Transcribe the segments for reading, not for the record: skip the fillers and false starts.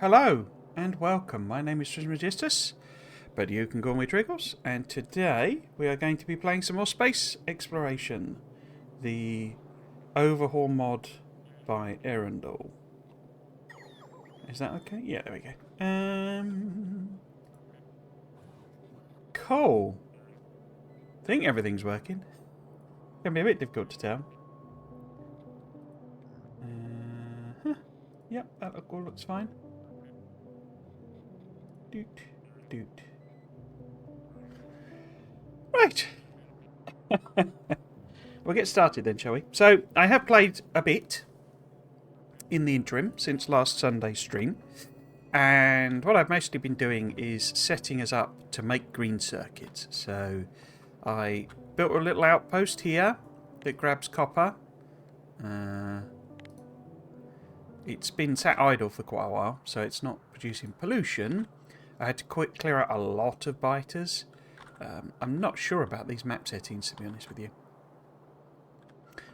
Hello and welcome. My name is Trismegistus, but you can call me Triggles, and today we are going to be playing some more space exploration. The overhaul mod by Erendel. Is that okay? Yeah, there we go. Cool. I think everything's working. Can be a bit difficult to tell. Yep, that all looks fine. Doot, doot. Right. We'll get started then, shall we? So, I have played a bit in the interim since last Sunday's stream. And what I've mostly been doing is setting us up to make green circuits. So, I built a little outpost here that grabs copper. It's been sat idle for quite a while, so it's not producing pollution. I had to clear out a lot of biters. I'm not sure about these map settings, to be honest with you.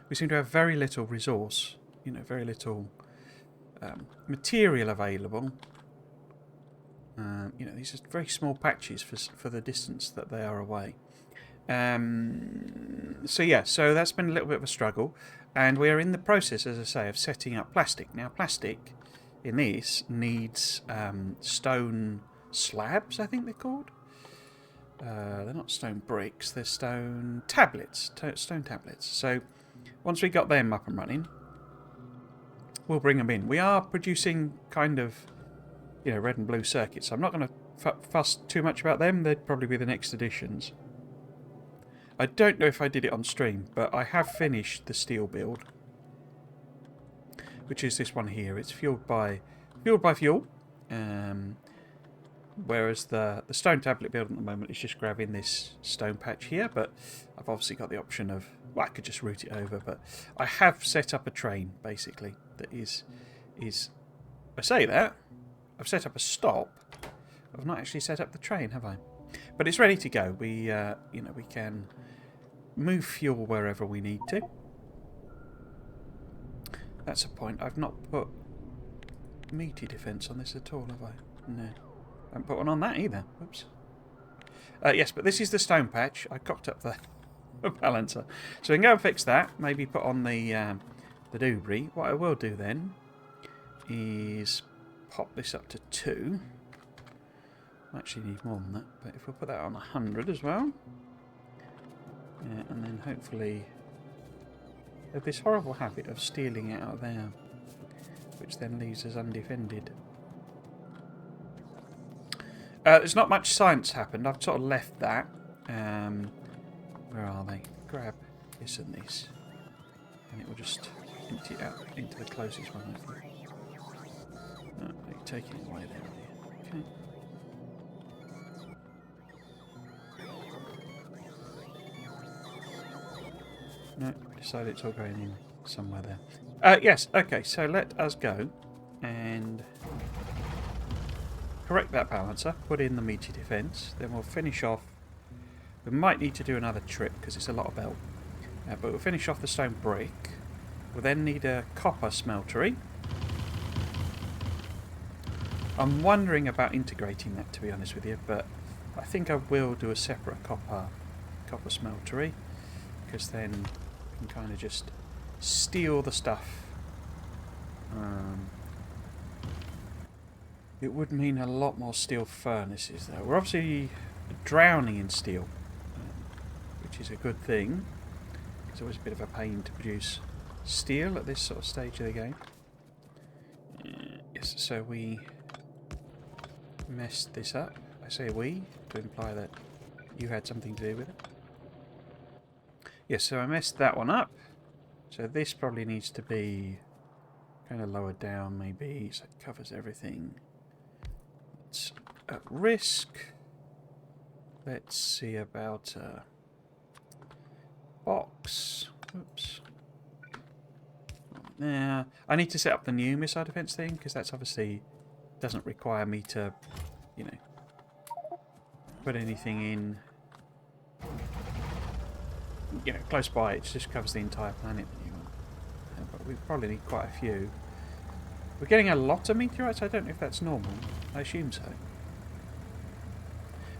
We seem to have very little resource, very little material available. These are very small patches for the distance that they are away. So that's been a little bit of a struggle. And we are in the process, as I say, of setting up plastic. Now, plastic in this needs stone slabs, I think they're called. They're not stone bricks, they're stone tablets. Stone tablets. So once we got them up and running, we'll bring them in. We are producing kind of, red and blue circuits. So I'm not going to fuss too much about them. They'd probably be the next additions. I don't know if I did it on stream, but I have finished the steel build, which is this one here. It's fueled by fuel, whereas the stone tablet build at the moment is just grabbing this stone patch here. But I've obviously got the option of, I could just route it over. But I have set up a train basically that is. I say that I've set up a stop. I've not actually set up the train, have I? But it's ready to go. We we can move fuel wherever we need to. That's a point. I've not put meaty defence on this at all, have I? No. I haven't put one on that either. Whoops. Yes, but this is the stone patch. I cocked up the balancer. So we can go and fix that. Maybe put on the doobry. What I will do then is pop this up to 2. I actually need more than that, but if we put that on 100 as well, and then hopefully have this horrible habit of stealing it out there, which then leaves us undefended. There's not much science happened. I've sort of left that. Where are they? Grab this and this, and it will just empty it out into the closest one. I think. Oh, you're taking it away there. Okay. No, decided it's all going in somewhere there. Yes, okay, so let us go and correct that balancer, put in the meaty defence, then we'll finish off. We might need to do another trip because it's a lot of belt, but we'll finish off the stone brick. We'll then need a copper smeltery. I'm wondering about integrating that, to be honest with you, but I think I will do a separate copper smeltery, because then you can kind of just steal the stuff. It would mean a lot more steel furnaces though. We're obviously drowning in steel, which is a good thing. It's always a bit of a pain to produce steel at this sort of stage of the game. Yes, so we messed this up. I say we to imply that you had something to do with it. Yes, so I messed that one up. So this probably needs to be kind of lower down maybe, so it covers everything. It's at risk. Let's see about a box. Oops. Now, I need to set up the new missile defense thing, because that's obviously doesn't require me to, put anything in, close by. It just covers the entire planet. But we probably need quite a few. We're getting a lot of meteorites. I don't know if that's normal. I assume so.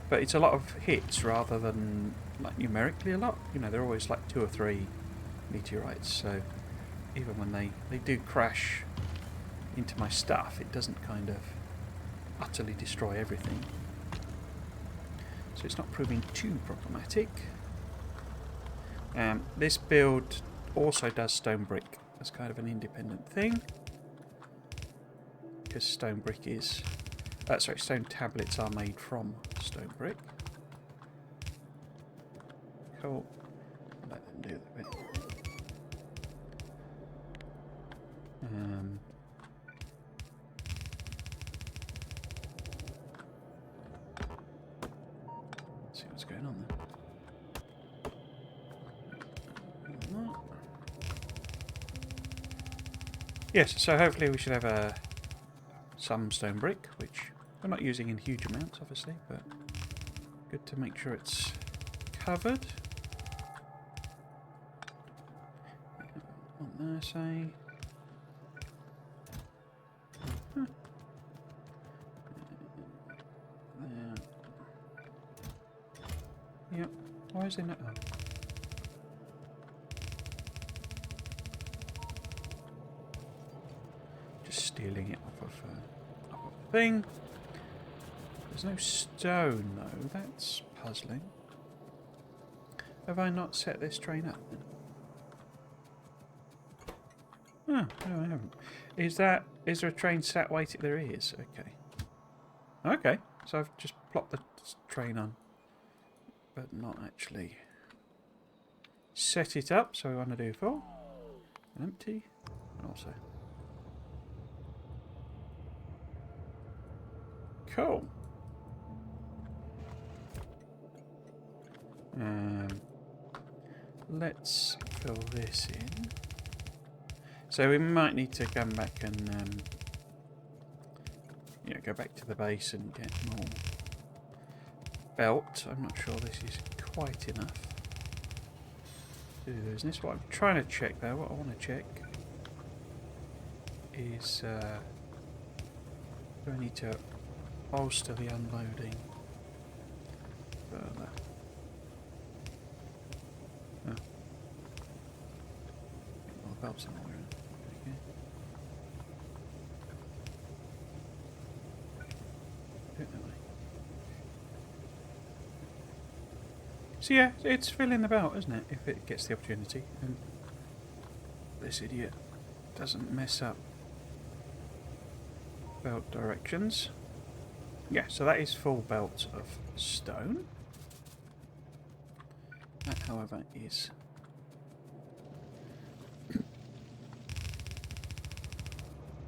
But it's a lot of hits rather than like numerically a lot. You know, they're always like 2 or 3 meteorites. So even when they do crash into my stuff, it doesn't kind of utterly destroy everything. So it's not proving too problematic. This build also does stone brick as kind of an independent thing. Because stone brick is... sorry, stone tablets are made from stone brick. Cool. Let them do that bit. Let's see what's going on there. Yes, so hopefully we should have some stone brick, which we're not using in huge amounts, obviously, but good to make sure it's covered. On there, say. There. Yep. Why is it not? Oh. Stealing it off of the thing. There's no stone though, that's puzzling. Have I not set this train up then? Oh, no I haven't. Is there a train sat waiting? There is, okay. Okay, so I've just plopped the train on, but not actually set it up, so we want to do full, and empty, and also. Cool. Let's fill this in. So we might need to come back and go back to the base and get more belt. I'm not sure this is quite enough to do the business. What I'm trying to check though, what I want to check is do I need to bolster the unloading further? Oh. Well, the belt's in the way. So yeah, it's filling the belt, isn't it? If it gets the opportunity, and this idiot doesn't mess up belt directions. Yeah, so that is full belt of stone. That, however, is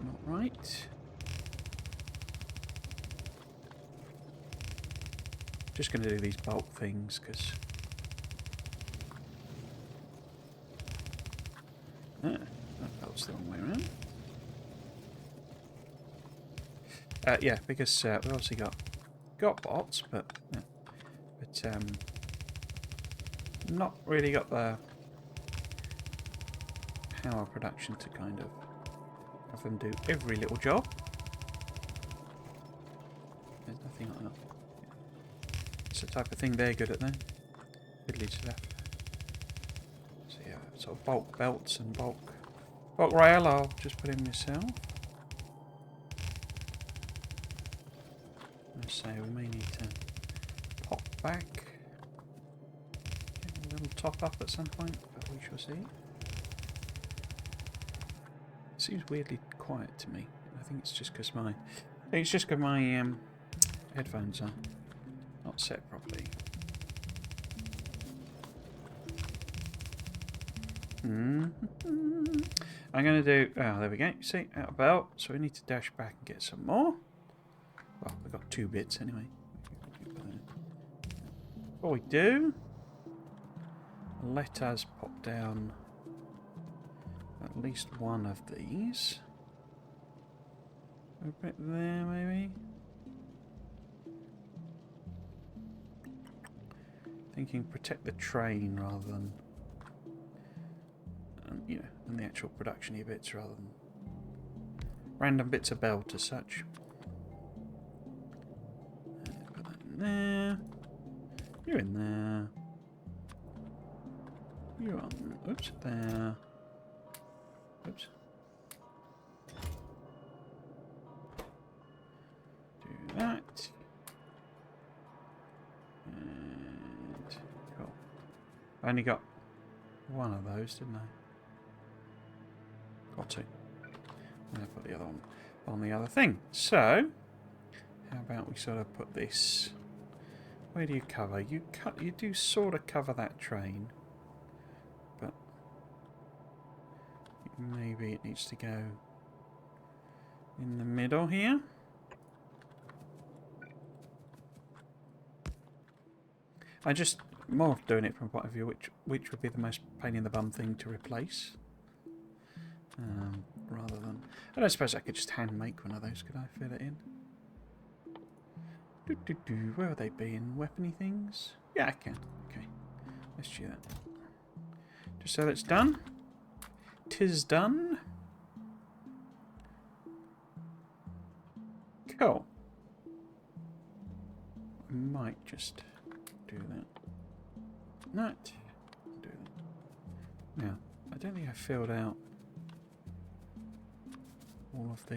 not right. Just going to do these bulk things because that belt's the wrong way around. Yeah, because we've obviously got bots, but not really got the power production to kind of have them do every little job. There's nothing like that. It's the type of thing they're good at then. Fiddly stuff. So yeah, sort of bulk belts and bulk rail I'll just put in myself. So we may need to pop back, get a little top up at some point, but we shall see. It seems weirdly quiet to me. I think it's just because my headphones are not set properly. I'm going to do. Oh, there we go. See, out of belt. So we need to dash back and get some more. Well, we've got 2 bits anyway. What we do, let us pop down at least one of these. A bit there, maybe. Thinking protect the train rather than, than the actual production-y bits, rather than random bits of belt as such. Put that in there. You're in there. You're on. Oops, there. Oops. Do that. And cool. I only got one of those, didn't I? Or two. And I put the other one on the other thing. So, how about we sort of put this? Where do you cover? You do sort of cover that train, but maybe it needs to go in the middle here. I just more doing it from a point of view which would be the most pain in the bum thing to replace, rather than. I don't suppose I could just hand make one of those. Could I fit it in? Where would they be in weapony things? Yeah, I can. Okay, let's do that. Just so that's done. 'Tis done. Cool. I might just do that. Not do that. Now, I don't think I filled out all of the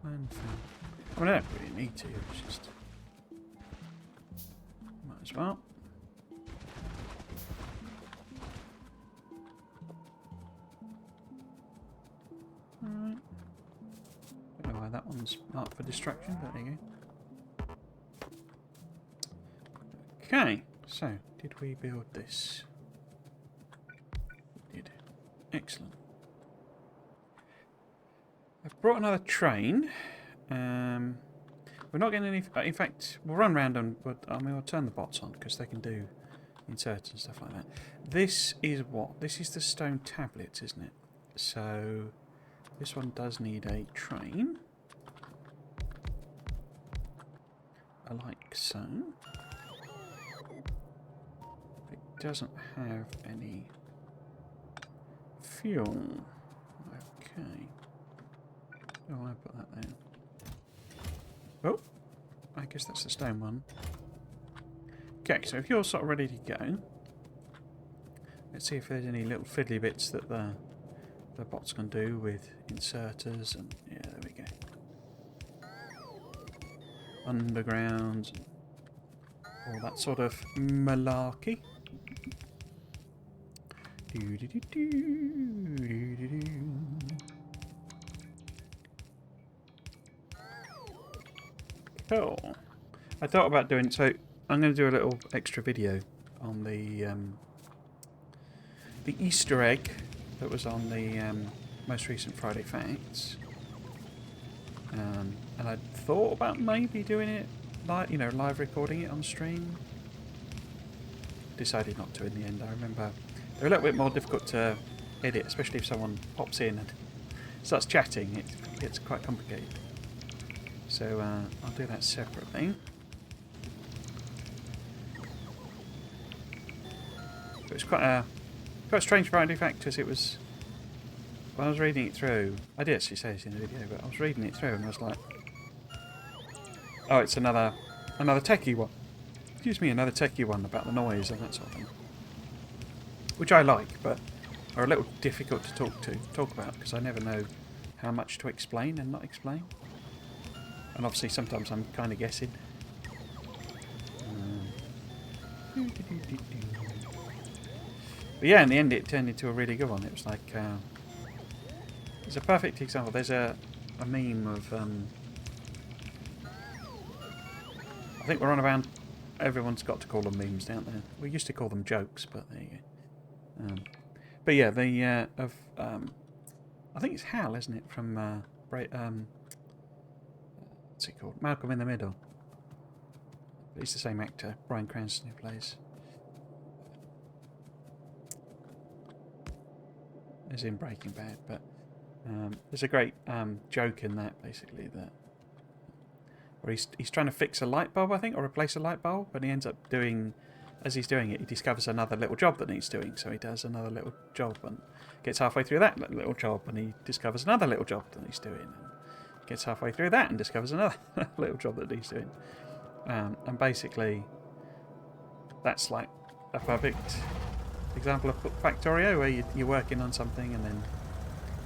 landfill. I mean, I don't really need to. It's just might as well. Alright. Don't know why that one's marked for distraction, but there you go. Okay, so did we build this? We did. Excellent. I've brought another train. We're not getting any. In fact, we'll run around and we'll turn the bots on because they can do inserts and stuff like that. This is what? This is the stone tablets, isn't it? So this one does need a train, like so. It doesn't have any fuel. Okay. Oh, I put that there. Oh, I guess that's the stone one. Okay, so if you're sort of ready to go, let's see if there's any little fiddly bits that the bots can do with inserters and yeah, there we go. Undergrounds, all that sort of malarkey. Cool. I thought about doing so. I'm going to do a little extra video on the Easter egg that was on the most recent Friday Facts, and I thought about maybe doing it like live recording it on stream. Decided not to in the end. I remember they're a little bit more difficult to edit, especially if someone pops in and starts chatting. It gets quite complicated. So I'll do that separately. It was quite a strange Friday Fact because it was. When I was reading it through, I did actually say this in the video, but I was reading it through and I was like, "Oh, it's another techie one." Excuse me, another techie one about the noise and that sort of thing, which I like, but are a little difficult to talk about because I never know how much to explain and not explain. And obviously sometimes I'm kind of guessing. But yeah, in the end it turned into a really good one. It was like... it's a perfect example. There's a meme of... I think we're on around... Everyone's got to call them memes, don't they? We used to call them jokes, but there you go. But yeah, the... I think it's Hal, isn't it? From... what's it called? Malcolm in the Middle. But he's the same actor, Bryan Cranston, who plays. Is in Breaking Bad, but there's a great joke in that, basically, that where he's trying to fix a light bulb, I think, or replace a light bulb, and he ends up doing as he's doing it, he discovers another little job that needs doing. So he does another little job and gets halfway through that little job, and he discovers another little job that he's doing. And gets halfway through that and discovers another little job that he's doing. And basically, that's like a perfect example of Factorio, where you're working on something and then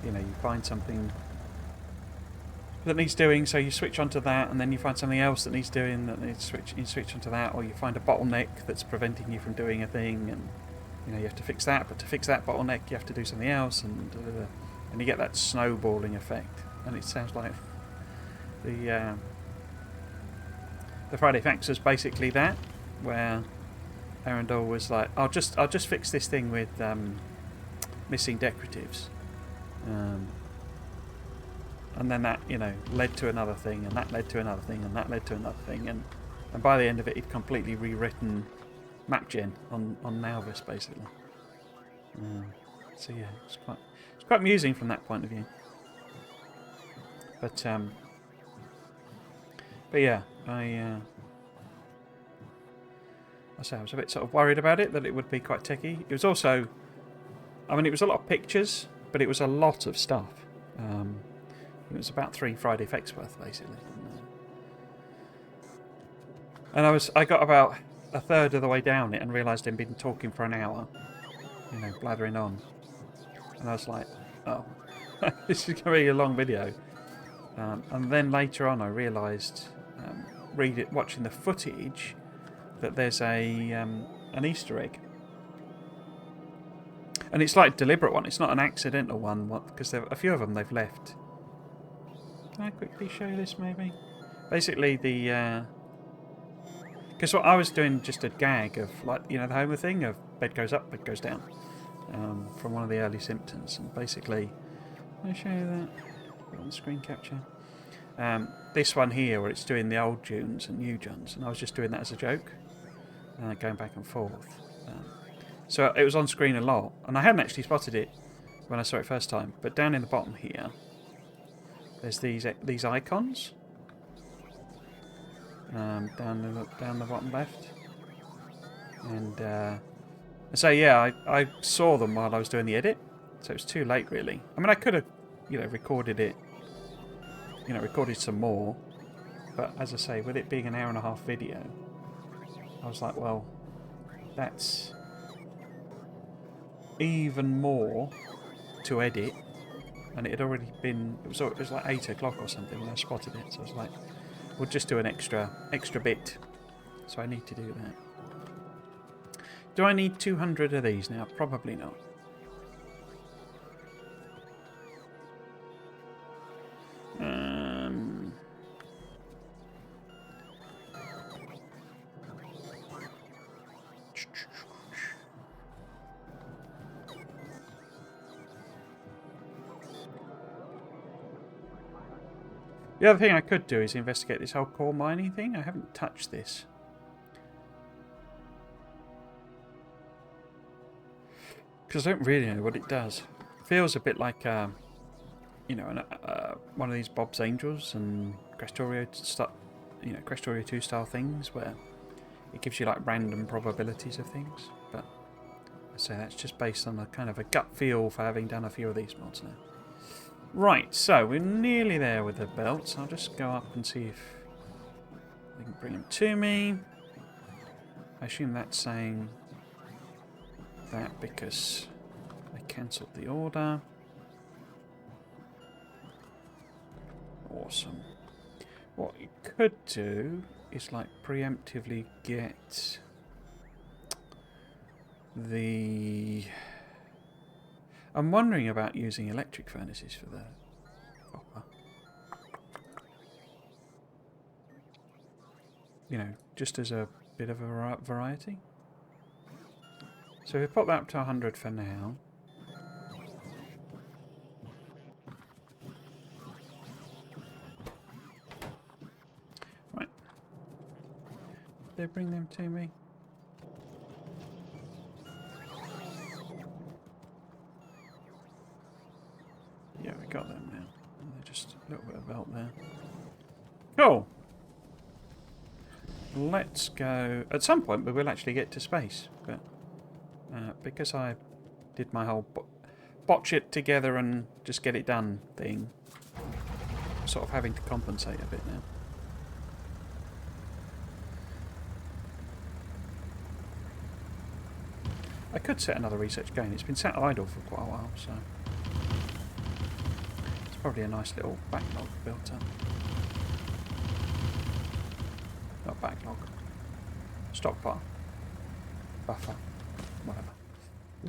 you find something that needs doing, so you switch onto that, and then you find something else that needs doing that you switch onto that, or you find a bottleneck that's preventing you from doing a thing, and you have to fix that. But to fix that bottleneck, you have to do something else, and you get that snowballing effect. And it sounds like the Friday Facts was basically that, where Arundel was like, I'll just fix this thing with missing decoratives. And then that, led to another thing, and that led to another thing, and that led to another thing, and by the end of it, he'd completely rewritten MapGen on Nauvis, basically. So yeah, it's quite amusing from that point of view. But yeah, I was a bit sort of worried about it, that it would be quite techy. It was also, it was a lot of pictures, but it was a lot of stuff. It was about 3 Friday Effects worth, basically. And I got about a third of the way down it and realised I'd been talking for an hour, blathering on. And I was like, oh, this is going to be a long video. And then later on I realised, watching the footage, that there's an Easter egg. And it's like a deliberate one, it's not an accidental one, because a few of them they've left. Can I quickly show you this, maybe? Basically, because what I was doing, just a gag of, like, the Homer thing of bed goes up, bed goes down, from one of the early Simpsons. And basically, can I show you that? Put it on screen capture. This one here, where it's doing the old Junes and new Junes, and I was just doing that as a joke, going back and forth. So it was on screen a lot, and I hadn't actually spotted it when I saw it first time. But down in the bottom here, there's these icons down the bottom left, and so yeah, I saw them while I was doing the edit, so it was too late, really. I could have recorded it, recorded some more, but as I say, with it being an hour-and-a-half video, I was like, well, that's even more to edit. And it had already been, it was like 8 o'clock or something when I spotted it. So I was like, we'll just do an extra bit. So I need to do that. Do I need 200 of these now? Probably not. The other thing I could do is investigate this whole core mining thing. I haven't touched this. Because I don't really know what it does. It feels a bit like, one of these Bob's Angels and Factorio 2 style things, where it gives you like random probabilities of things. But I say that's just based on a kind of a gut feel for having done a few of these mods now. Right, so we're nearly there with the belts. I'll just go up and see if they can bring them to me. I assume that's saying that because I cancelled the order. Awesome. What you could do is like preemptively get the... I'm wondering about using electric furnaces for the copper. Just as a bit of a variety. So we pop that up to 100 for now. Right. Did they bring them to me? Yeah, we got them now. And they're just a little bit of belt there. Cool. let's go... At some point we will actually get to space, but because I did my whole botch it together and just get it done thing, I'm sort of having to compensate a bit now. I could set another research going. It's been sat idle for quite a while, so it's probably a nice little backlog built up. Not backlog. Stockpile. Buffer. Whatever.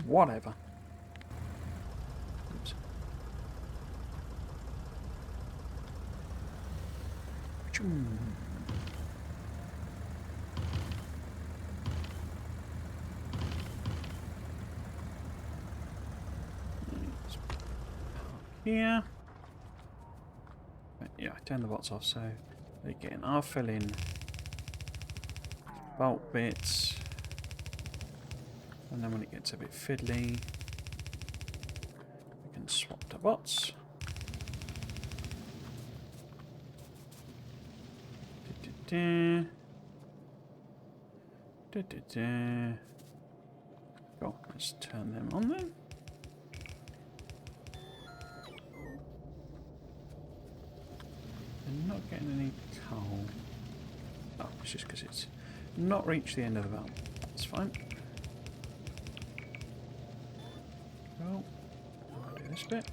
Whatever. Oops. Here. But yeah, I turned the bots off, so again, I'll fill in bolt bits, and then when it gets a bit fiddly, we can swap to bots. Cool, let's turn them on then. I'm not getting any coal. Oh, it's just because it's not reached the end of the belt. That's fine. Well, I'll do this bit.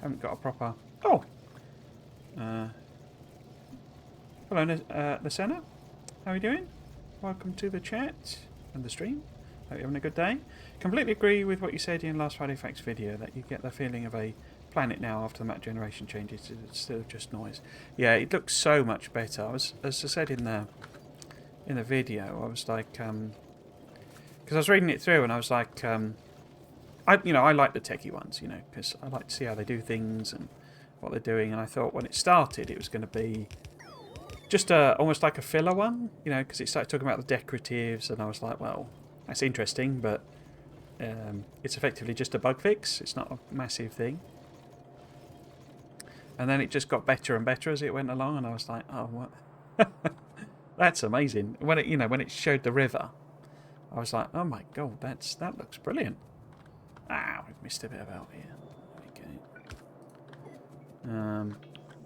Haven't got a proper... Oh! Hello, Nasena. How are you doing? Welcome to the chat and the stream. Hope you're having a good day. Completely agree with what you said in last Friday Facts video, that you get the feeling of a planet now after the map generation changes instead of just noise. Yeah, it looks so much better. As I said in the video, I was like, because I was reading it through and I was like, I like the techie ones, because I like to see how they do things and what they're doing. And I thought when it started, it was going to be just almost like a filler one, because it started talking about the decoratives, and I was like, well, that's interesting, but it's effectively just a bug fix. It's not a massive thing. And then it just got better and better as it went along, and I was like, oh, what? That's amazing. When it showed the river, I was like, oh my god, that looks brilliant. Ah, we've missed a bit about here. Okay. And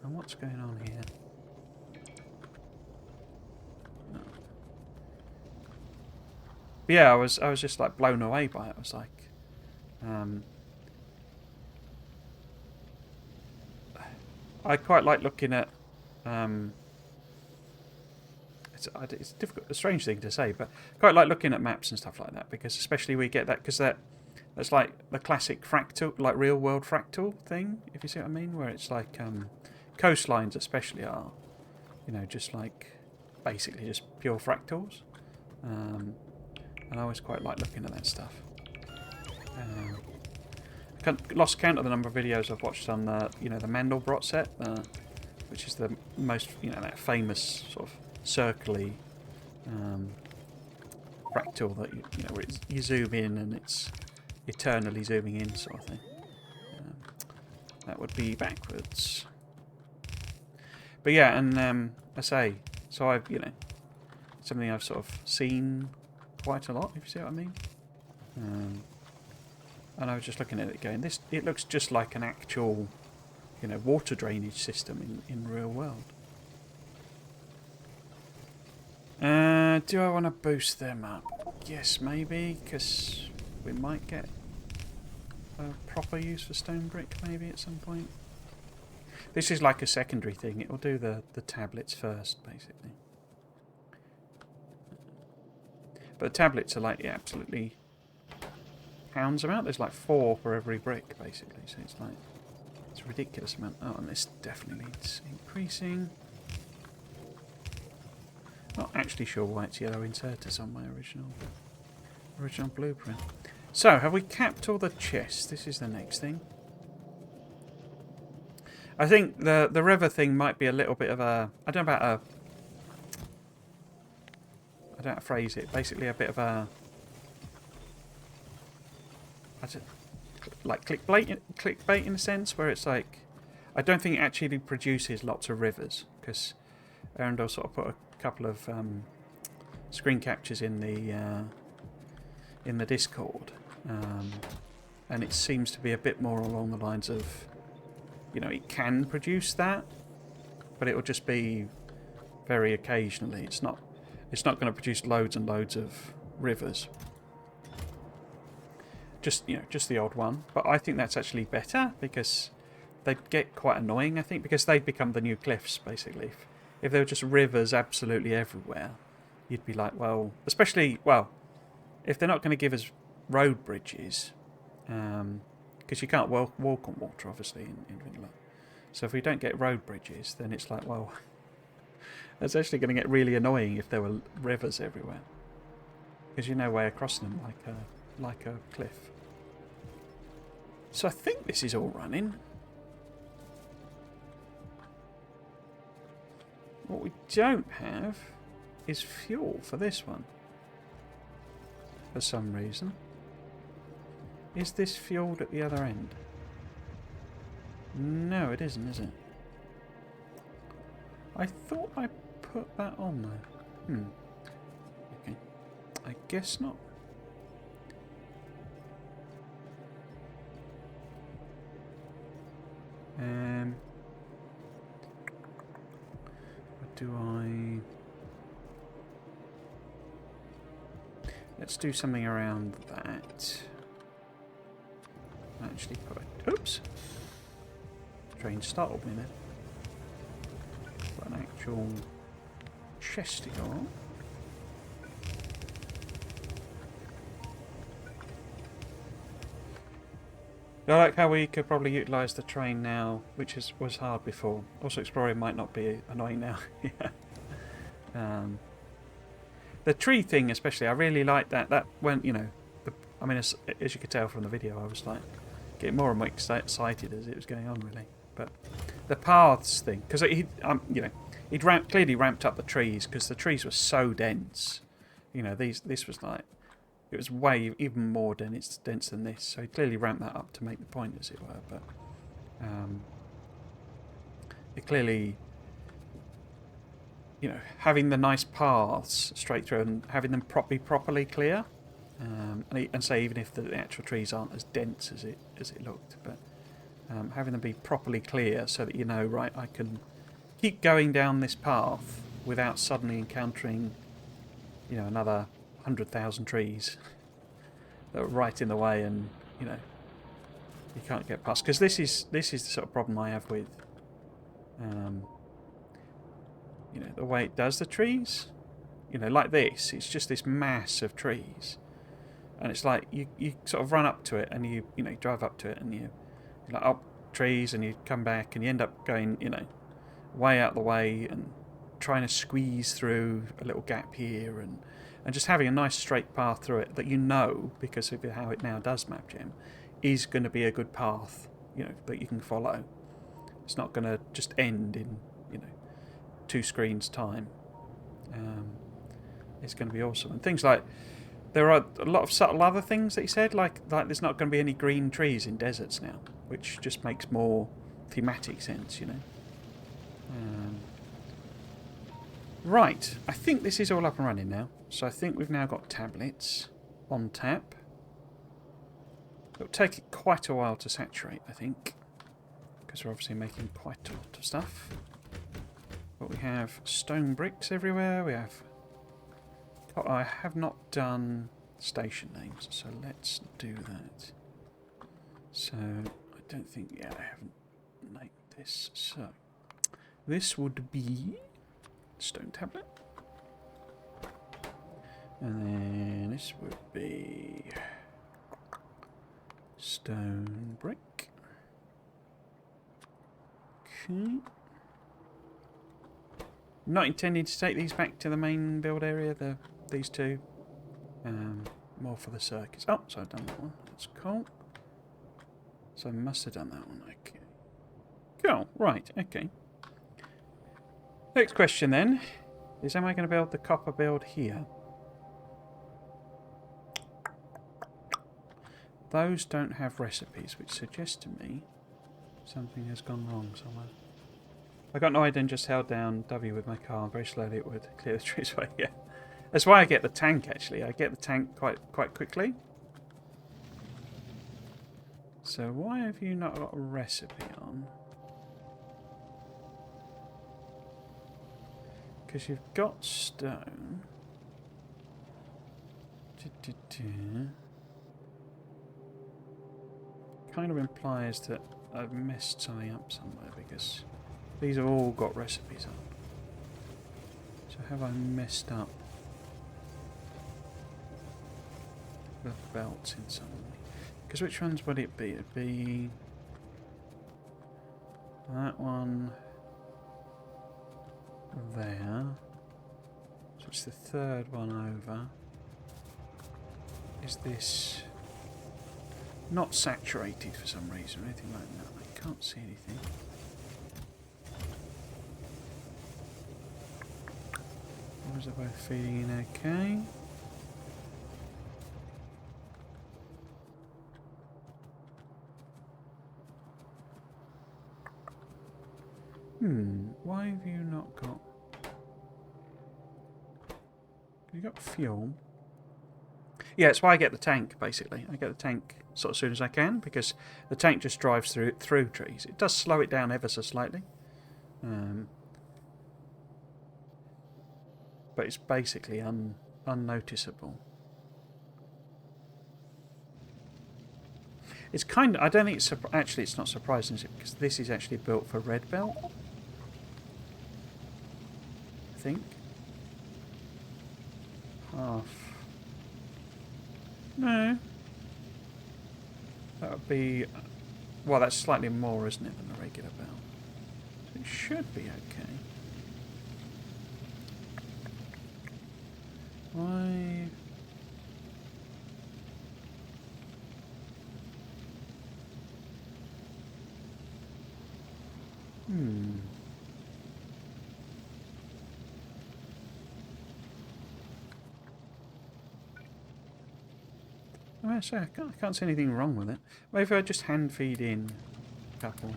what's going on here? No. But yeah, I was just like blown away by it. I was like, I quite like looking at. It's difficult, a strange thing to say, but quite like looking at maps and stuff like that, because especially we get that, because that's like the classic fractal, like real world fractal thing, if you see what I mean, where it's like coastlines especially are, just like basically just pure fractals, and I always quite like looking at that stuff. I lost count of the number of videos I've watched on the the Mandelbrot set, which is the most that famous sort of circly fractal that where you zoom in and it's eternally zooming in sort of thing. That would be backwards. But yeah, and I say, so I've something I've sort of seen quite a lot, if you see what I mean. And I was just looking at it going, it looks just like an actual water drainage system in real world. Do I want to boost them up? Yes, maybe, because we might get a proper use for stone brick maybe at some point. This is like a secondary thing. It will do the tablets first, basically. But the tablets are like absolutely pounds amount. There's like 4 for every brick, basically. So it's like, it's a ridiculous amount. Oh, and this definitely needs increasing. Not actually sure why it's yellow inserters on my original blueprint. So, have we capped all the chests? This is the next thing. I think the river thing might be a little bit of a... I don't know how to phrase it. Basically a bit of a... like clickbait in a sense, where it's like... I don't think it actually produces lots of rivers, because Arundel sort of put a couple of screen captures in the Discord, and it seems to be a bit more along the lines of, you know, it can produce that, but it will just be very occasionally. It's not going to produce loads and loads of rivers. Just, you know, just the odd one. But I think that's actually better, because they'd get quite annoying, I think, because they'd become the new cliffs, basically. If there were just rivers absolutely everywhere, you'd be like, well, especially, well, if they're not going to give us road bridges, because you can't walk on water, obviously, in Vanilla. So if we don't get road bridges, then it's like, well, it's actually going to get really annoying if there were rivers everywhere, because you know way across them like a cliff. So I think this is all running. What we don't have is fuel for this one, for some reason. Is this fueled at the other end? No, it isn't, is it? I thought I put that on there. Okay. I guess not. What do I... Let's do something around that. Actually put it... Oops! Train startled me there. Put an actual chesty on. I like how we could probably utilise the train now, which was hard before. Also, exploring might not be annoying now. Yeah. The tree thing, especially, I really like that. That went, you know, I mean, as you could tell from the video, I was like getting more and more excited as it was going on, really. But the paths thing, because you know, he'd clearly ramped up the trees, because the trees were so dense. You know, this was like, it was way even more dense than this. So he clearly ramped that up to make the point, as it were. But it clearly, you know, having the nice paths straight through and having them properly clear, and say even if the actual trees aren't as dense as it looked, but having them be properly clear so that you know, right, I can keep going down this path without suddenly encountering, you know, another 100,000 trees that are right in the way, and you know, you can't get past. Because this is the sort of problem I have with, you know, the way it does the trees. You know, like this, it's just this mass of trees, and it's like you sort of run up to it, and you drive up to it, and you're like, up trees, and you come back, and you end up going, you know, way out the way and trying to squeeze through a little gap here, and just having a nice straight path through it that, you know, because of how it now does map gem, is going to be a good path, you know, that you can follow. It's not going to just end in, you know, 2 screens time. It's going to be awesome. And things like, there are a lot of subtle other things that he said, like there's not going to be any green trees in deserts now, which just makes more thematic sense, you know. Right, I think this is all up and running now. So I think we've now got tablets on tap. It'll take it quite a while to saturate, I think, because we're obviously making quite a lot of stuff. But we have stone bricks everywhere. We have... Oh, I have not done station names, so let's do that. So I don't think... Yeah, I haven't named this. So this would be stone tablet. And then this would be stone brick. Okay. Not intending to take these back to the main build area, these two. More for the circus. Oh, so I've done that one. That's cool. So I must have done that one. Okay. Cool. Right. Okay. Next question then is, am I going to build the copper build here? Those don't have recipes, which suggests to me Something has gone wrong somewhere. I got no idea and just held down W with my car. Very slowly it would clear the trees away. Yeah. That's why I get the tank, actually. I get the tank quite quickly. So why have you not got a recipe on? Because you've got stone. Kind of implies that I've messed something up somewhere because these have all got recipes on. So have I messed up the belts in some way? Because which ones would it be? It'd be that one there. So it's the third one over. Is this not saturated for some reason or anything like that? I can't see anything. Those are both feeding in okay. Why have you not got... Have you got fuel? Yeah, it's why I get the tank, basically. I get the tank sort of as soon as I can, because the tank just drives through trees. It does slow it down ever so slightly. But it's basically unnoticeable. It's kind of... I don't think it's... Actually, it's not surprising, is it? Because this is actually built for red belt. I think. Half. No. That would be... Well, that's slightly more, isn't it, than a regular belt? So it should be okay. Why... Oh, so I can't see anything wrong with it. Maybe if I just hand feed in a couple.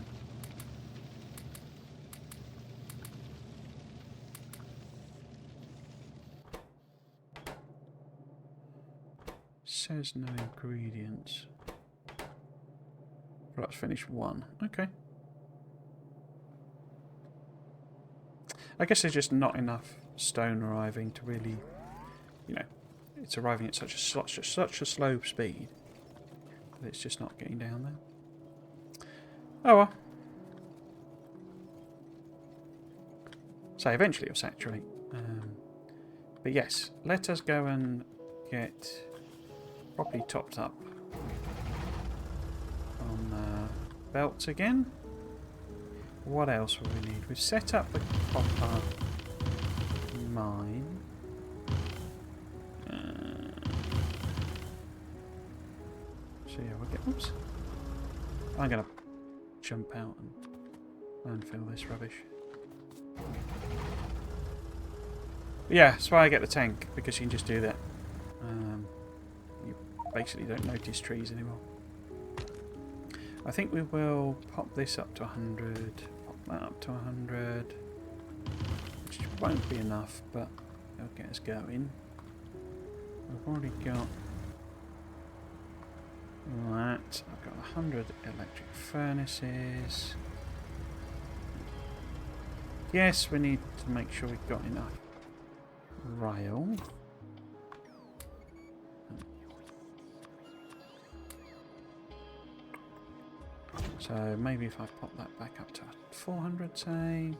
Says no ingredients. Let's finish one. Okay. I guess there's just not enough stone arriving to really, you know, it's arriving at such a slow speed that it's just not getting down there. Oh well. So eventually it'll saturate. But yes, let us go and get properly topped up on belts again. What else will we need? We've set up the copper mine. So yeah, we'll get... Oops. I'm going to jump out and landfill this rubbish. But yeah, that's why I get the tank, because you can just do that. You basically don't notice trees anymore. I think we will pop this up to 100, pop that up to 100, which won't be enough, but it'll get us going. We've already got that. I've got 100 electric furnaces. Yes, we need to make sure we've got enough rail. So maybe if I pop that back up to 400, say.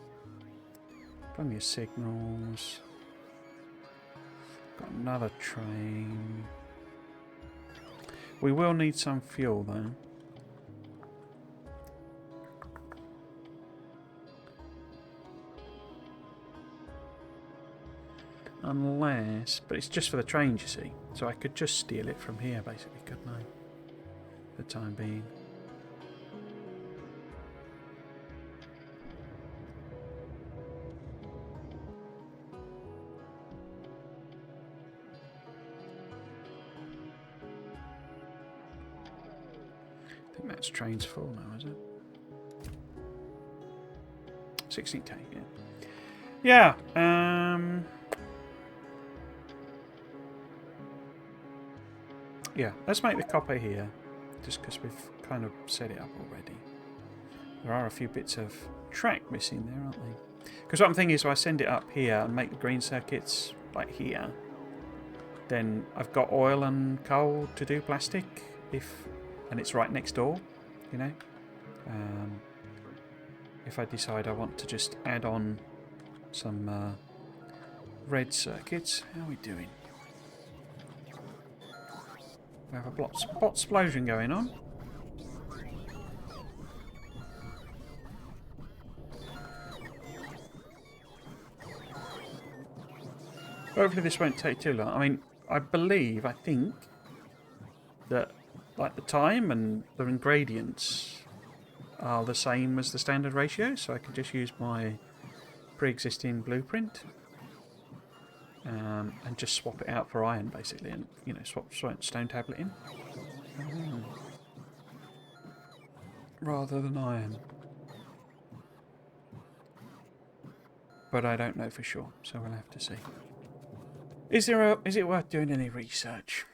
Plenty of signals. Got another train. We will need some fuel though. Unless, but it's just for the trains, you see. So I could just steal it from here, basically, couldn't I? For the time being. I think that's train's full now, is it? 16K, yeah. Yeah, let's make the copper here, just because we've kind of set it up already. There are a few bits of track missing there, aren't they? Because what I'm thinking is if I send it up here and make the green circuits like here, then I've got oil and coal to do plastic, and it's right next door, you know. If I decide I want to just add on some red circuits, how are we doing? We have a bot explosion going on. Hopefully this won't take too long. I mean, I think that like the time and the ingredients are the same as the standard ratio, so I can just use my pre-existing blueprint and just swap it out for iron basically, and you know, swap stone tablet in rather than iron. But I don't know for sure, so we'll have to see. Is it worth doing any research?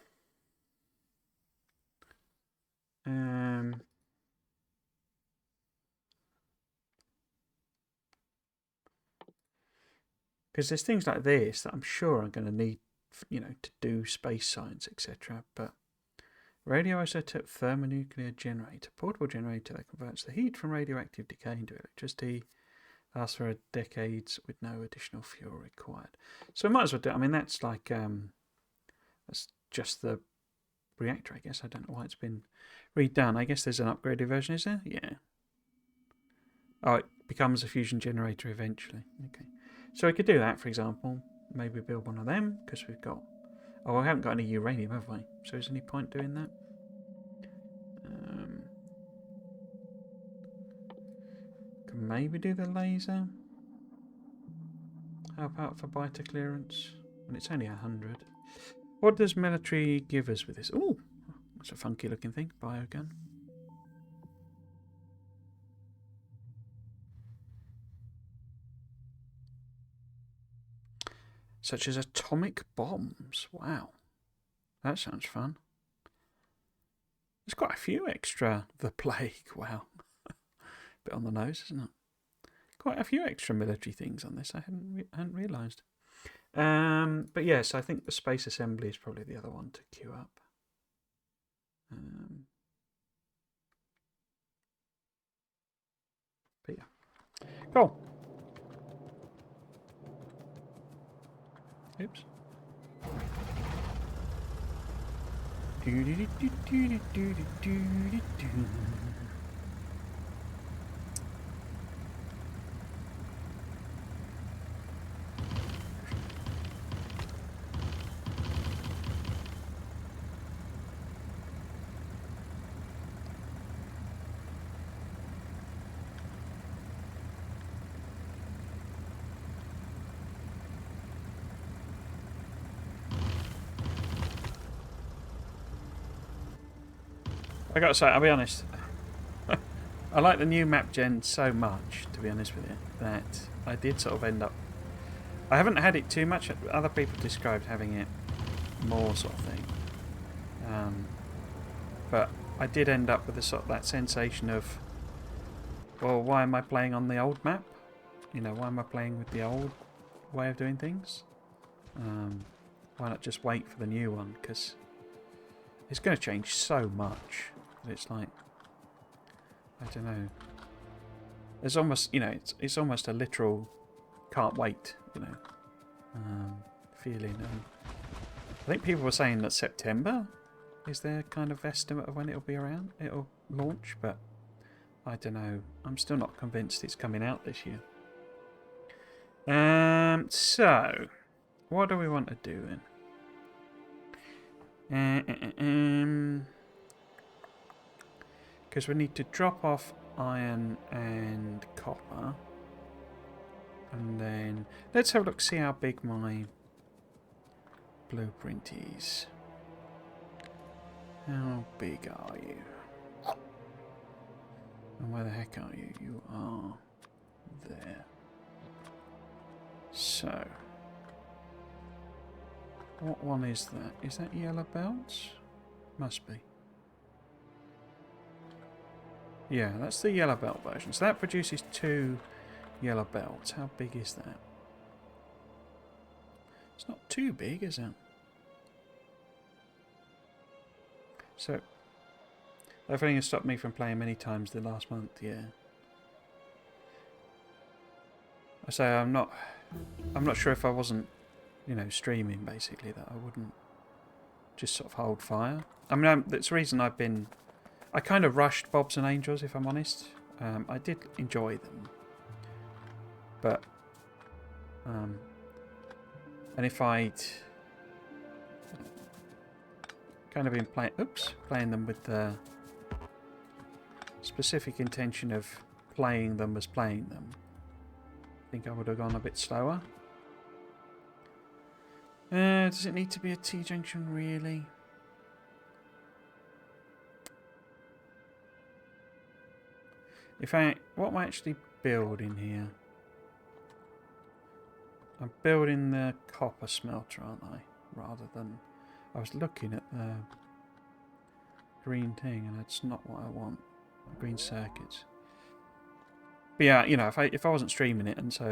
Because there's things like this that I'm sure I'm going to need, you know, to do space science, etc. But radioisotope thermonuclear generator, portable generator that converts the heat from radioactive decay into electricity, lasts for decades with no additional fuel required. So I might as well do. I mean, that's like that's just the reactor, I guess. I don't know why it's been redone. I guess there's an upgraded version, is there? Yeah. Oh, it becomes a fusion generator eventually. Okay. So we could do that, for example. Maybe build one of them, because we've got... Oh, we haven't got any uranium, have we? So is there any point doing that? Can maybe do the laser. Help out for biter clearance. And it's only 100. What does military give us with this? Oh, that's a funky looking thing. Biogun. Such as atomic bombs. Wow. That sounds fun. There's quite a few extra. The plague. Wow. Bit on the nose, isn't it? Quite a few extra military things on this. I hadn't realised. But yes, I think the space assembly is probably the other one to queue up. But yeah. Cool. Oops. I gotta say, I'll be honest. I like the new map gen so much, to be honest with you, that I did sort of end up... I haven't had it too much. Other people described having it more, sort of thing. But I did end up with a sort of that sensation of, well, why am I playing on the old map? You know, why am I playing with the old way of doing things? Why not just wait for the new one? Because it's going to change so much. It's like, I don't know. There's almost, you know, it's almost a literal can't wait, you know, feeling. I think people were saying that September is their kind of estimate of when it'll be around. It'll launch, but I don't know. I'm still not convinced it's coming out this year. So, what do we want to do then? Because we need to drop off iron and copper. And then let's have a look, see how big my blueprint is. How big are you? And where the heck are you? You are there. So, what one is that? Is that yellow belts? Must be. Yeah, that's the yellow belt version. So that produces 2 yellow belts. How big is that? It's not too big, is it? So, that thing has stopped me from playing many times the last month, yeah. I say I'm not sure if I wasn't, you know, streaming basically, that I wouldn't just sort of hold fire. I mean, that's the reason I kind of rushed Bobs and Angels, if I'm honest. I did enjoy them, but and if I'd kind of been playing them with the specific intention of playing them as playing them, I think I would have gone a bit slower. Does it need to be a T-junction, really? What am I actually building here? I'm building the copper smelter, aren't I? Rather than... I was looking at the green thing, and that's not what I want. Green circuits. But yeah, you know, if I wasn't streaming it, and so,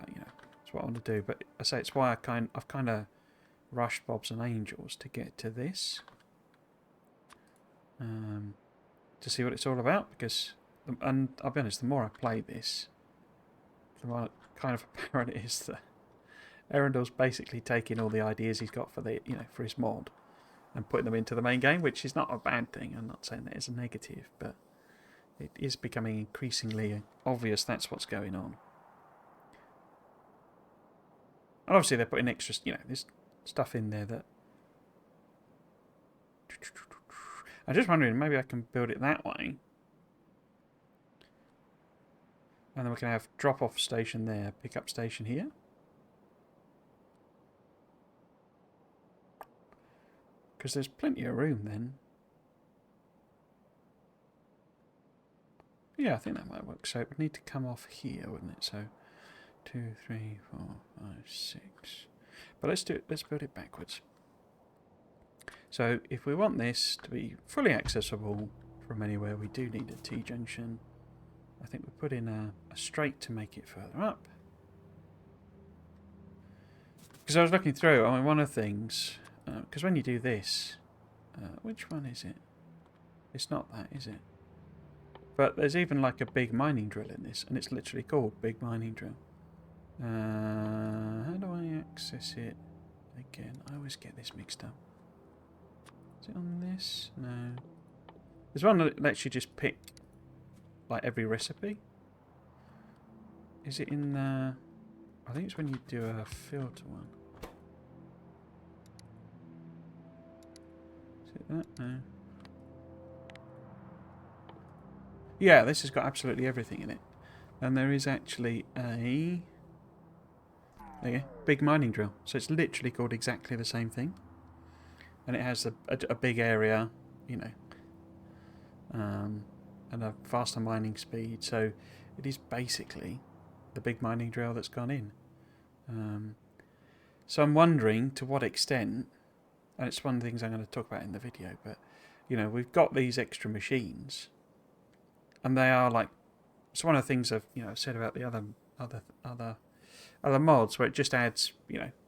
you know, that's what I want to do. But I say it's why I've kind of rushed Bobs and Angels to get to this. To see what it's all about, because... And I'll be honest, the more I play this, the more kind of apparent it is that Arundel's basically taking all the ideas he's got for for his mod and putting them into the main game, which is not a bad thing. I'm not saying that it's a negative, but it is becoming increasingly obvious that's what's going on. And obviously they're putting extra, there's stuff in there that... I'm just wondering, maybe I can build it that way. And then we can have drop-off station there, pick-up station here. Because there's plenty of room then. Yeah, I think that might work. So it would need to come off here, wouldn't it? So 2, 3, 4, 5, 6. But let's build it backwards. So if we want this to be fully accessible from anywhere, we do need a T-junction. I think we put in a straight to make it further up. Because I was looking through, I mean, one of the things, because when you do this, which one is it? It's not that, is it? But there's even like a big mining drill in this, and it's literally called Big Mining Drill. How do I access it? Again, I always get this mixed up. Is it on this? No. There's one that lets you just pick like every recipe. Is it in the... I think it's when you do a filter one. Is it that? No. Yeah, this has got absolutely everything in it. And there is actually a... There you go. Big mining drill. So it's literally called exactly the same thing. And it has a big area, and a faster mining speed. So it is basically the big mining drill that's gone in. So I'm wondering to what extent, and it's one of the things I'm going to talk about in the video, but we've got these extra machines, and they are like, it's one of the things I've said about the other mods where it just adds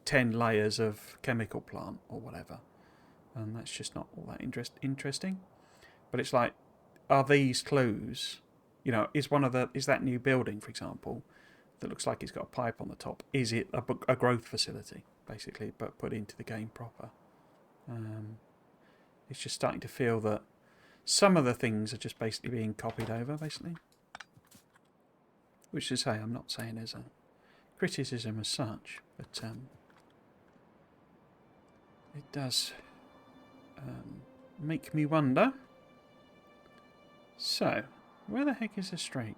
10 layers of chemical plant or whatever, and that's just not all that interesting. But it's like, are these clues? Is that new building, for example, that looks like it's got a pipe on the top? Is it a growth facility, basically, but put into the game proper? It's just starting to feel that some of the things are just basically being copied over, basically. Which to say, I'm not saying as a criticism as such, but it does make me wonder. So, where the heck is the straight?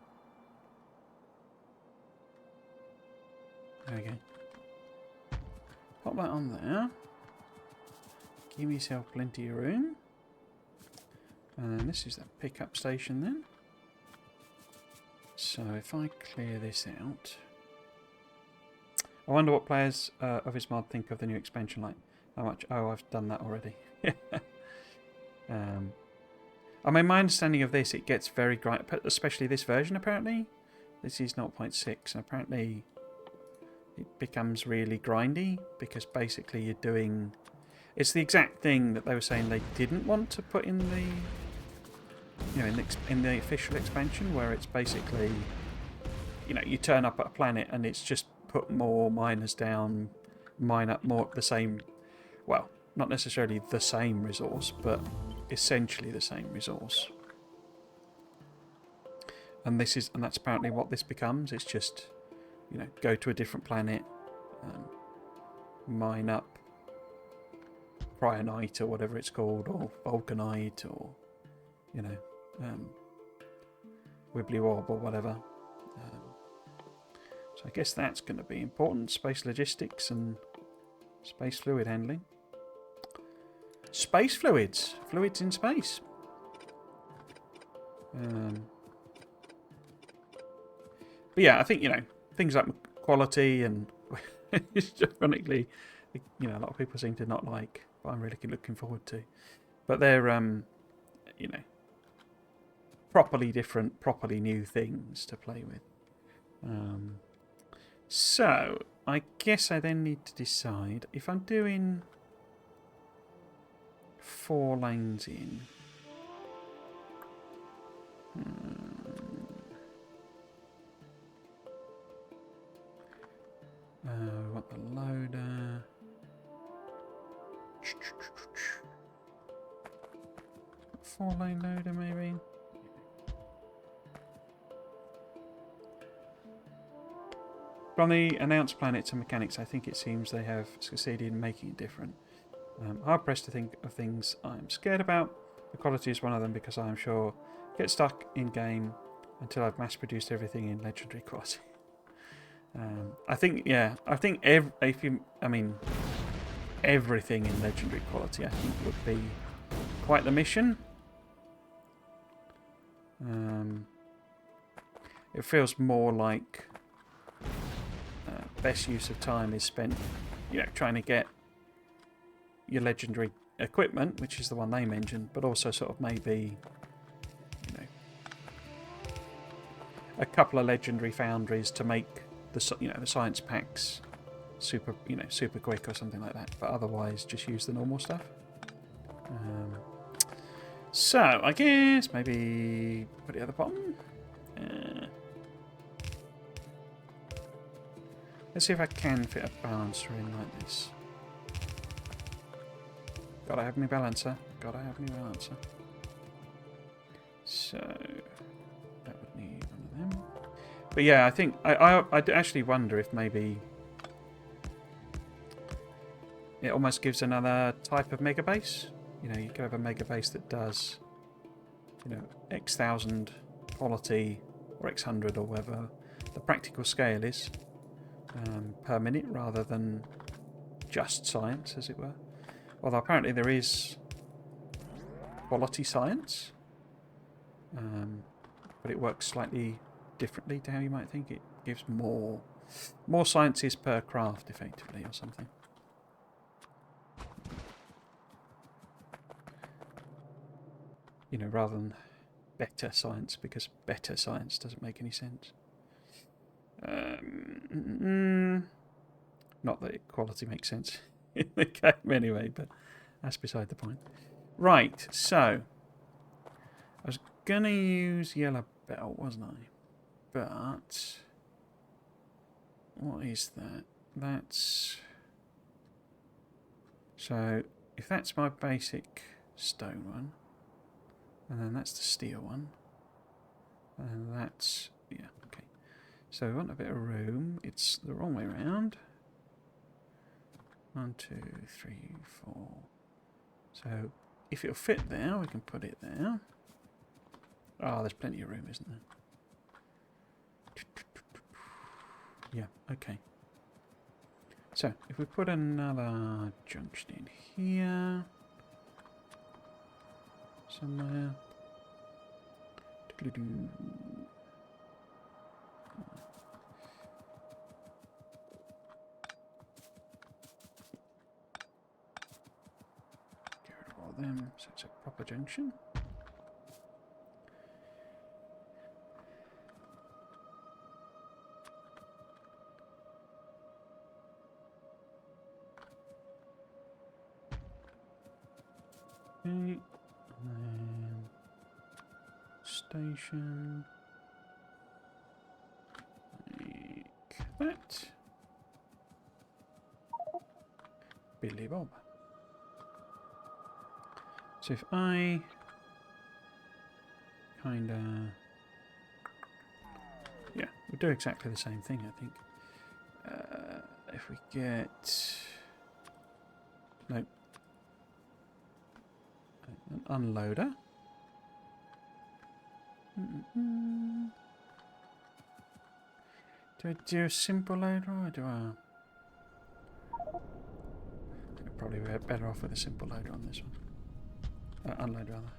There we go. Pop that on there. Give yourself plenty of room. And then this is the pickup station then. So if I clear this out... I wonder what players of his mod think of the new expansion. Like, how much... Oh, I've done that already. I mean, my understanding of this, it gets very grindy, especially this version, apparently. This is 0.6, and apparently it becomes really grindy, because basically you're doing... It's the exact thing that they were saying they didn't want to put in the... You know, in the official expansion, where it's basically... You know, you turn up at a planet and it's just put more miners down, mine up more the same... Well, not necessarily the same resource, but essentially the same resource. And that's apparently what this becomes. It's just, you know, go to a different planet, mine up Cryonite or whatever it's called, or Vulcanite, or, you know, Wibbly Wob or whatever. So I guess that's going to be important. Space logistics and space fluid handling. Space fluids. Fluids in space. But yeah, I think, you know, things like quality and ironically, you know, a lot of people seem to not like, but I'm really looking forward to. But they're, you know, properly different, properly new things to play with. So, I guess I then need to decide if I'm doing 4 lanes in. What the loader? 4-lane loader, maybe. From the announced planets and mechanics, I think it seems they have succeeded in making it different. Hard pressed to think of things I'm scared about. The quality is one of them because I am sure get stuck in game until I've mass produced everything in legendary quality. I think, yeah, I think everything in legendary quality, I think, would be quite the mission. It feels more like best use of time is spent, you know, trying to get your legendary equipment, which is the one they mentioned, but also sort of maybe, you know, a couple of legendary foundries to make the, you know, the science packs super quick or something like that. But otherwise, just use the normal stuff. So I guess maybe put it at the bottom. Let's see if I can fit a balancer in like this. Gotta have me balancer. Gotta have me balancer. So that would need one of them. But yeah, I think I actually wonder if maybe it almost gives another type of mega base. You know, you could have a mega base that does, you know, X thousand quality or X hundred or whatever the practical scale is per minute, rather than just science, as it were. Although apparently there is quality science, but it works slightly differently to how you might think. It gives more sciences per craft, effectively, or something. You know, rather than better science, because better science doesn't make any sense. Not that quality makes sense in the game anyway, but that's beside the point. Right, so I was going to use yellow belt, wasn't I? But what is that? That's... So if that's my basic stone one, and then that's the steel one, and that's... yeah, okay. So we want a bit of room. It's the wrong way around. 1, 2, 3, 4. So if it'll fit there, we can put it there. Oh, there's plenty of room, isn't there? Yeah, okay. So if we put another junction in here somewhere. So it's a proper junction. Okay, and then station. Like that. Billy Bob. So if I kinda... yeah, we'll do exactly the same thing, I think. If we get... nope. An unloader. Do I do a simple loader or do I... I'd probably be better off with a simple loader on this one. Unload rather.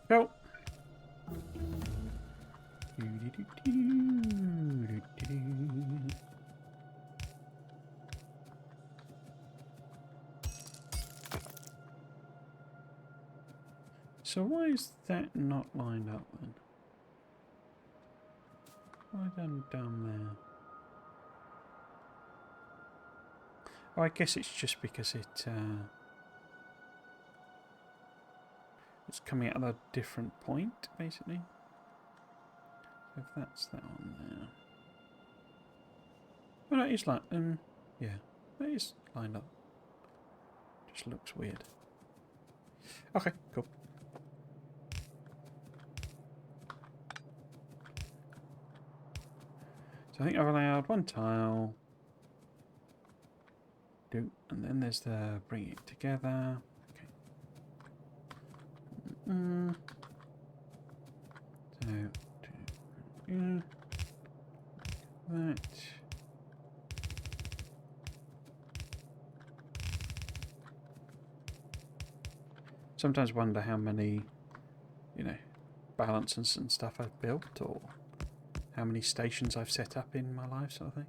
Go! So why is that not lined up then? Why down there? Oh, I guess it's just because it's coming at a different point, basically. So if that's that on there. Well, that is like, yeah, that is lined up. Just looks weird. Okay, cool. So I think I've allowed one tile. And then there's the bring it together. Okay. So, that. Sometimes wonder how many, you know, balances and stuff I've built, or how many stations I've set up in my life, sort of thing.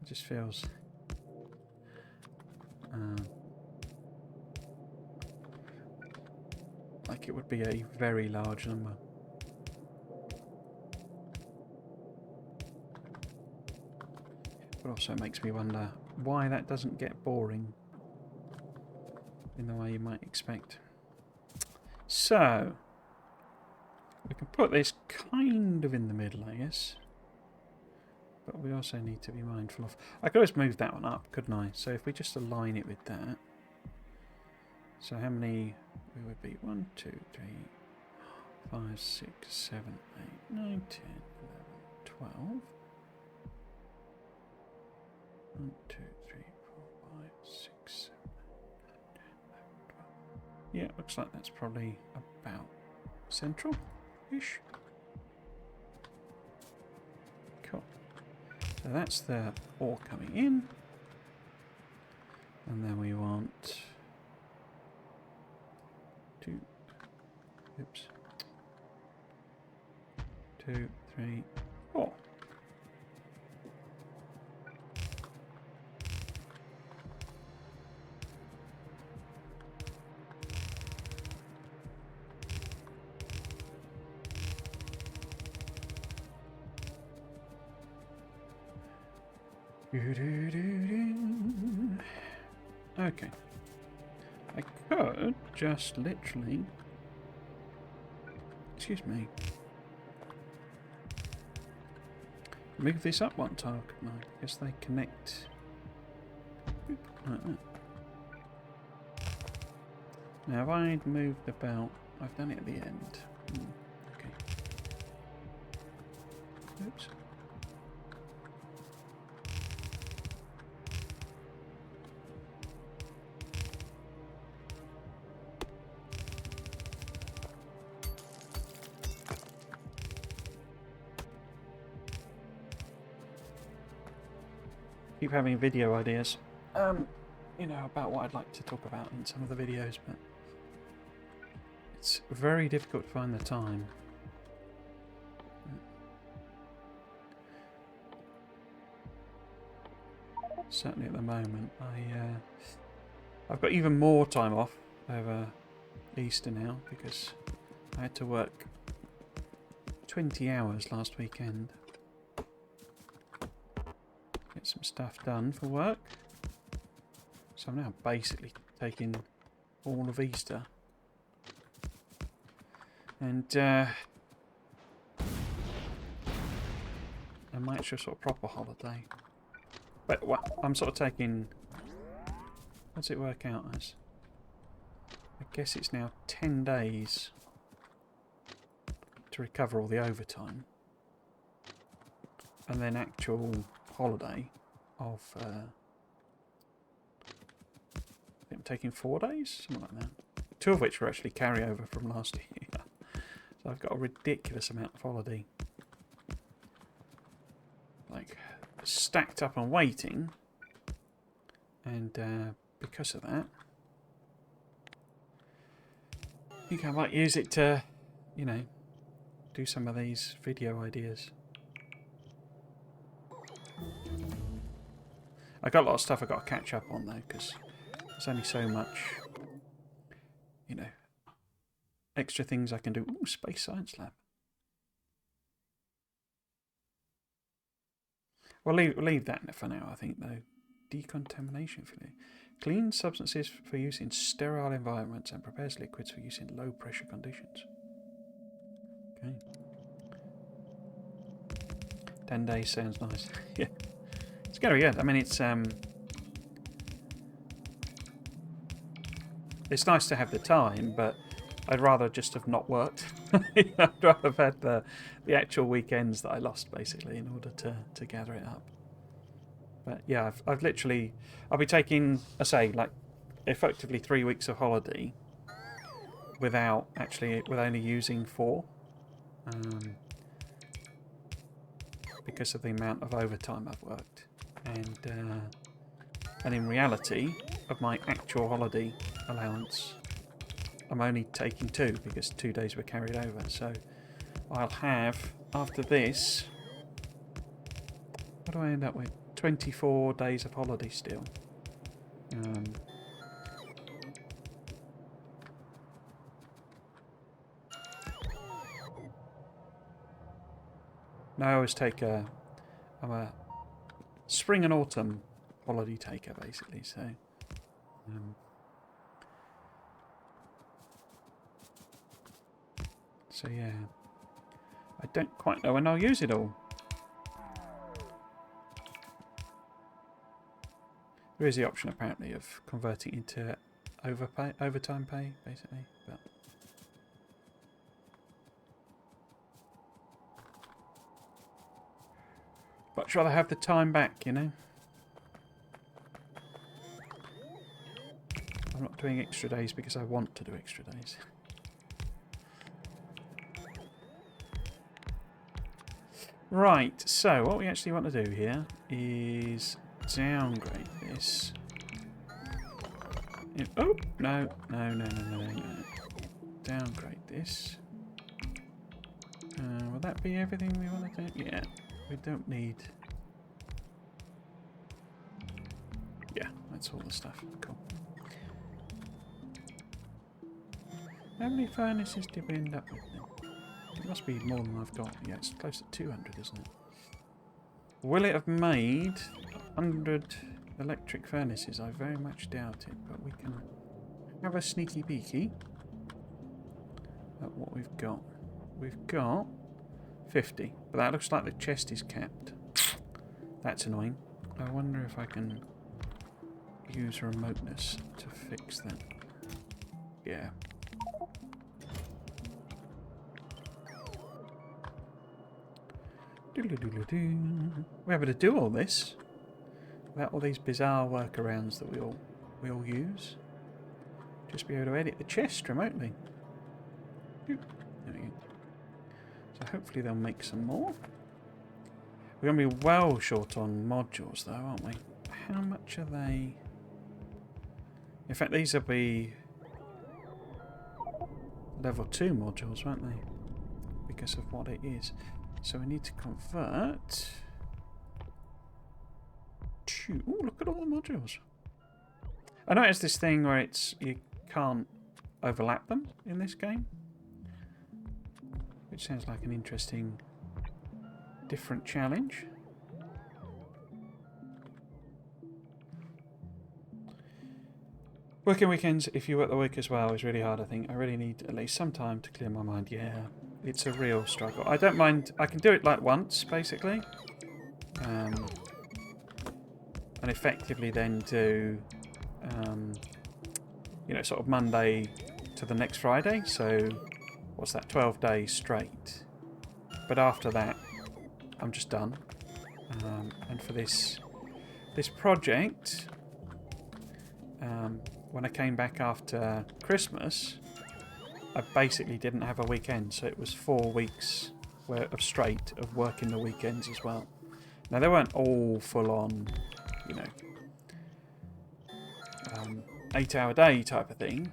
It just feels like it would be a very large number. But also it makes me wonder why that doesn't get boring in the way you might expect. So, we can put this kind of in the middle, I guess. But we also need to be mindful of... I could always move that one up, couldn't I? So if we just align it with that... So how many... it would be 1, 2, 3, 5, 6, 7, 8, 9, 10, 11, 12. 1, 2, 3, 4, 5, 6, 7, 8, 9, 10, 11, 12. Yeah, looks like that's probably about central-ish. Cool. So that's the ore coming in. And then we want... 2, 3, 4. Okay. I could just literally... excuse me. Move this up one tile, couldn't I? I guess they connect... like that. Now if I'd moved the belt... I've done it at the end. Okay. Oops. Keep having video ideas, you know, about what I'd like to talk about in some of the videos, but it's very difficult to find the time. Certainly at the moment, I've got even more time off over Easter now because I had to work 20 hours last weekend. Get some stuff done for work. So I'm now basically taking all of Easter. And my actual sort of proper holiday. But I'm sort of taking... What does it work out as? I guess it's now 10 days to recover all the overtime. And then actual holiday of... I think I'm taking 4 days? Something like that. 2 of which were actually carryover from last year. So I've got a ridiculous amount of holiday. Like, stacked up and waiting. And because of that, I think I might use it to, you know, do some of these video ideas. I got a lot of stuff I got to catch up on though, because there's only so much, you know, extra things I can do. Ooh, Space Science Lab. We'll leave that for now, I think, though. Decontamination filling. Cleans substances for use in sterile environments and prepares liquids for use in low pressure conditions. Okay. 10 days sounds nice. Yeah. It's going to be good. I mean, it's nice to have the time, but I'd rather just have not worked. I'd rather have had the actual weekends that I lost, basically, in order to gather it up. But yeah, I've literally... I'll be taking, I say, like, effectively 3 weeks of holiday with only using 4. Because of the amount of overtime I've worked. And in reality, of my actual holiday allowance, I'm only taking 2 because 2 days were carried over. So I'll have, after this, what do I end up with? 24 days of holiday still. No, I always take I'm a spring and autumn holiday taker, basically, so... so yeah, I don't quite know when I'll use it all. There is the option, apparently, of converting into overtime pay, basically, but... Much rather have the time back, you know? I'm not doing extra days because I want to do extra days. Right, so what we actually want to do here is downgrade this. Oh, no. Downgrade this. Will that be everything we want to do? Yeah, we don't need... Yeah, that's all the stuff. Cool. How many furnaces did we end up with then? It must be more than I've got. Yeah, it's close to 200, isn't it? Will it have made 100 electric furnaces? I very much doubt it, but we can have a sneaky peeky at what we've got. We've got 50, but that looks like the chest is capped. That's annoying. I wonder if I can use remoteness to fix that. Yeah. We're able to do all this without all these bizarre workarounds that we all use. Just be able to edit the chest remotely. There we go. So hopefully they'll make some more. We're going to be well short on modules though, aren't we? How much are they? In fact, these will be level 2 modules, won't they? Because of what it is. So we need to convert to... Oh, look at all the modules. I noticed this thing where you can't overlap them in this game, which sounds like an interesting, different challenge. Working weekends, if you work the week as well, is really hard, I think. I really need at least some time to clear my mind. Yeah, it's a real struggle. I don't mind. I can do it like once, basically. And effectively then do, you know, sort of Monday to the next Friday. So, what's that, 12 days straight. But after that, I'm just done. And for this project... when I came back after Christmas, I basically didn't have a weekend, so it was 4 weeks of straight of working the weekends as well. Now, they weren't all full-on, you know, 8-hour day type of thing,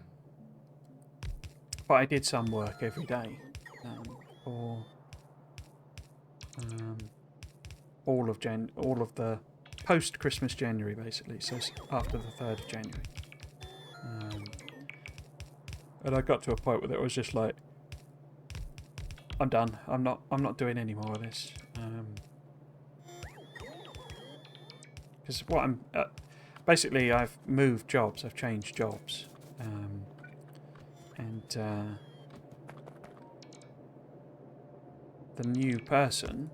but I did some work every day for all of the post-Christmas January, basically, so after the 3rd of January. And I got to a point where it was just like, I'm done. I'm not doing any more of this. Because what I'm basically, I've moved jobs. I've changed jobs, and the new person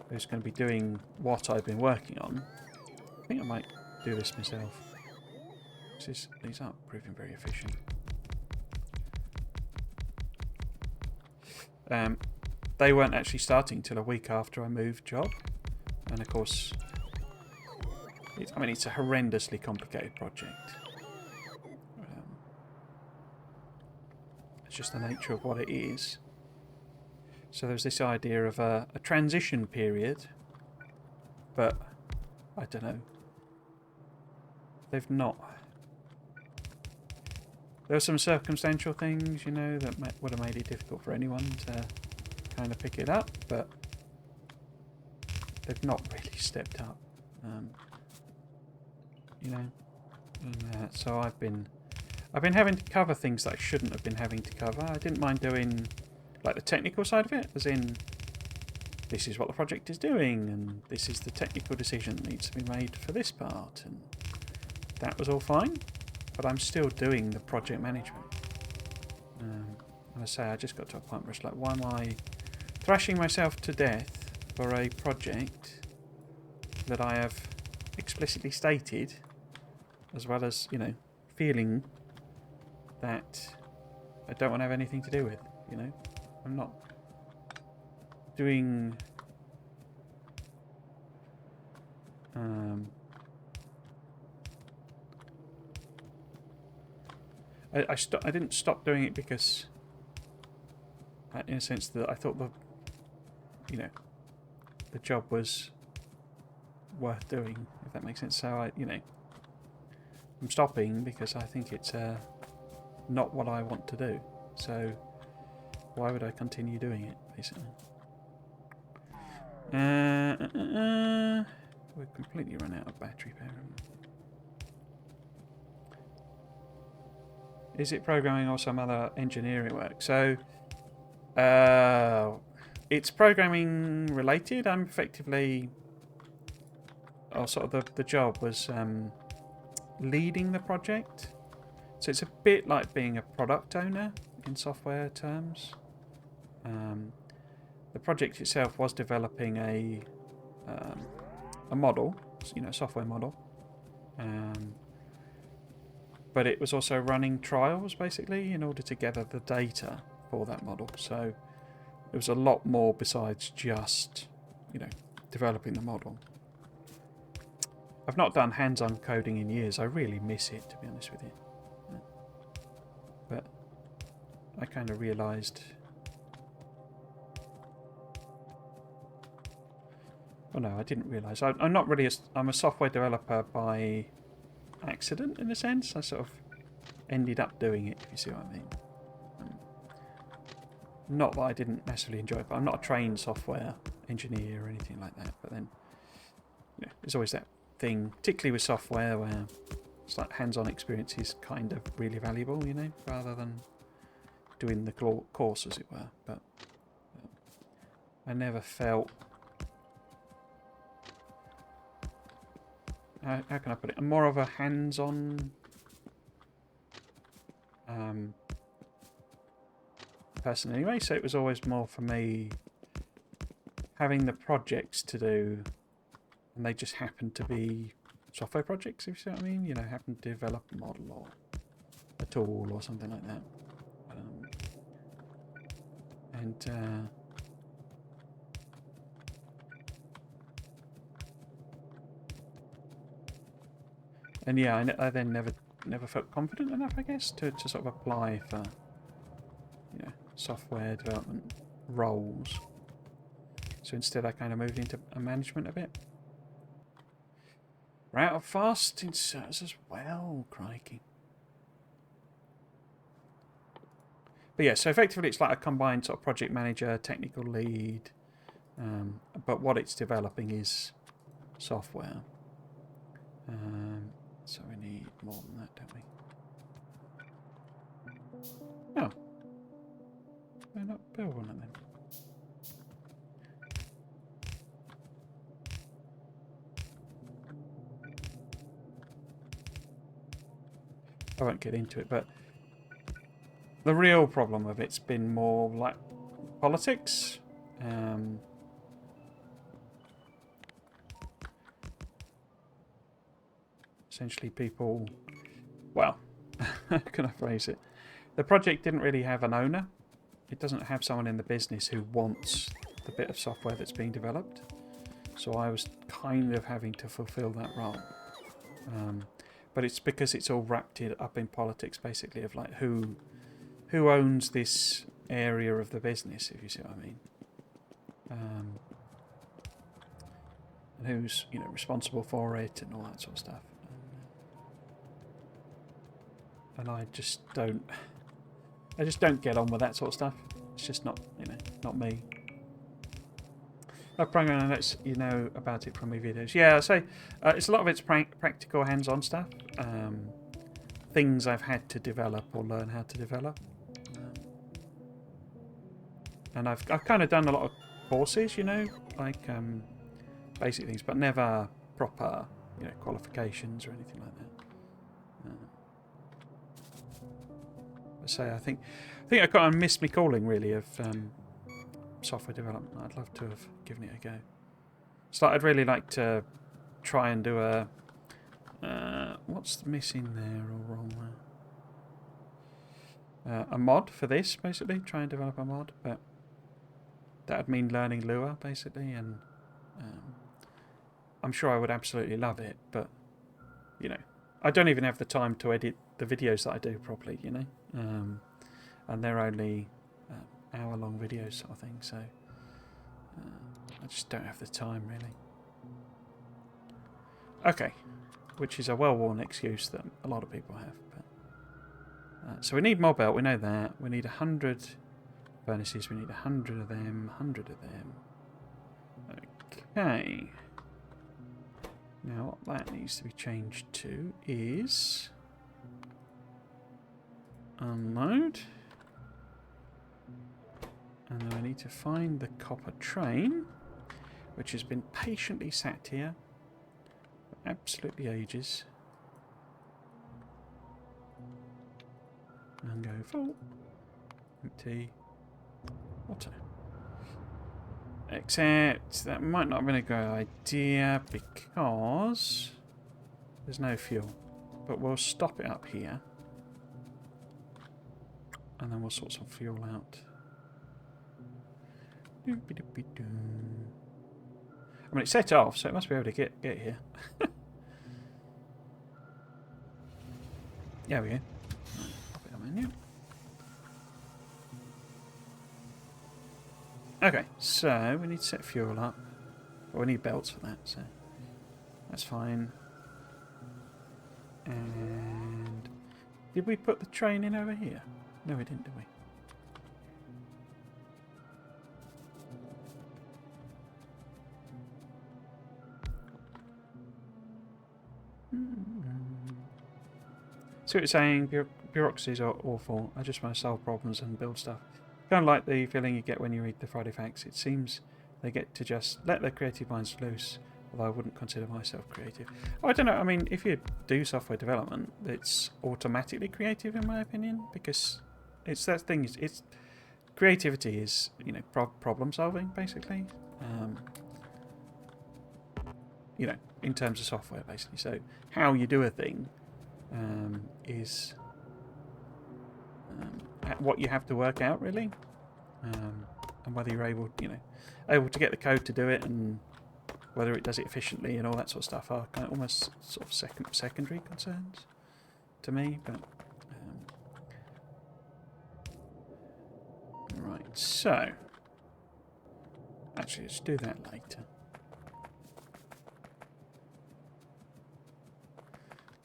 who's going to be doing what I've been working on. I think I might do this myself. These aren't proving very efficient. They weren't actually starting till a week after I moved job, and of course, it's a horrendously complicated project. It's just the nature of what it is. So there's this idea of a transition period, but I don't know. They've not. There were some circumstantial things, you know, that would have made it difficult for anyone to kind of pick it up, but they've not really stepped up, you know. And, so I've been having to cover things that I shouldn't have been having to cover. I didn't mind doing like the technical side of it, as in this is what the project is doing, and this is the technical decision that needs to be made for this part, and that was all fine. But I'm still doing the project management. And I say, I just got to a point where it's like, why am I thrashing myself to death for a project that I have explicitly stated, as well as, you know, feeling that I don't want to have anything to do with, you know? I'm not doing... I didn't stop doing it because, in a sense, that I thought the job was worth doing, if that makes sense. So I'm stopping because I think it's not what I want to do. So why would I continue doing it, basically? We've completely run out of battery power. Is it programming or some other engineering work? So, it's programming related. I'm effectively, or sort of the job was leading the project. So it's a bit like being a product owner in software terms. The project itself was developing a model, you know, software model. But it was also running trials, basically, in order to gather the data for that model. So it was a lot more besides just, you know, developing the model. I've not done hands-on coding in years. I really miss it, to be honest with you. But I kind of realised... Oh no, I didn't realise. I'm not really I'm a software developer by... accident, in a sense. I sort of ended up doing it, if you see what I mean. Not that I didn't massively enjoy it, but I'm not a trained software engineer or anything like that. But then, you know, there's always that thing, particularly with software, where It's like hands-on experience is kind of really valuable, you know, rather than doing the course, as it were. But I never felt... How can I put it? More of a hands-on person anyway, so it was always more for me having the projects to do, and they just happened to be software projects, if you see what I mean. You know, happen to develop a model or a tool or something like that. And yeah, I then never felt confident enough, I guess, to sort of apply for, you know, software development roles. So instead I kind of moved into a management a bit. We're out of fast inserts as well, crikey. But yeah, so effectively it's like a combined sort of project manager, technical lead, but what it's developing is software. So we need more than that, don't we? Oh. Why not build one of them? I won't get into it, but the real problem of it's been more like politics. Essentially people, well, how can I phrase it? The project didn't really have an owner. It doesn't have someone in the business who wants the bit of software that's being developed. So I was kind of having to fulfill that role. But it's because it's all wrapped up in politics, basically, of like who owns this area of the business, if you see what I mean. And who's, you know, responsible for it and all that sort of stuff. And I just don't get on with that sort of stuff. It's just not, you know, not me. Programming notes, you know about it from my videos. Yeah, so it's a lot of it's practical, hands-on stuff. Things I've had to develop or learn how to develop. And I've kind of done a lot of courses, you know, like basic things, but never proper, you know, qualifications or anything like that. So I think I kind of missed my calling, really, of software development. I'd love to have given it a go. So I'd really like to try and do a... what's missing there or wrong there? A mod for this, basically. Try and develop a mod, but that would mean learning Lua, basically, and I'm sure I would absolutely love it, but, you know, I don't even have the time to edit the videos that I do properly, you know, and they're only hour-long videos sort of thing, so I just don't have the time, really. Okay, which is a well-worn excuse that a lot of people have. But, so we need more belt, we know that. We need 100 furnaces, we need 100 of them, 100 of them. Okay. Now what that needs to be changed to is... unload. And then we need to find the copper train, which has been patiently sat here for absolutely ages. And go full. Empty. Water. Except that might not have been a good idea because there's no fuel. But we'll stop it up here. And then we'll sort some fuel out. I mean, it's set off, so it must be able to get here. There we go. Pop it on menu. Okay, so we need to set fuel up. But we need belts for that, so that's fine. And did we put the train in over here? No, we didn't, did we? See what you're saying. Bureaucracies are awful. I just want to solve problems and build stuff. Kind of like the feeling you get when you read the Friday Facts. It seems they get to just let their creative minds loose, although I wouldn't consider myself creative. Oh, I don't know. I mean, if you do software development, it's automatically creative, in my opinion, because it's that thing. It's creativity is, you know, problem solving, basically. You know, in terms of software, basically. So how you do a thing is what you have to work out, really, and whether you're able to get the code to do it, and whether it does it efficiently and all that sort of stuff are kind of almost sort of secondary concerns to me. But right, so actually, let's do that later.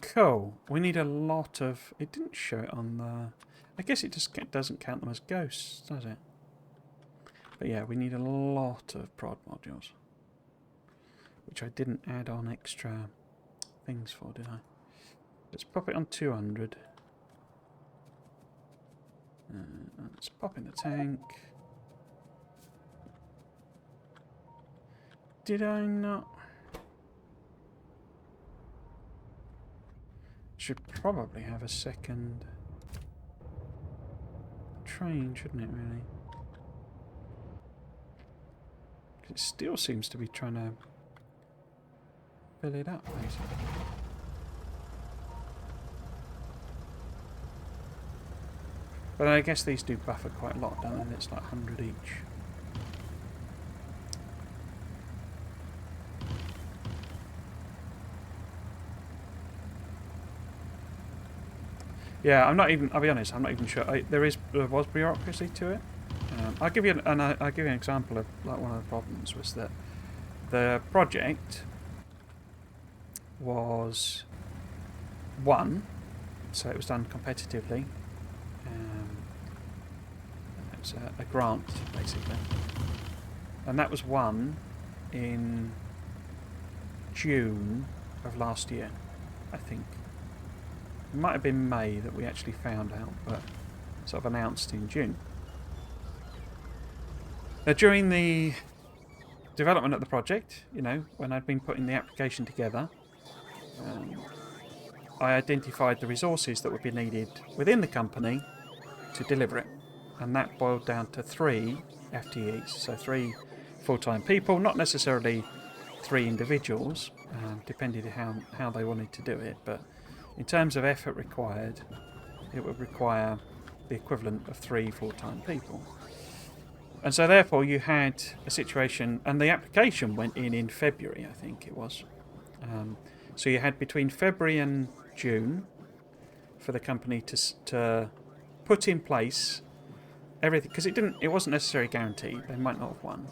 Cool. We need a lot of. It didn't show it on the. I guess it just doesn't count them as ghosts, does it? But yeah, we need a lot of prod modules, which I didn't add on extra things for, did I? Let's pop it on 200. Let's pop in the tank. Did I not? Should probably have a second train, shouldn't it, really? It still seems to be trying to fill it up, basically. But I guess these do buffer quite a lot, don't they? It's like 100 each. Yeah, I'll be honest, I'm not even sure. There was bureaucracy to it. I'll give you an example of, like, one of the problems was that the project was won, so it was done competitively. It was a grant, basically, and that was won in June of last year, I think. It might have been May that we actually found out, but sort of announced in June. Now, during the development of the project, you know, when I'd been putting the application together, I identified the resources that would be needed within the company to deliver it. And that boiled down to 3 FTEs, so 3 full-time people, not necessarily 3 individuals, depending on how they wanted to do it, but in terms of effort required, it would require the equivalent of 3 full-time people. And so therefore you had a situation, and the application went in February, I think it was. So you had between February and June for the company to put in place everything, because it wasn't necessarily guaranteed. They might not have won.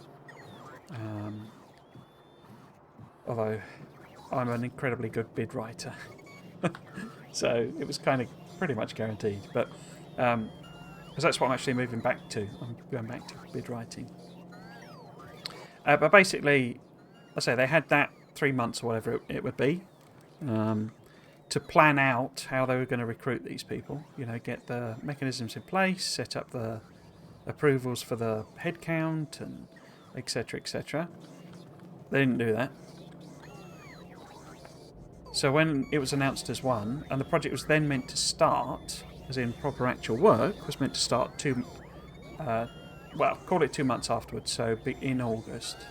Although I'm an incredibly good bid writer. So it was kind of pretty much guaranteed. But because that's what I'm actually moving back to. I'm going back to bid writing. But basically, I say they had that 3 months or whatever it would be to plan out how they were going to recruit these people. You know, get the mechanisms in place, set up the approvals for the headcount, and etc., etc. They didn't do that. So when it was announced as won, and the project was then meant to start, as in proper actual work, was meant to start call it 2 months afterwards, so in August.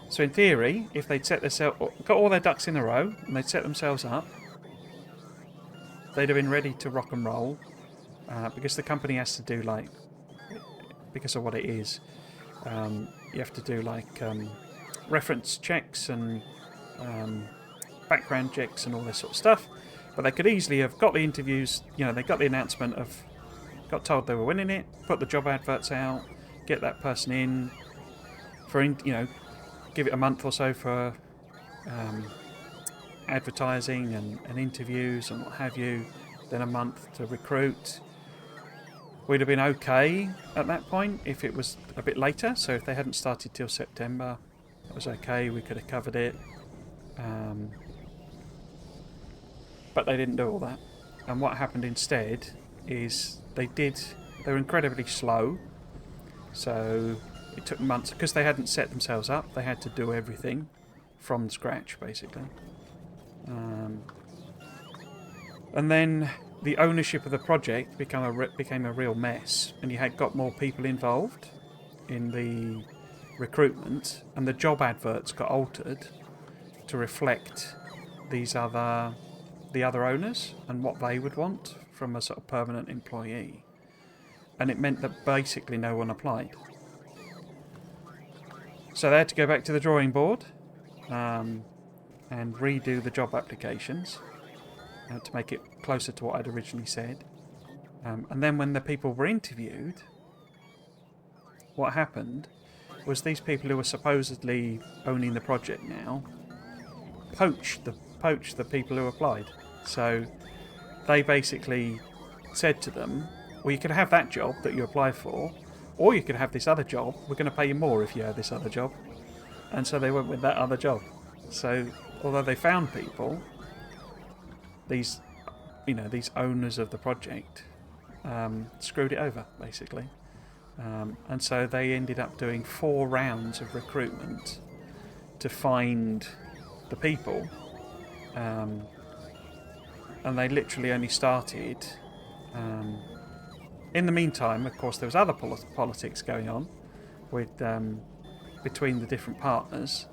So in theory, if they'd got all their ducks in a row, and they'd set themselves up, they'd have been ready to rock and roll, because the company has to do, like, because of what it is, you have to do, like, reference checks and background checks and all this sort of stuff. But they could easily have got the interviews, you know, they got the announcement got told they were winning it, put the job adverts out, get that person in, give it a month or so for advertising and interviews and what have you, then a month to recruit. We'd have been okay at that point if it was a bit later. So if they hadn't started till September, it was okay, we could have covered it. But they didn't do all that. And what happened instead is they were incredibly slow. So it took months, because they hadn't set themselves up. They had to do everything from scratch, basically. And then the ownership of the project became a real mess, and you had got more people involved in the recruitment, and the job adverts got altered to reflect the other owners and what they would want from a sort of permanent employee. And it meant that basically no one applied. So they had to go back to the drawing board and redo the job applications to make it closer to what I'd originally said. And then when the people were interviewed, what happened was these people who were supposedly owning the project now poached the people who applied. So they basically said to them, well, you could have that job that you applied for, or you could have this other job. We're going to pay you more if you have this other job. And so they went with that other job. So although they found people, these owners of the project screwed it over, basically. And so they ended up doing 4 rounds of recruitment to find the people. And they literally only started... in the meantime, of course, there was other politics going on with between the different partners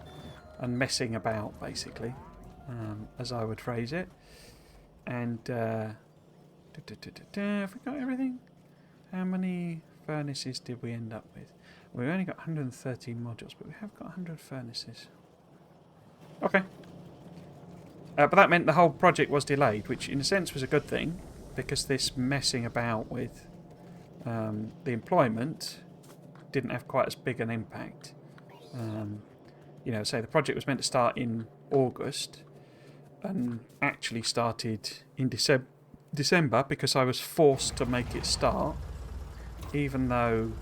and messing about, basically, as I would phrase it. And have we got everything? How many furnaces did we end up with? We've only got 113 modules, but we have got 100 furnaces. Okay. But that meant the whole project was delayed, which in a sense was a good thing, because this messing about with the employment didn't have quite as big an impact. Say the project was meant to start in August and actually started in December because I was forced to make it start, even though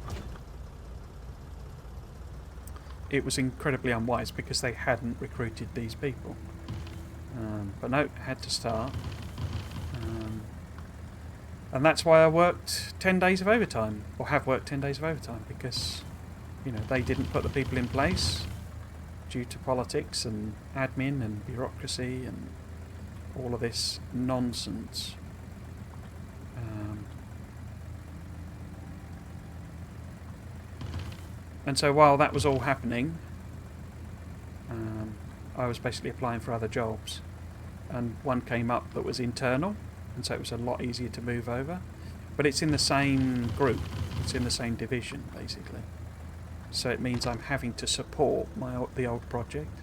it was incredibly unwise because they hadn't recruited these people. But no, it had to start. And that's why I worked 10 days of overtime, or have worked 10 days of overtime, because they didn't put the people in place due to politics and admin and bureaucracy and all of this nonsense. And so while that was all happening, I was basically applying for other jobs, and one came up that was internal, and so it was a lot easier to move over. But it's in the same group, it's in the same division, basically. So it means I'm having to support the old project,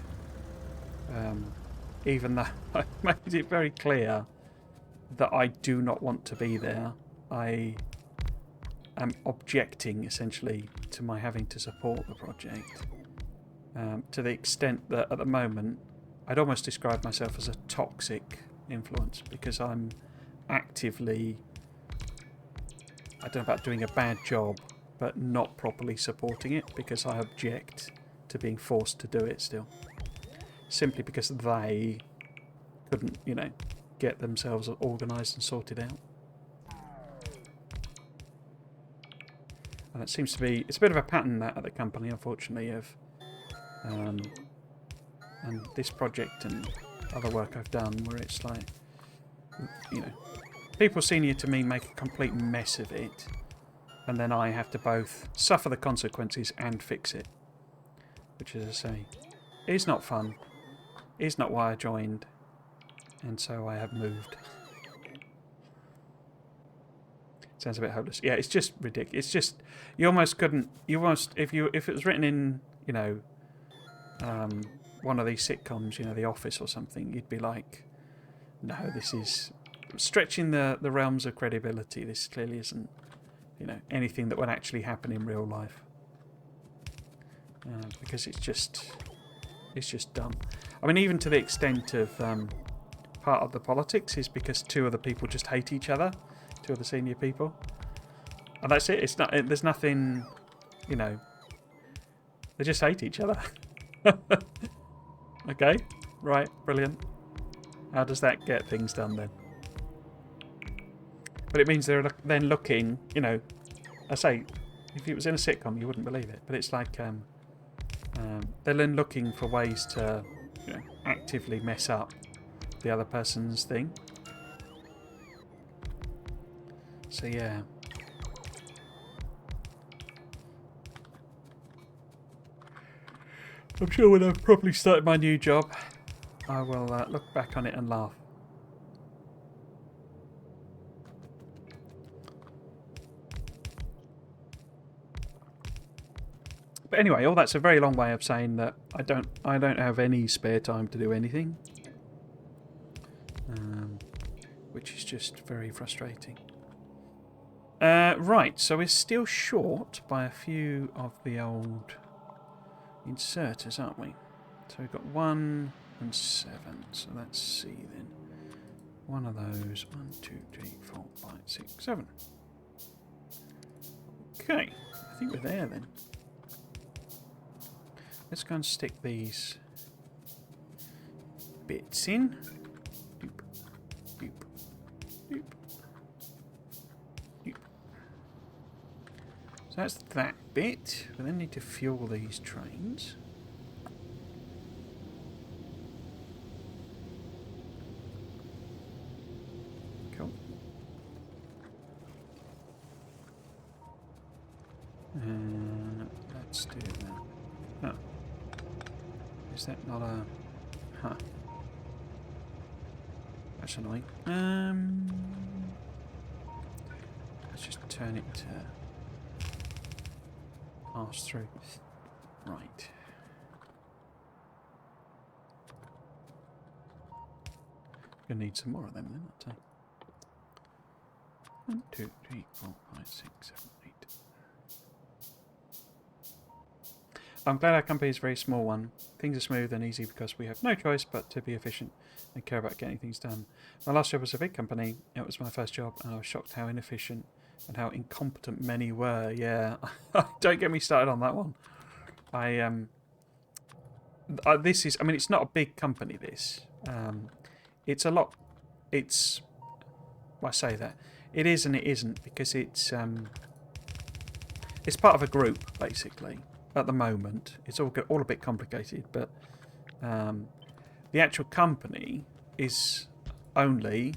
even though I made it very clear that I do not want to be there. I am objecting, essentially, to my having to support the project, to the extent that at the moment I'd almost describe myself as a toxic influence, because I'm actively, I don't know about doing a bad job, but not properly supporting it because I object to being forced to do it still. Simply because they couldn't, get themselves organised and sorted out. And it seems to be, it's a bit of a pattern that at the company, unfortunately, of and this project and other work I've done where it's like, people senior to me make a complete mess of it, and then I have to both suffer the consequences and fix it. Which, as I say, is not fun, is not why I joined, and so I have moved. Sounds a bit hopeless. Yeah, it's just ridiculous. It's just, you almost couldn't, if it was written in, one of these sitcoms, The Office or something, you'd be like, no, this is stretching the realms of credibility. This clearly isn't, anything that would actually happen in real life. Because it's just dumb. I mean, even to the extent of part of the politics is because 2 of the people just hate each other, 2 of the senior people, and that's it. It's not. There's nothing, they just hate each other. Okay, right, brilliant. How does that get things done then? But it means they're then looking, you know, I say, if it was in a sitcom, you wouldn't believe it. But it's like they're then looking for ways to, you know, actively mess up the other person's thing. So yeah. I'm sure when I've properly started my new job, I will look back on it and laugh. But anyway, all that's a very long way of saying that I don't have any spare time to do anything, which is just very frustrating. Right, so we're still short by a few of the old inserters, aren't we? So we've got 1 and 7, so that's C then. One of those. 1, 2, 3, 4, 5, 6, 7. Okay, I think we're there then. Let's go and stick these bits in. Doop, doop, doop, doop. So that's that bit. We then need to fuel these trains. Cool. Let's do that. Oh. Is that not a... Huh. That's annoying. Let's just turn it to pass through. Right. Gonna need some more of them then, I'll take. 1, 2, 3, 4, 5, 6, 7, 8. I'm glad our company is a very small one. Things are smooth and easy because we have no choice but to be efficient and care about getting things done. My last job was a big company. It was my first job and I was shocked how inefficient and how incompetent many were. Yeah, don't get me started on that one. This is, I mean, it's not a big company, this. It's a lot, it's, well, I say that. It is and it isn't because it's part of a group, basically. At the moment, it's all a bit complicated, but the actual company is only,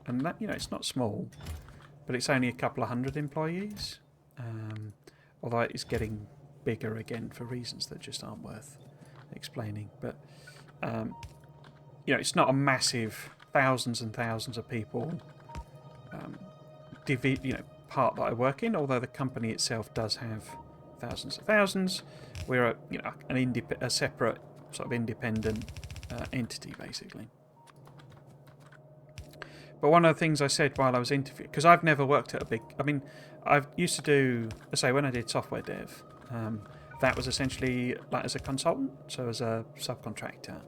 and that, you know, it's not small, but it's only a couple of hundred employees. Although it is getting bigger again for reasons that just aren't worth explaining. But you know, it's not a massive thousands and thousands of people. You know, part that I work in, although the company itself does have thousands of thousands. We're a, you know, a separate sort of independent entity, basically. But one of the things I said while I was interviewing, because I've never worked at a big, I mean, I used to do, I say, when I did software dev, that was essentially like as a consultant, so as a subcontractor.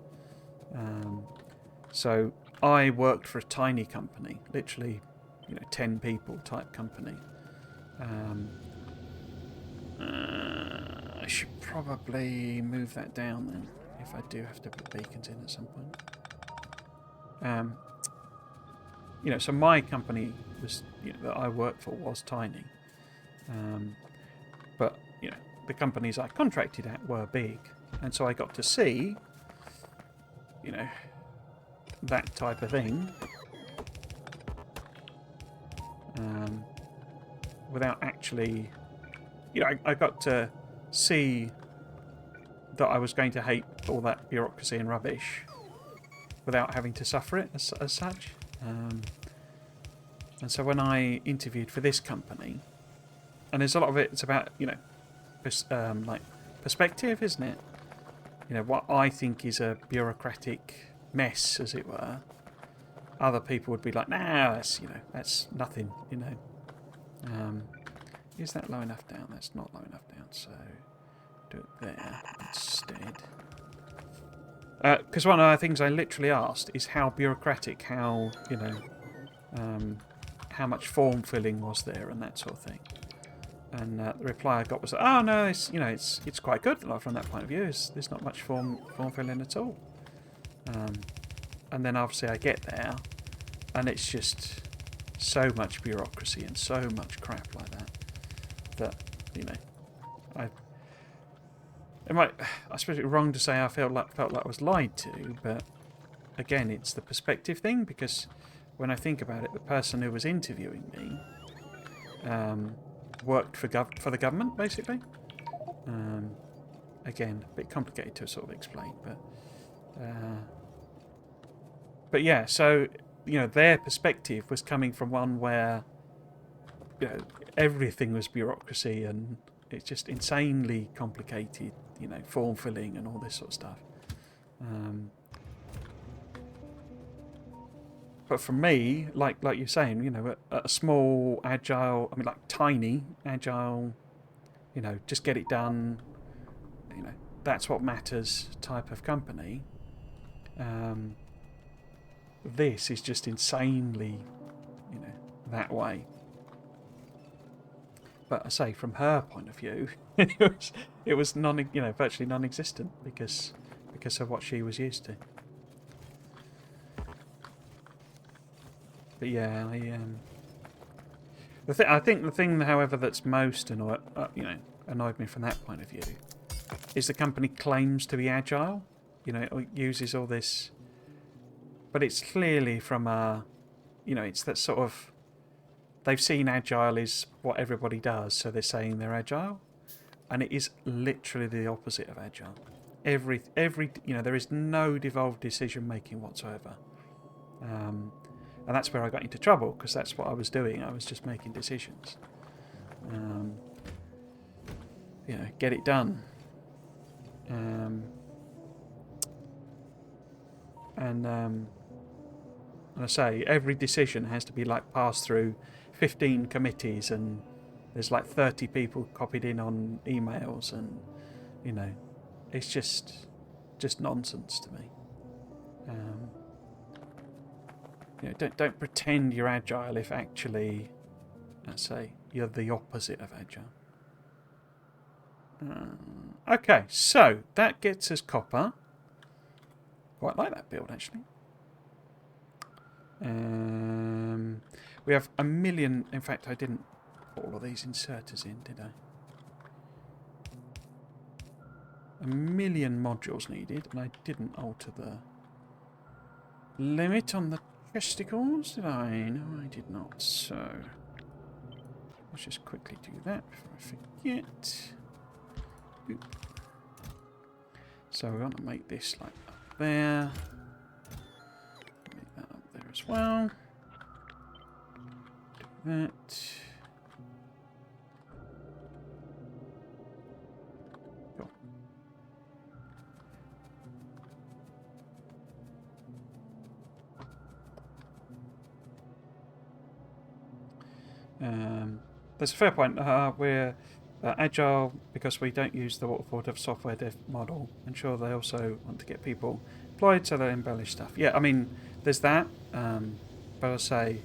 So I worked for a tiny company, literally, you know, 10 people type company. I should probably move that down then, if I do have to put beacons in at some point. You know, so my company was, you know, that I worked for was tiny, but you know, the companies I contracted at were big, and so I got to see, you know, that type of thing without actually, you know, I got to see that I was going to hate all that bureaucracy and rubbish without having to suffer it as such. And so when I interviewed for this company, and there's a lot of it, it's about, you know, like perspective, isn't it? You know, what I think is a bureaucratic mess, as it were, other people would be like, nah, that's, you know, that's nothing, you know. Is that low enough down? That's not low enough down, so do it there instead. Because one of the things I literally asked is how bureaucratic, how, you know, how much form filling was there and that sort of thing. And the reply I got was, oh no, it's, you know, it's quite good from that point of view. There's not much form filling at all. and then obviously I get there, and it's just so much bureaucracy and so much crap like that I I suppose it's wrong to say I felt like I was lied to, but again, it's the perspective thing, because when I think about it, the person who was interviewing me worked for the government, basically. Again, a bit complicated to sort of explain, but yeah. So their perspective was coming from one where everything was bureaucracy and it's just insanely complicated. Form filling and all this sort of stuff. But for me, like you're saying, a small, agile, tiny, agile, just get it done, that's what matters type of company. This is just insanely, that way. But I say, from her point of view, it was virtually non-existent because of what she was used to. But yeah, I think the thing, however, that's most annoyed me from that point of view is the company claims to be agile. It uses all this, but it's clearly from it's that sort of, they've seen agile is what everybody does, so they're saying they're agile, and it is literally the opposite of agile. Every there is no devolved decision making whatsoever. And that's where I got into trouble, because that's what I was doing. I was just making decisions. Get it done. And I say, every decision has to be passed through 15 committees, and there's 30 people copied in on emails, and it's just nonsense to me. Don't pretend you're agile if actually, let's say, you're the opposite of agile. Okay, so that gets us copper. Quite like that build, actually. We have 1 million. In fact, I didn't put all of these inserters in, did I? 1 million modules needed, and I didn't alter the limit on the testicles, did I? No, I did not. So let's just quickly do that before I forget. Boop. So we're going to make this up there. Make that up there as well. Do that. Cool. There's a fair point. We're agile because we don't use the waterfall dev software dev model. Ensure they also want to get people employed, so they embellish stuff. Yeah, there's that. But I say,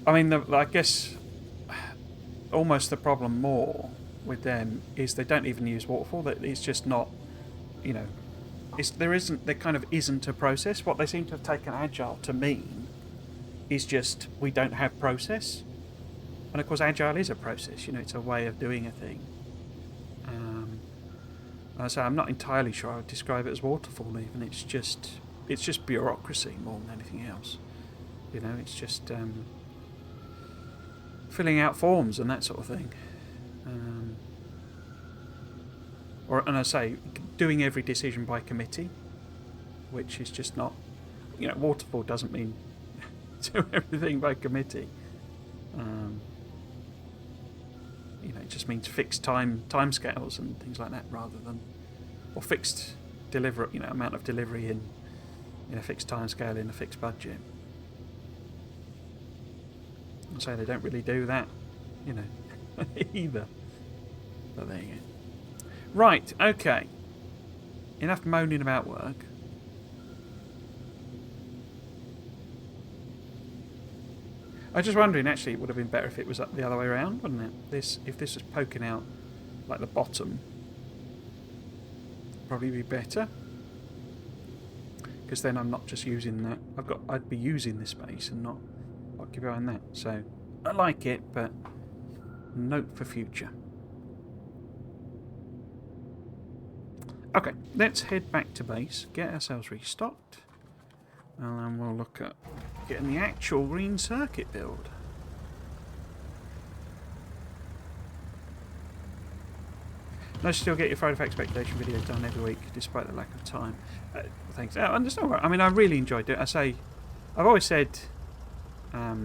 I guess almost the problem more with them is they don't even use waterfall. It's just not, there kind of isn't a process. What they seem to have taken agile to mean is just, we don't have process. And of course, agile is a process. It's a way of doing a thing. So I'm not entirely sure I would describe it as waterfall. Even it's just bureaucracy more than anything else. It's just filling out forms and that sort of thing. And I say, doing every decision by committee, which is just not. Waterfall doesn't mean do everything by committee. It just means fixed time scales and things like that, rather than, or fixed amount of delivery in a fixed time scale in a fixed budget. And so they don't really do that, either. But there you go. Right, okay. Enough moaning about work. I was just wondering, actually, it would have been better if it was the other way around, wouldn't it? If this was poking out like the bottom, probably be better. because then I'm not just using that. I'd be using this space and not occupying that. So I like it, but note for future. Okay, let's head back to base, get ourselves restocked, and then we'll look at getting the actual green circuit build. No, still get your Friday Fact Speculation videos done every week, despite the lack of time. Thanks. And it's not right. I mean, I really enjoyed it. I've always said, I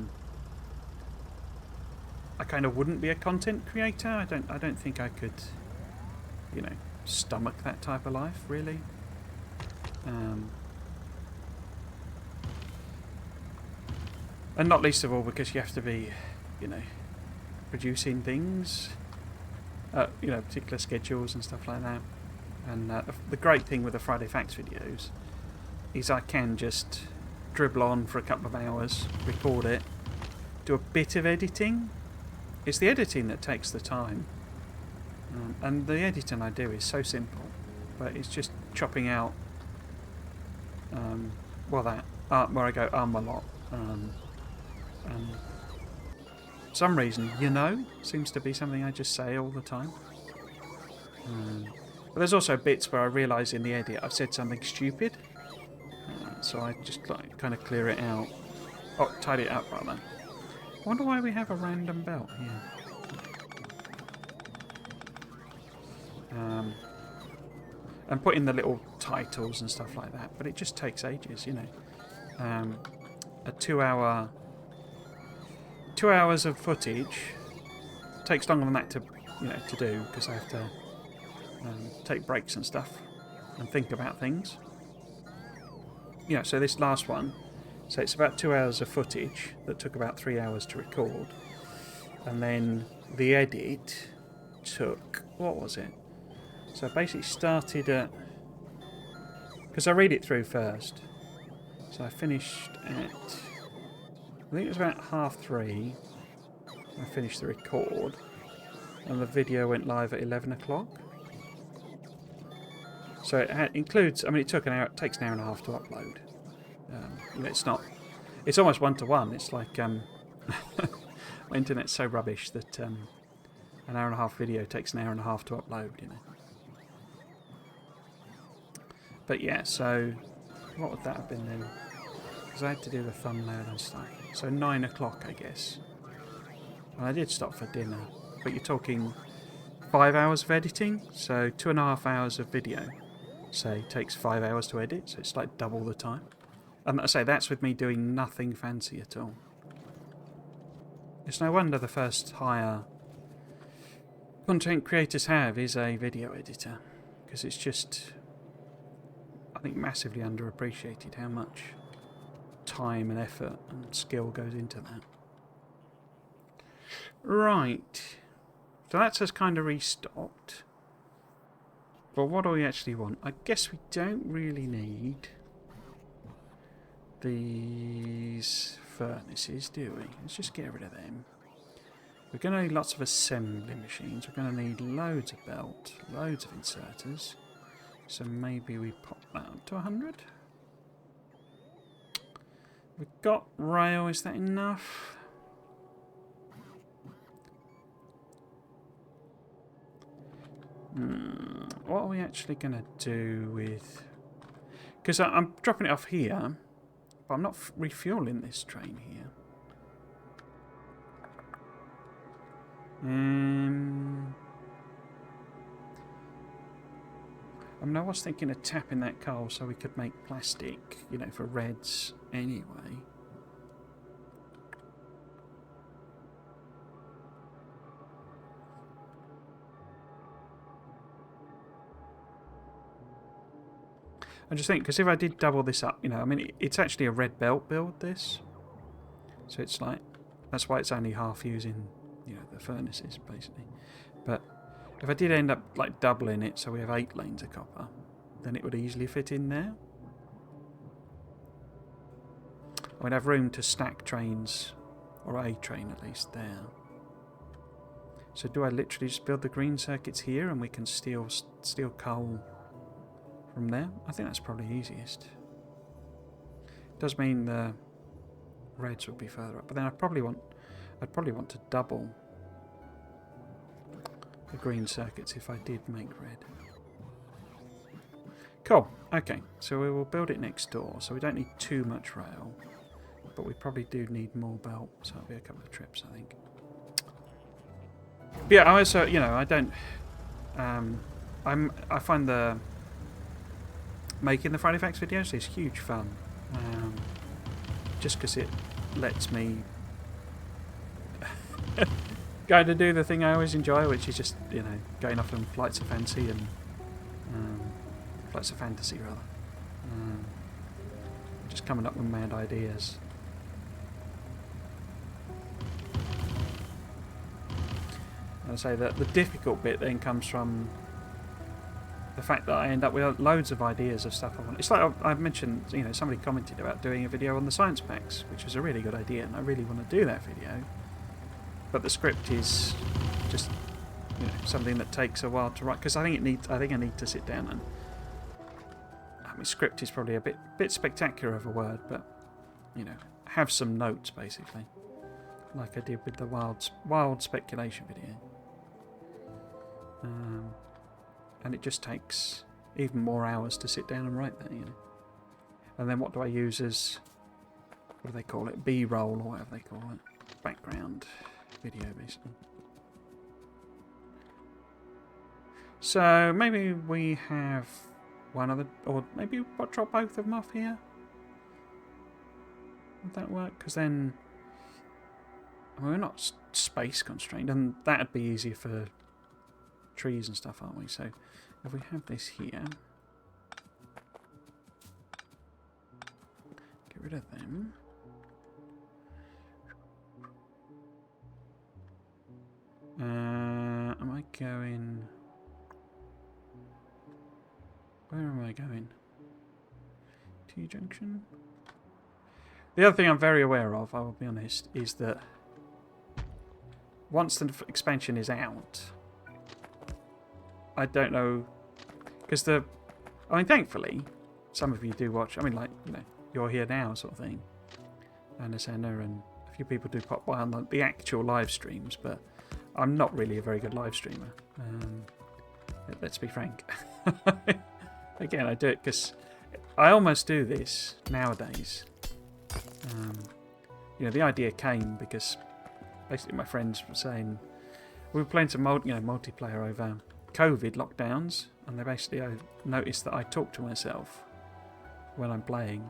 kind of wouldn't be a content creator. I don't think I could, stomach that type of life, really. And not least of all because you have to be, producing things. Particular schedules and stuff like that. And the great thing with the Friday Facts videos is I can just dribble on for a couple of hours, record it, do a bit of editing. It's the editing that takes the time. And the editing I do is so simple, but it's just chopping out, where I go a lot. And for some reason, seems to be something I just say all the time. But there's also bits where I realise in the edit I've said something stupid, so I just kind of clear it out. Oh, tidy it up rather. I wonder why we have a random belt here. And put in the little titles and stuff like that, but it just takes ages, a 2 hour. 2 hours of footage takes longer than that to do, because I have to take breaks and stuff and think about things. So this last one, so it's about 2 hours of footage that took about 3 hours to record, and then the edit took, what was it? So I basically started at, because I read it through first, so I finished at, I think it was about 3:30. I finished the record, and the video went live at 11 o'clock. So it includes. I mean, it takes an hour and a half to upload. It's not. It's almost 1-to-1. It's like my internet's so rubbish that an hour and a half video takes an hour and a half to upload. But yeah, so what would that have been then? Because I had to do the thumbnail and stuff. So 9 o'clock, I guess. And I did stop for dinner. But you're talking 5 hours of editing, so 2.5 hours of video. Say takes 5 hours to edit, so it's like double the time. And I say that's with me doing nothing fancy at all. It's no wonder the first hire content creators have is a video editor, because it's just, I think, massively underappreciated how much time and effort and skill goes into that. Right, so that's us kind of restocked. But what do we actually want? I guess we don't really need these furnaces, do we? Let's just get rid of them. We're going to need lots of assembly machines. We're going to need loads of belt, loads of inserters. So maybe we pop that up to 100. We've got rail, is that enough? What are we actually going to do with... Because I'm dropping it off here, but I'm not refueling this train here. I mean, I was thinking of tapping that coal so we could make plastic, for reds anyway. I just think, because if I did double this up, it's actually a red belt build, this. So it's like, that's why it's only half using, the furnaces, basically. But if I did end up, doubling it, so we have 8 lanes of copper, then it would easily fit in there. I would have room to stack trains, or a train at least, there. So do I literally just build the green circuits here, and we can steal coal from there? I think that's probably easiest. Does mean the reds would be further up, but then I'd probably want to double the green circuits if I did make red. Cool. Okay, so we will build it next door. So we don't need too much rail, but we probably do need more belt. So it'll be a couple of trips, I think. But yeah, I also, you know, I don't. I find the making the Friday Facts videos is huge fun. Just because it lets me go to do the thing I always enjoy, which is just, you know, going off on flights of fancy and flights of fantasy rather. Just coming up with mad ideas. And I say that the difficult bit then comes from the fact that I end up with loads of ideas of stuff I want. It's like I've mentioned, you know, somebody commented about doing a video on the science packs, which was a really good idea, and I really want to do that video. But the script is just, you know, something that takes a while to write, because I think I need to sit down and. I mean, script is probably a bit spectacular of a word, but you know, have some notes basically, like I did with the wild speculation video. And it just takes even more hours to sit down and write that, you know. And then what do I use as, what do they call it, B-roll or whatever they call it, background video basically. So maybe we have one other, or maybe we'll drop both of them off here. Would that work? Because then, I mean, we're not space constrained, and that'd be easier for trees and stuff, aren't we? So if we have this here, get rid of them. Am I going? Where am I going? T-junction? The other thing I'm very aware of, I will be honest, is that once the expansion is out, I don't know, because I mean, thankfully, some of you do watch, I mean, like, you know, You're Here Now sort of thing, and Anna and a few people do pop by on the actual live streams, but I'm not really a very good live streamer, let's be frank. Again, I do it because I almost do this nowadays. You know, the idea came because basically my friends were saying we were playing some multiplayer over COVID lockdowns, and they basically noticed that I talk to myself when I'm playing,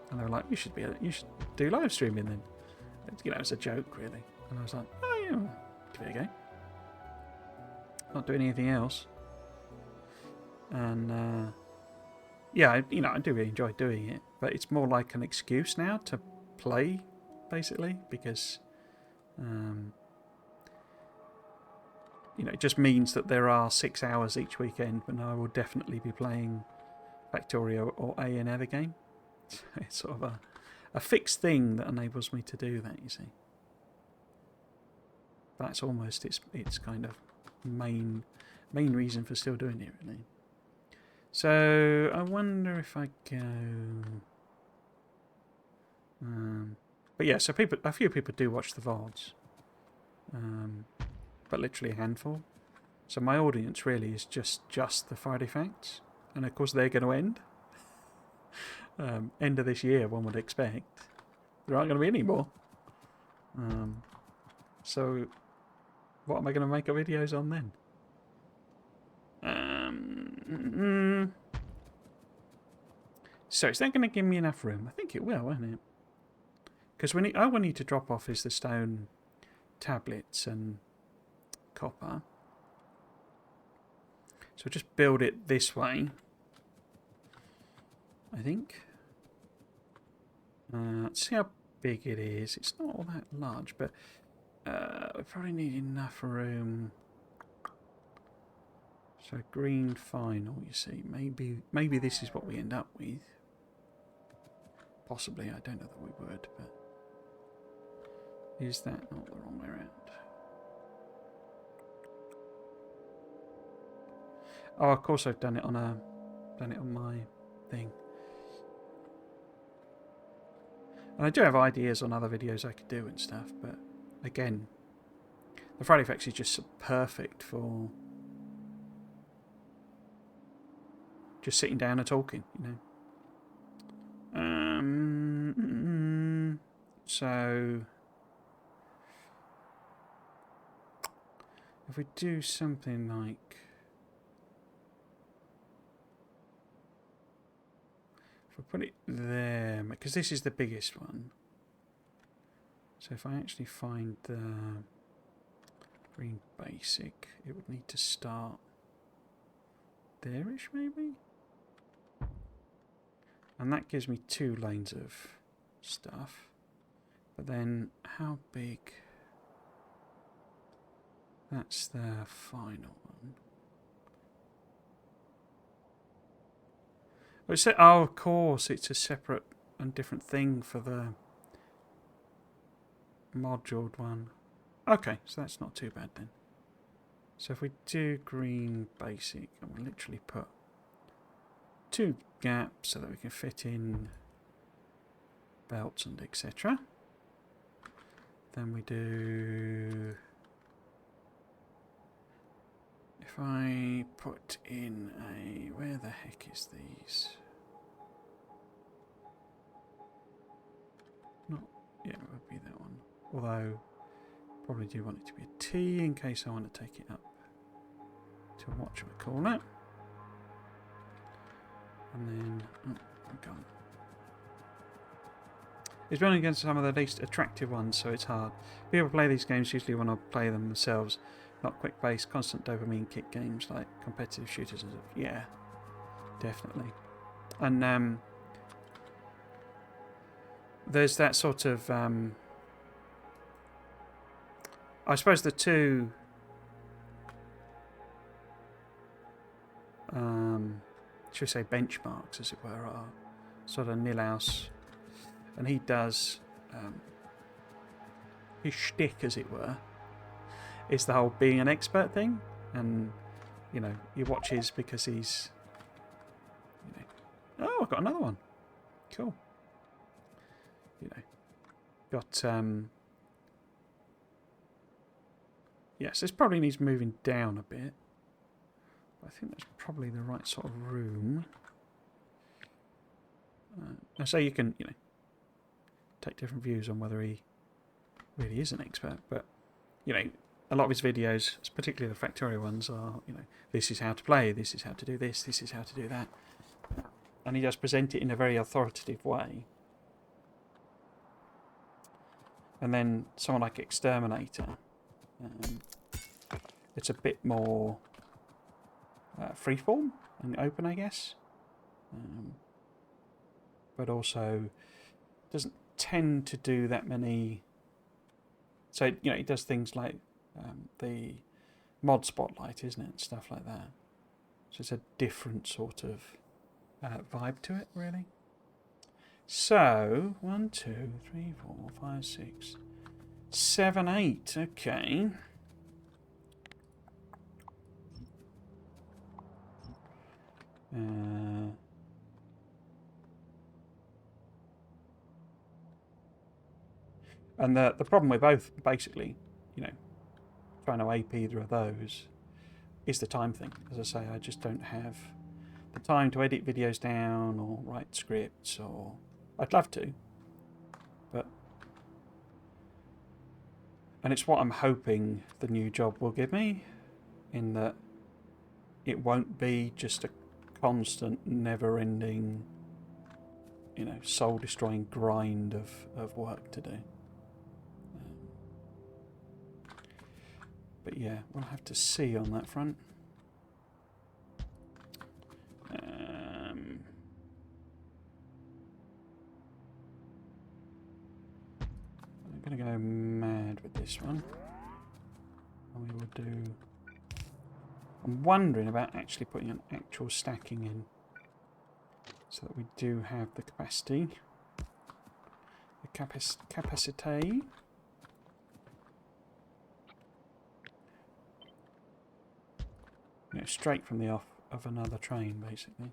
and they were like, "You should do live streaming then." You know, it's a joke really, and I was like, "Oh yeah, give it a go." Not doing anything else, and yeah, I do really enjoy doing it, but it's more like an excuse now to play, basically, because you know, it just means that there are 6 hours each weekend when I will definitely be playing Factorio or any other game. So it's sort of a fixed thing that enables me to do that, you see. That's almost its kind of main reason for still doing it, really. So I wonder if I go. But yeah, so a few people do watch the VODs, but literally a handful. So my audience really is just the Friday Facts, and of course they're going to end. End of this year, one would expect. There aren't going to be any more. So what am I going to make videos on then? So is that going to give me enough room? I think it will, won't it? Because all we need to drop off is the stone tablets and copper. So just build it this way, I think. Let's see how big it is. It's not all that large, but we probably need enough room. So green final, you see. Maybe this is what we end up with. Possibly, I don't know that we would, but is that not the wrong way around? Oh, of course I've done it on my thing. And I do have ideas on other videos I could do and stuff, but again, the Friday Facts is just perfect for just sitting down and talking, you know. So if we do something like, if I put it there, because this is the biggest one. So if I actually find the green basic, it would need to start there-ish maybe? And that gives me 2 lanes of stuff. But then how big? That's the final one. Oh, of course, it's a separate and different thing for the moduled one. Okay, so that's not too bad then. So if we do green basic, and we'll literally put 2 gaps so that we can fit in belts and etc. Then we do, if I put in a, where the heck is these? Not, yeah, it would be that one. Although, probably do want it to be a T in case I want to take it up to whatchamacallit. And then, oh, I'm gone. It's running against some of the least attractive ones, so it's hard. People play these games usually want to play them themselves, not quick-based, constant dopamine kick games like competitive shooters and stuff. Yeah, definitely. And there's that sort of, I suppose the two, should we say benchmarks, as it were, are sort of Nilhaus, and he does his shtick, as it were, is the whole being an expert thing, and you know, you watch his because he's, you know, oh, I've got another one, cool, you know, got yes, this probably needs moving down a bit. I think that's probably the right sort of room. So you can, you know, take different views on whether he really is an expert. But, you know, a lot of his videos, particularly the Factorio ones, are, you know, this is how to play, this is how to do this, this is how to do that. And he does present it in a very authoritative way. And then someone like Exterminator, it's a bit more freeform and open, I guess, but also doesn't tend to do that many. So, you know, he does things like the mod spotlight, isn't it, and stuff like that. So it's a different sort of vibe to it, really. So 1, 2, 3, 4, 5, 6, 7, 8. Okay. And the problem with both, basically, you know, trying to ape either of those, is the time thing. As I say, I just don't have the time to edit videos down or write scripts, or I'd love to, but, and it's what I'm hoping the new job will give me, in that it won't be just a constant, never-ending, you know, soul-destroying grind of work to do. But yeah, we'll have to see on that front. I'm going to go mad with this one. And we will do... I'm wondering about actually putting an actual stacking in, so that we do have the capacity. The capacity. You know, straight from the off of another train, basically.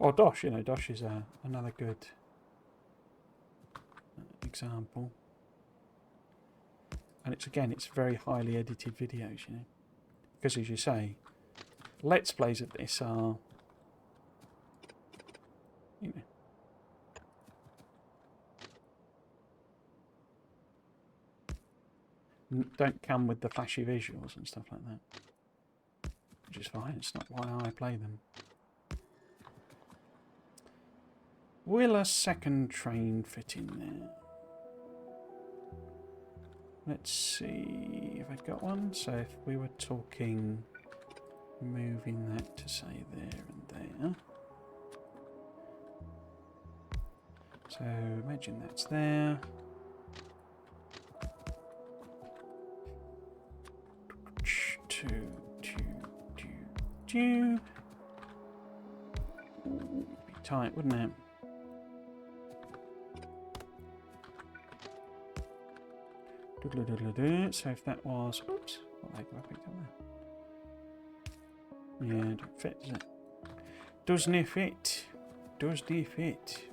Or Dosh, Dosh is another good example. And it's very highly edited videos, because as you say, Let's Plays of this are, don't come with the flashy visuals and stuff like that. Which is fine, it's not why I play them. Will a second train fit in there? Let's see if I've got one. So if we were talking, moving that to say there and there. So imagine that's there. Ooh, be tight, wouldn't it? So if that was, oops, what leg have I picked up there? Yeah, it don't fit, does it? Doesn't it fit? Doesn't it fit?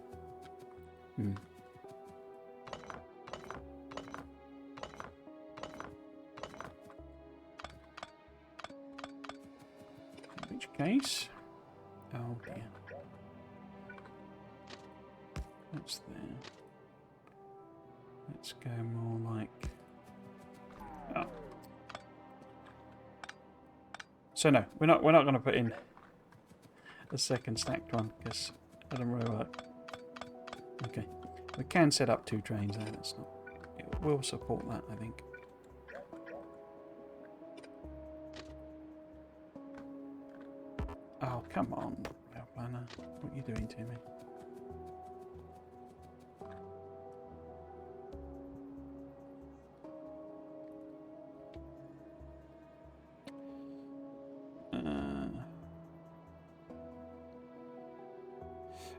In which case, oh dear, that's there. Let's go more like. Oh. So no, we're not going to put in a second stacked one because it doesn't really work. Okay, we can set up 2 trains though. That's not. It will support that, I think. Oh come on, rail planner! What are you doing to me?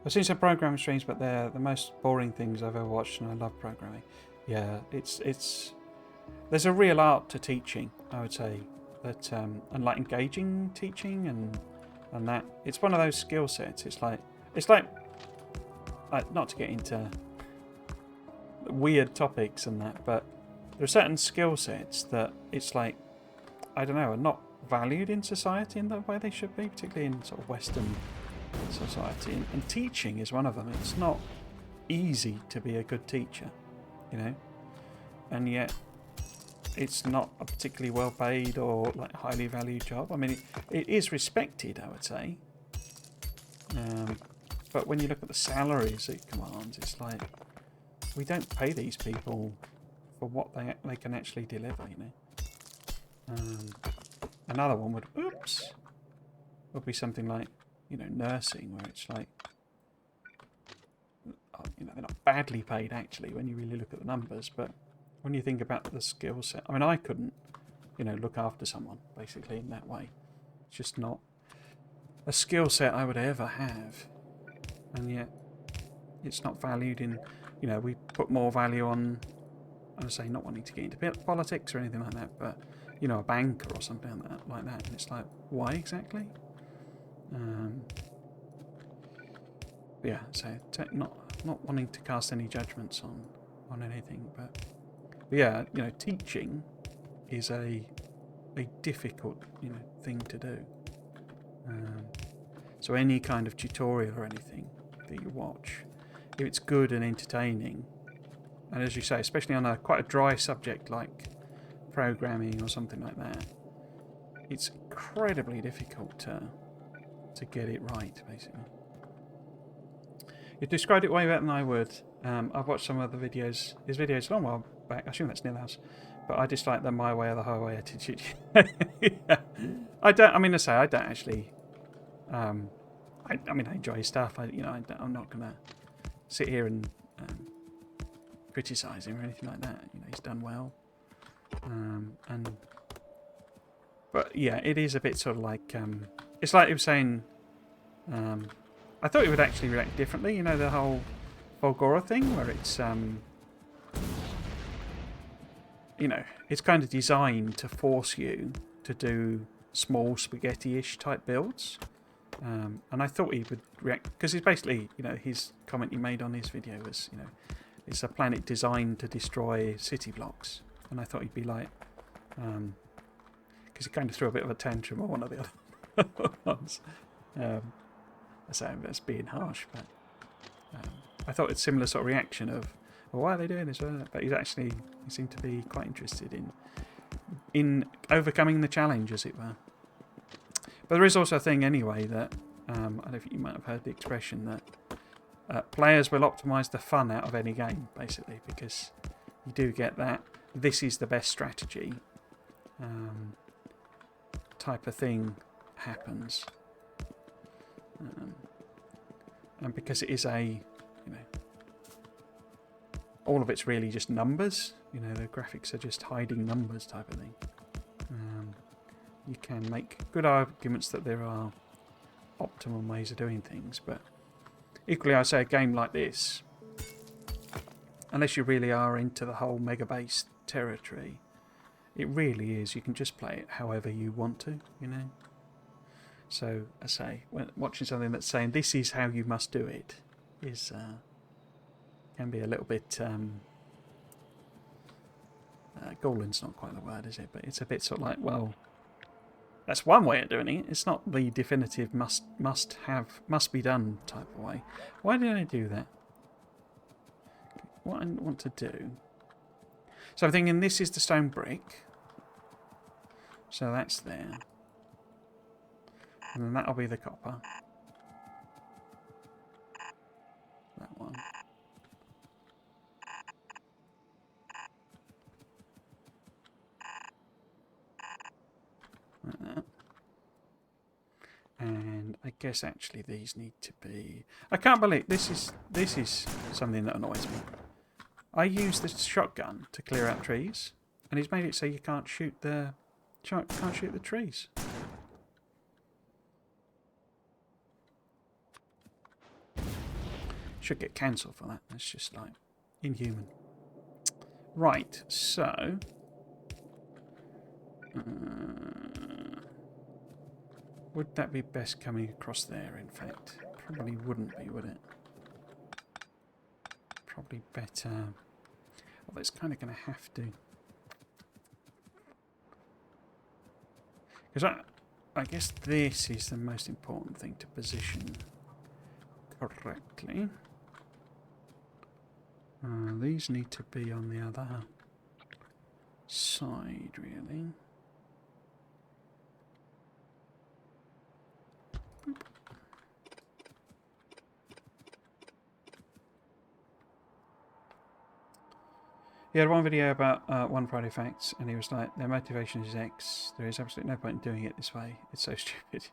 I've seen some programming streams, but they're the most boring things I've ever watched, and I love programming. Yeah, it's there's a real art to teaching, I would say, that and like engaging teaching and that it's one of those skill sets. It's like not to get into weird topics and that, but there are certain skill sets that it's like, I don't know, are not valued in society in the way they should be, particularly in sort of Western society, and teaching is one of them. It's not easy to be a good teacher, and yet it's not a particularly well paid or like highly valued job. I mean, it is respected, I would say, but when you look at the salaries it commands, it's like we don't pay these people for what they can actually deliver. Another one would be something like nursing, where it's like, they're not badly paid actually when you really look at the numbers, but when you think about the skill set, I mean, I couldn't, look after someone basically in that way. It's just not a skill set I would ever have, and yet it's not valued in, we put more value on, I say, not wanting to get into politics or anything like that, but a banker or something like that, and it's like, why exactly? Yeah, so not wanting to cast any judgments on anything, but yeah, teaching is a difficult thing to do. So any kind of tutorial or anything that you watch, if it's good and entertaining, and as you say, especially on quite a dry subject like programming or something like that, it's incredibly difficult to get it right, basically. You described it way better than I would. I've watched some of the videos, his videos a long while back. I assume that's Neil House, but I just like the my way or the highway attitude. Yeah. I don't actually. I enjoy his stuff. I'm not gonna sit here and criticise him or anything like that. He's done well. But yeah, it is a bit sort of like it's like he was saying. I thought he would actually react differently. The whole Volgora thing, where it's it's kind of designed to force you to do small spaghetti-ish type builds, And I thought he would react, because he's basically, his comment he made on his video was, it's a planet designed to destroy city blocks. And I thought he'd be like, because he kind of threw a bit of a tantrum on one of the other ones. So that's being harsh, but I thought it's similar sort of reaction of, well, why are they doing this? But he seemed to be quite interested in overcoming the challenge, as it were. But there is also a thing anyway that, I don't think you might have heard the expression that players will optimise the fun out of any game, basically, because you do get that this is the best strategy type of thing happens. And because it is all of it's really just numbers, the graphics are just hiding numbers type of thing. You can make good arguments that there are optimum ways of doing things, but equally I say a game like this, unless you really are into the whole mega base territory, it really is, you can just play it however you want to, So, I say, when watching something that's saying this is how you must do it is can be a little bit galling's not quite the word, is it? But it's a bit sort of like, well, that's one way of doing it. It's not the definitive must be done type of way. Why did I do that? What I want to do. So I'm thinking this is the stone brick. So that's there. And then that'll be the copper. That one. Like that. And I guess actually these need to be... I can't believe this is something that annoys me. I use the shotgun to clear out trees, and he's made it so you can't shoot the trees. Should get cancelled for that. That's just like inhuman. Right, so would that be best coming across there? In fact, probably wouldn't be, would it? Probably better. Well, it's kind of going to have to, because I guess this is the most important thing to position correctly. These need to be on the other side, really. Boop. He had one video about One Friday Facts, and he was like, their motivation is X. There is absolutely no point in doing it this way. It's so stupid.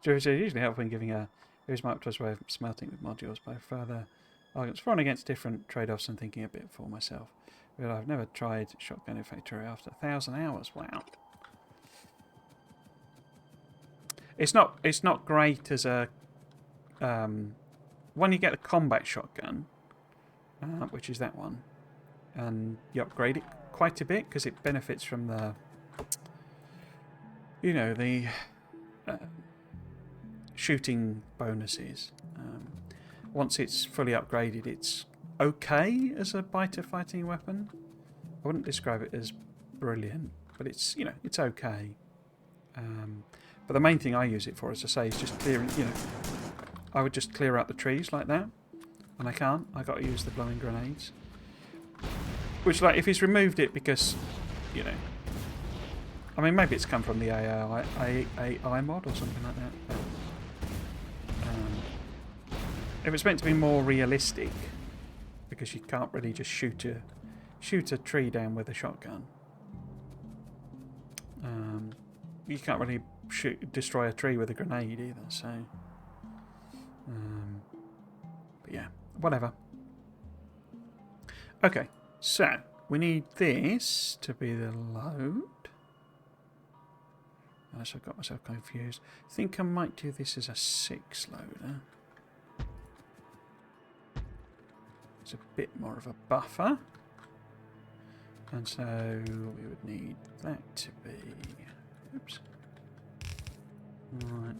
It's usually helpful in giving here's my optimized way of smelting with modules by further arguments for and against different trade-offs and thinking a bit for myself. But I've never tried shotgun in Factorio after 1,000 hours. Wow. It's not great as a when you get the combat shotgun, which is that one, and you upgrade it quite a bit because it benefits from the the shooting bonuses. Once it's fully upgraded, it's okay as a biter fighting weapon. I wouldn't describe it as brilliant, but it's it's okay. But the main thing I use it for, as I say, is just clearing. I would just clear out the trees like that, and I can't. I got to use the blowing grenades. Which, like, if he's removed it because, I mean, maybe it's come from the AI mod or something like that. But, if it's meant to be more realistic, because you can't really just shoot a tree down with a shotgun. You can't really destroy a tree with a grenade either. So, but yeah, whatever. Okay, so we need this to be the load. Unless I've got myself confused. I think I might do this as a 6 loader. It's a bit more of a buffer. And so we would need that to be... Oops. Right,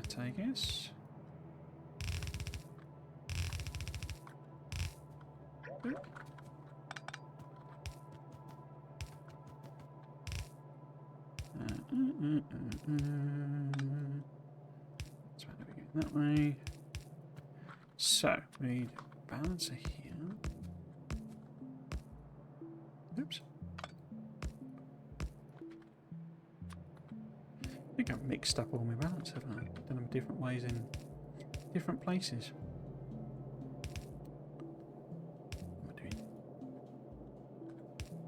that I guess. Oop. That's why we go that way. So, we need a balancer here. Oops. I think I've mixed up all my balance, haven't I? Done them different ways in different places. What am I doing?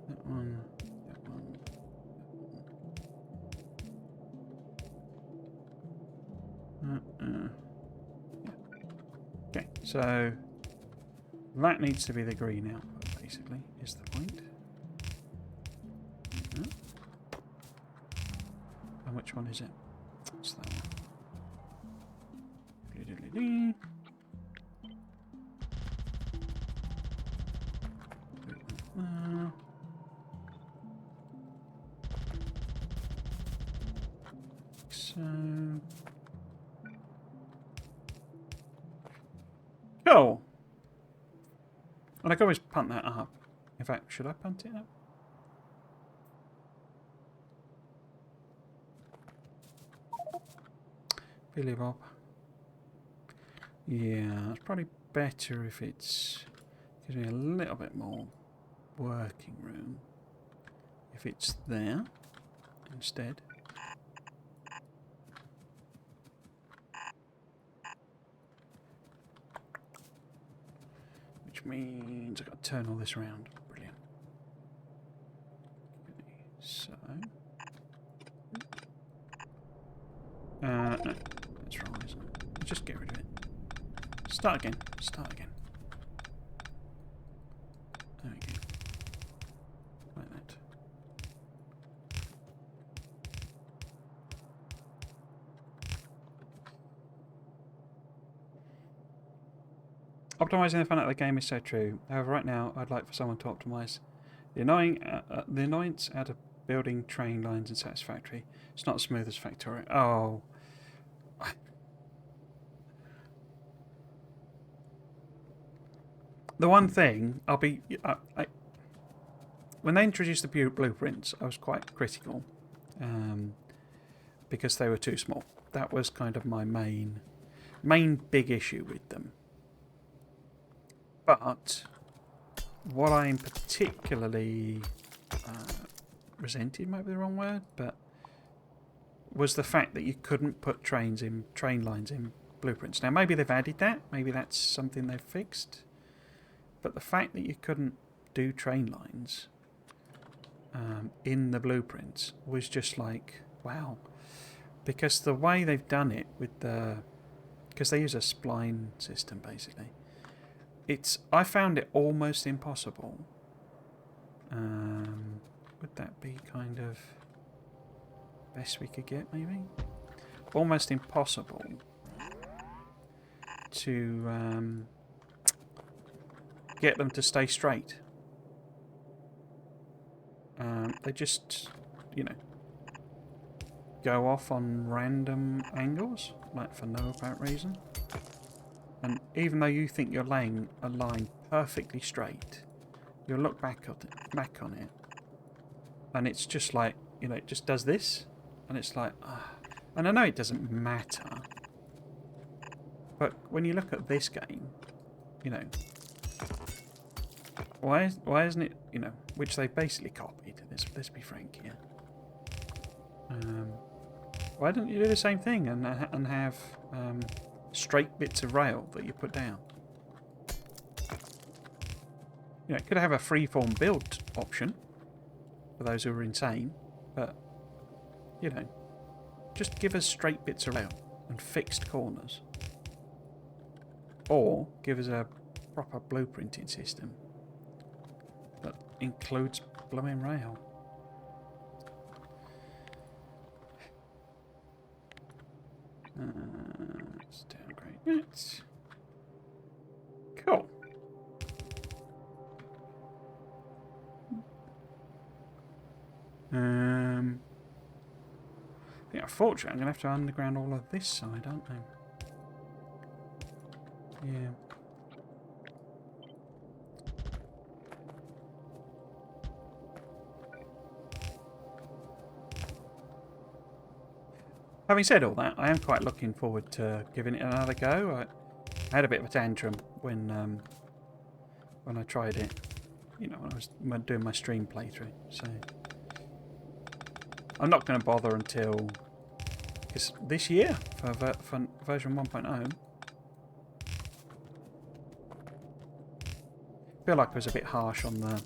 That one, that one, that one. Yeah. Okay, so that needs to be the green output, basically, is the point. And which one is it? It's that one. So cool. And I can always punt that up. In fact, should I punt it up? Billy Bob. Yeah, it's probably better if it's gives me a little bit more working room. If it's there instead. Which means I've got to turn all this around. Brilliant. Okay, so no, that's wrong, isn't it? Just get rid of it. Start again. Start again. There we go. Like that. Optimising the fun out of the game is so true. However, right now, I'd like for someone to optimise the annoyance out of building train lines in Satisfactory. It's not as smooth as Factorio. Oh. The one thing, I'll be... when they introduced the blueprints, I was quite critical. Because they were too small. That was kind of my main big issue with them. But what I'm particularly resented, might be the wrong word, but was the fact that you couldn't put train lines in blueprints. Now maybe they've added that, maybe that's something they've fixed, but the fact that you couldn't do train lines in the blueprints was just like, wow. Because the way they've done it with because they use a spline system basically. I found it almost impossible. Would that be kind of best we could get, maybe? Almost impossible to get them to stay straight. They just, go off on random angles, like for no apparent reason. And even though you think you're laying a line perfectly straight, you'll look back on it, and it's just like, it just does this, and it's like, and I know it doesn't matter, but when you look at this game, why isn't it, which they basically copied. Let's be frank here. Why don't you do the same thing and have straight bits of rail that you put down? It could have a freeform build option for those who are insane, but just give us straight bits of rail and fixed corners, or give us a proper blueprinting system that includes blooming rail. Let's downgrade it. Cool. Yeah, unfortunately, I'm going to have to underground all of this side, aren't I? Yeah. Having said all that, I am quite looking forward to giving it another go. I had a bit of a tantrum when I tried it, you know, when I was doing my stream playthrough. So I'm not going to bother until this year for version 1.0. I feel like I was a bit harsh on the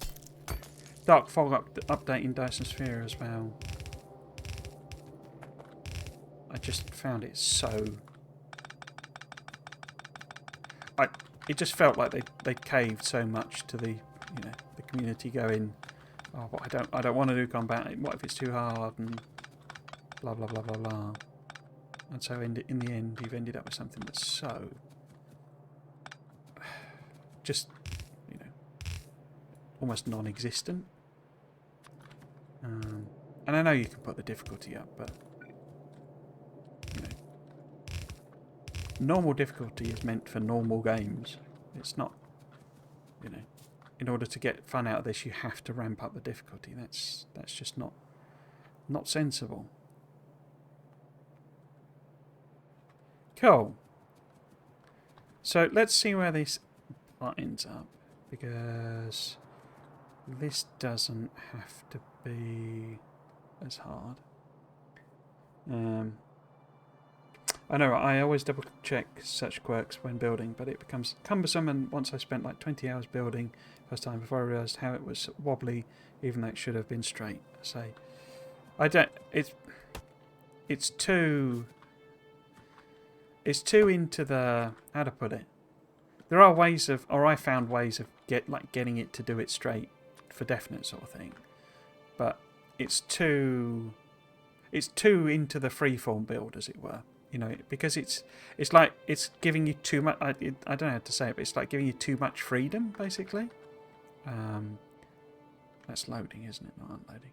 Dark Fog update in Dyson Sphere as well. I just found it so... it just felt like they caved so much to the the community going, oh, but I don't want to do combat. What if it's too hard and blah blah blah blah blah. And so in the end, you've ended up with something that's so just almost non-existent. And I know you can put the difficulty up, but normal difficulty is meant for normal games. It's not, in order to get fun out of this, you have to ramp up the difficulty. That's just not sensible. Cool. So let's see where this ends up, because this doesn't have to be as hard. I know I always double check such quirks when building, but it becomes cumbersome, and once I spent like 20 hours building first time before I realised how it was wobbly, even though it should have been straight. So I don't. It's too into the, how to put it. There are ways of, or I found ways of getting it to do it straight for definite sort of thing, but it's too into the freeform build, as it were. Because it's like it's giving you too much. I don't know how to say it, but it's like giving you too much freedom, basically. That's loading, isn't it? Not unloading.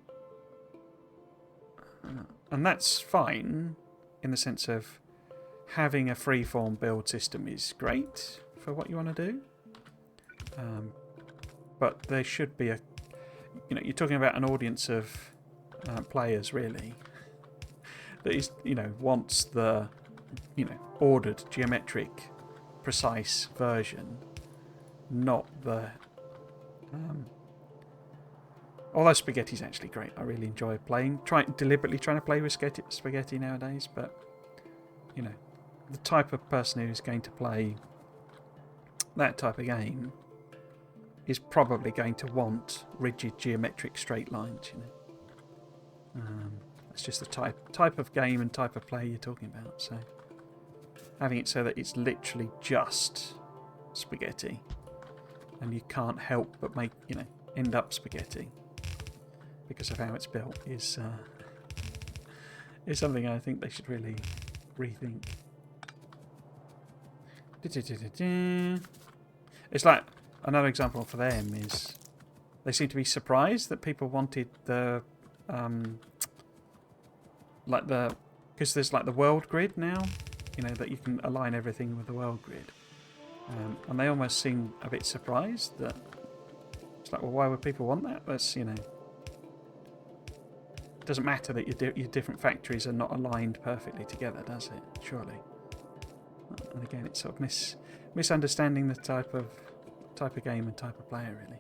And that's fine in the sense of having a freeform build system is great for what you want to do. But there should be you're talking about an audience of players, really, that is, wants the, ordered, geometric, precise version, not the... although Spaghetti's actually great. I really enjoy deliberately trying to play with Spaghetti nowadays, but, the type of person who's going to play that type of game is probably going to want rigid, geometric, straight lines, It's just the type of game and type of play you're talking about. So having it so that it's literally just spaghetti, and you can't help but end up spaghetti because of how it's built is something I think they should really rethink. It's like another example for them is they seem to be surprised that people wanted the because there's like the world grid now, that you can align everything with the world grid, and they almost seem a bit surprised that it's like, well, why would people want that? That's it doesn't matter that your different factories are not aligned perfectly together, does it? Surely. And again, it's sort of misunderstanding the type of game and type of player, really.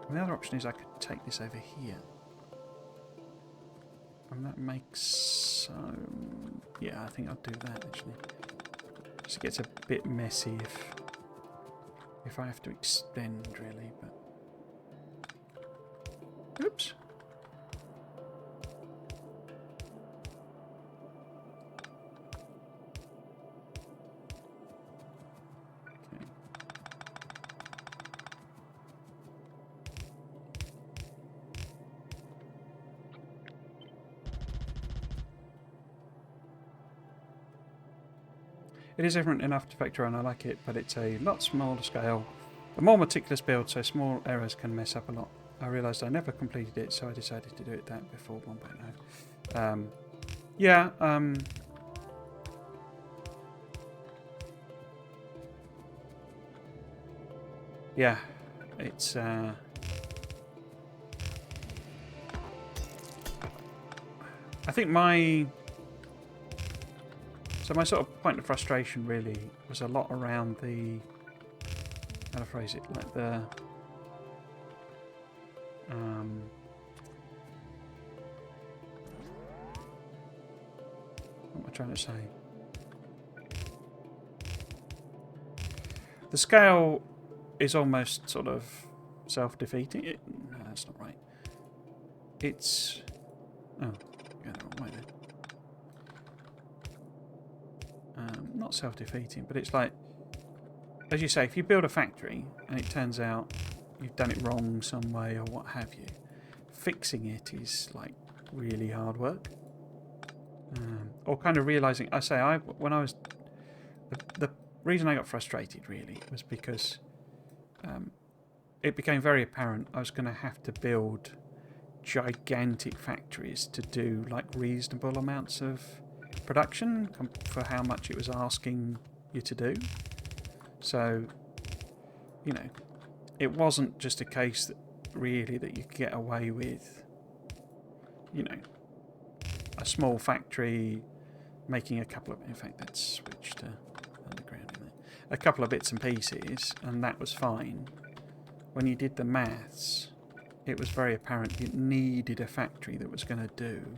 The other option is I could take this over here. And that makes... yeah, I think I'll do that, actually. Just gets a bit messy if I have to extend, really, but... Oops. It is different enough to Factorio and I like it, but it's a lot smaller scale. A more meticulous build, so small errors can mess up a lot. I realised I never completed it, so I decided to do it that before 1.0. Yeah, yeah, it's I think my sort of point of frustration really was a lot around the, how to phrase it, like the what am I trying to say? The scale is almost sort of self-defeating. No, that's not right. It's... Oh, yeah, the wrong way then. Not self-defeating, but it's like, as you say, if you build a factory and it turns out you've done it wrong some way or what have you, fixing it is like really hard work. Or kind of realising, when I was... The reason I got frustrated really was because it became very apparent I was going to have to build gigantic factories to do like reasonable amounts of production for how much it was asking you to do. So, you know, it wasn't just a case that really that you could get away with, you know, a small factory making a couple of... In fact, let's switch to underground in there. A couple of bits and pieces, and that was fine. When you did the maths, it was very apparent you needed a factory that was going to do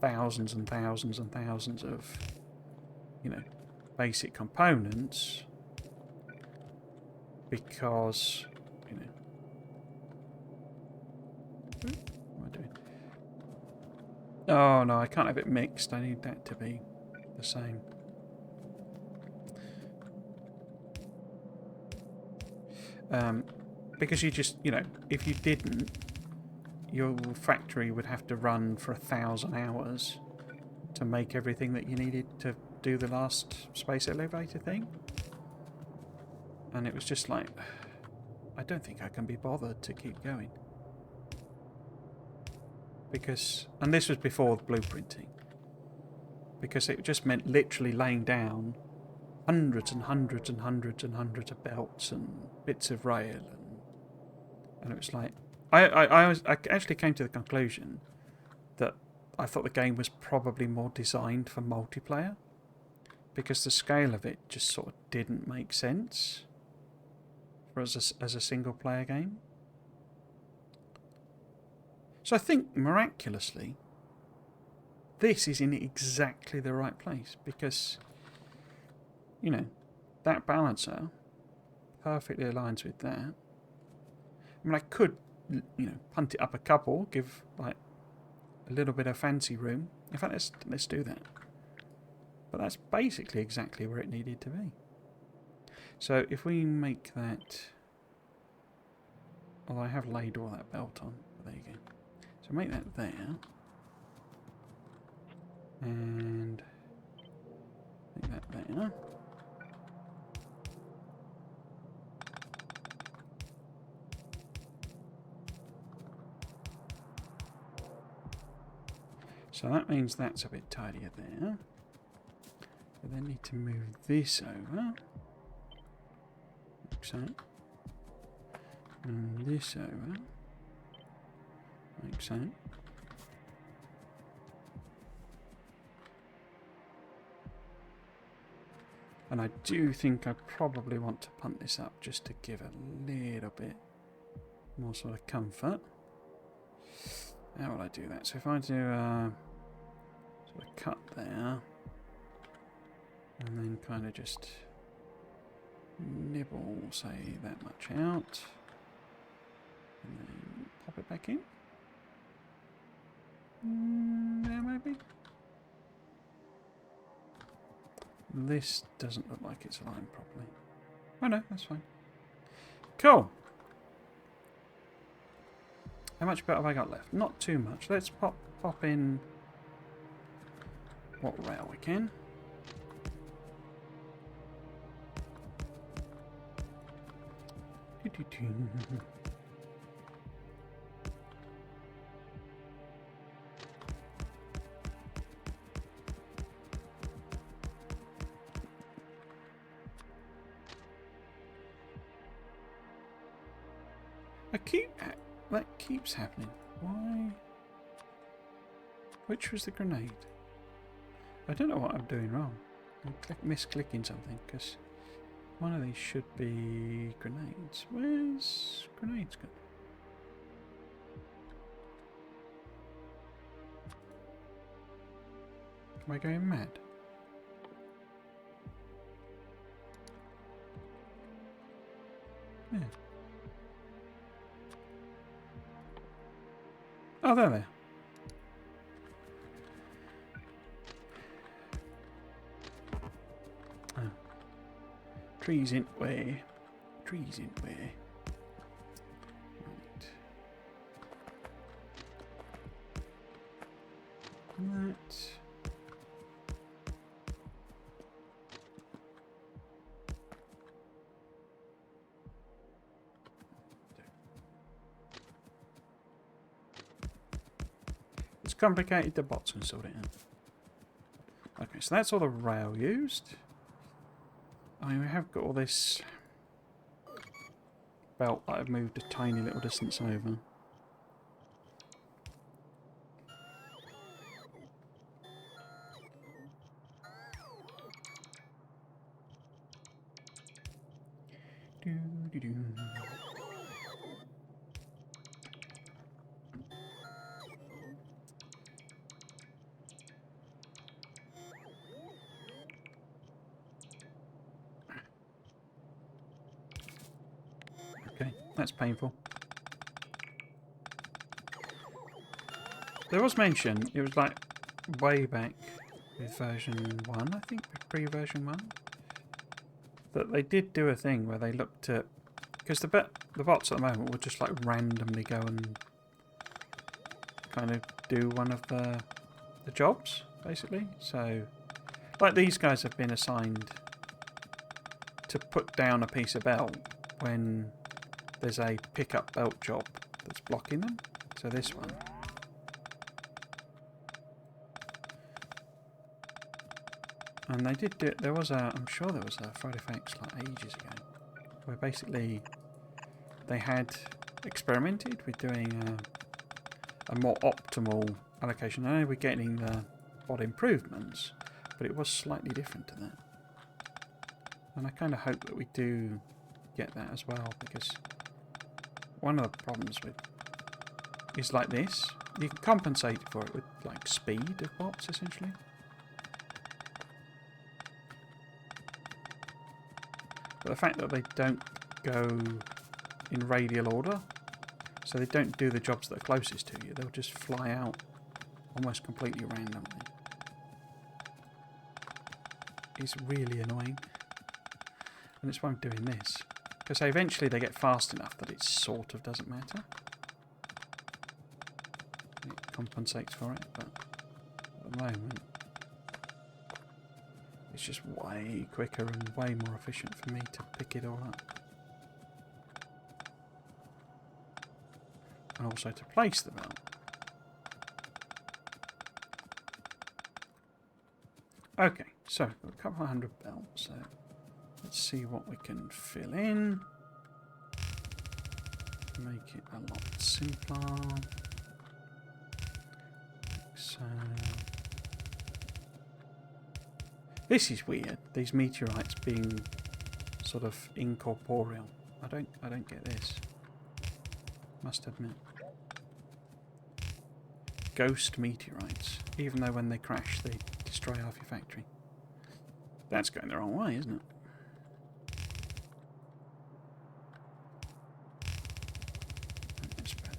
thousands and thousands and thousands of, you know, basic components, because, you know... What am I doing? Oh no, I can't have it mixed. I need that to be the same. Because you just, you know, if you didn't, your factory would have to run for 1,000 hours to make everything that you needed to do the last space elevator thing. And it was just like, I don't think I can be bothered to keep going. Because, and this was before the blueprinting, because it just meant literally laying down hundreds and hundreds and hundreds and hundreds of belts and bits of rail, and it was like, I actually came to the conclusion that I thought the game was probably more designed for multiplayer, because the scale of it just sort of didn't make sense for as a single player game. So I think, miraculously, this is in exactly the right place, because, you know, that balancer perfectly aligns with that. I mean, I could, you know, punt it up a couple, give, like, a little bit of fancy room. In fact, let's do that. But that's basically exactly where it needed to be. So if we make that... Well, I have laid all that belt on. But there you go. So make that there. And make that there. So that means that's a bit tidier there. We then need to move this over. Like so. And this over. Like so. And I do think I probably want to punt this up just to give a little bit more sort of comfort. How will I do that? So if I do sort of cut there, and then kind of just nibble, say, that much out, and then pop it back in. There maybe. This doesn't look like it's aligned properly. Oh no, that's fine. Cool. How much belt have I got left? Not too much. Let's pop in what rail we can. That keeps happening. Why? Which was the grenade? I don't know what I'm doing wrong. I'm misclicking something because one of these should be grenades. Where's grenades gone? Am I going mad? Yeah. Oh, there they are. Oh. Trees in way. Trees in way. Right. That. It's complicated, the bots can sort it out. Okay, so that's all the rail used. I mean, we have got all this belt that I've moved a tiny little distance over. Doo-doo-doo. Okay, that's painful. There was mention, it was like way back with version 1, I think, pre-version 1, that they did do a thing where they looked at, because the bots at the moment will just like randomly go and kind of do one of the jobs, basically. So, like these guys have been assigned to put down a piece of belt when there's a pick-up belt job that's blocking them. So this one. And they did do it. There was I'm sure there was a Friday Facts like ages ago, where basically they had experimented with doing a more optimal allocation. I know we're getting the VOD improvements, but it was slightly different to that. And I kind of hope that we do get that as well, because one of the problems with is like this. You can compensate for it with like speed of bots, essentially. But the fact that they don't go in radial order, so they don't do the jobs that are closest to you, they'll just fly out almost completely randomly. It's really annoying. And that's why I'm doing this. Because eventually they get fast enough that it sort of doesn't matter. It compensates for it, but at the moment it's just way quicker and way more efficient for me to pick it all up. And also to place the belt. Okay, so we've got a couple of hundred belts, so let's see what we can fill in. Make it a lot simpler. So this is weird, these meteorites being sort of incorporeal. I don't get this. Must admit. Ghost meteorites. Even though when they crash they destroy half your factory. That's going the wrong way, isn't it? That's better.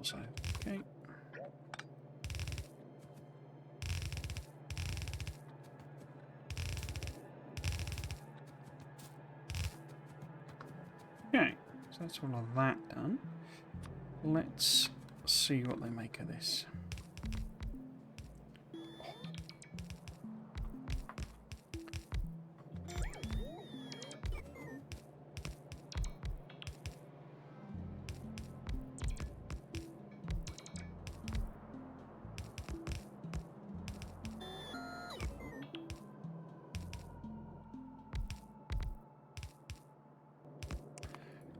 or so. Okay. Okay, so that's all of that done. Let's see what they make of this.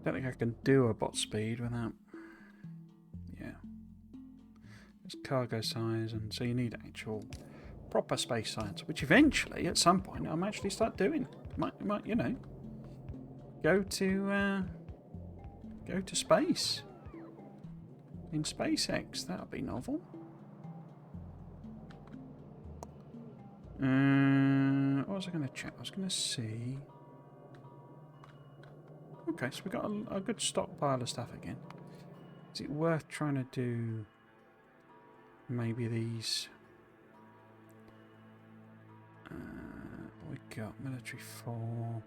Don't think I can do a bot speed without. Yeah. It's cargo size, and so you need actual proper space science, which eventually, at some point, I might actually start doing. Might you know, go to space in SpaceX. That'd be novel. What was I going to check? I was going to see. Okay, so we've got a good stockpile of stuff again. Is it worth trying to do maybe these? We got military 4.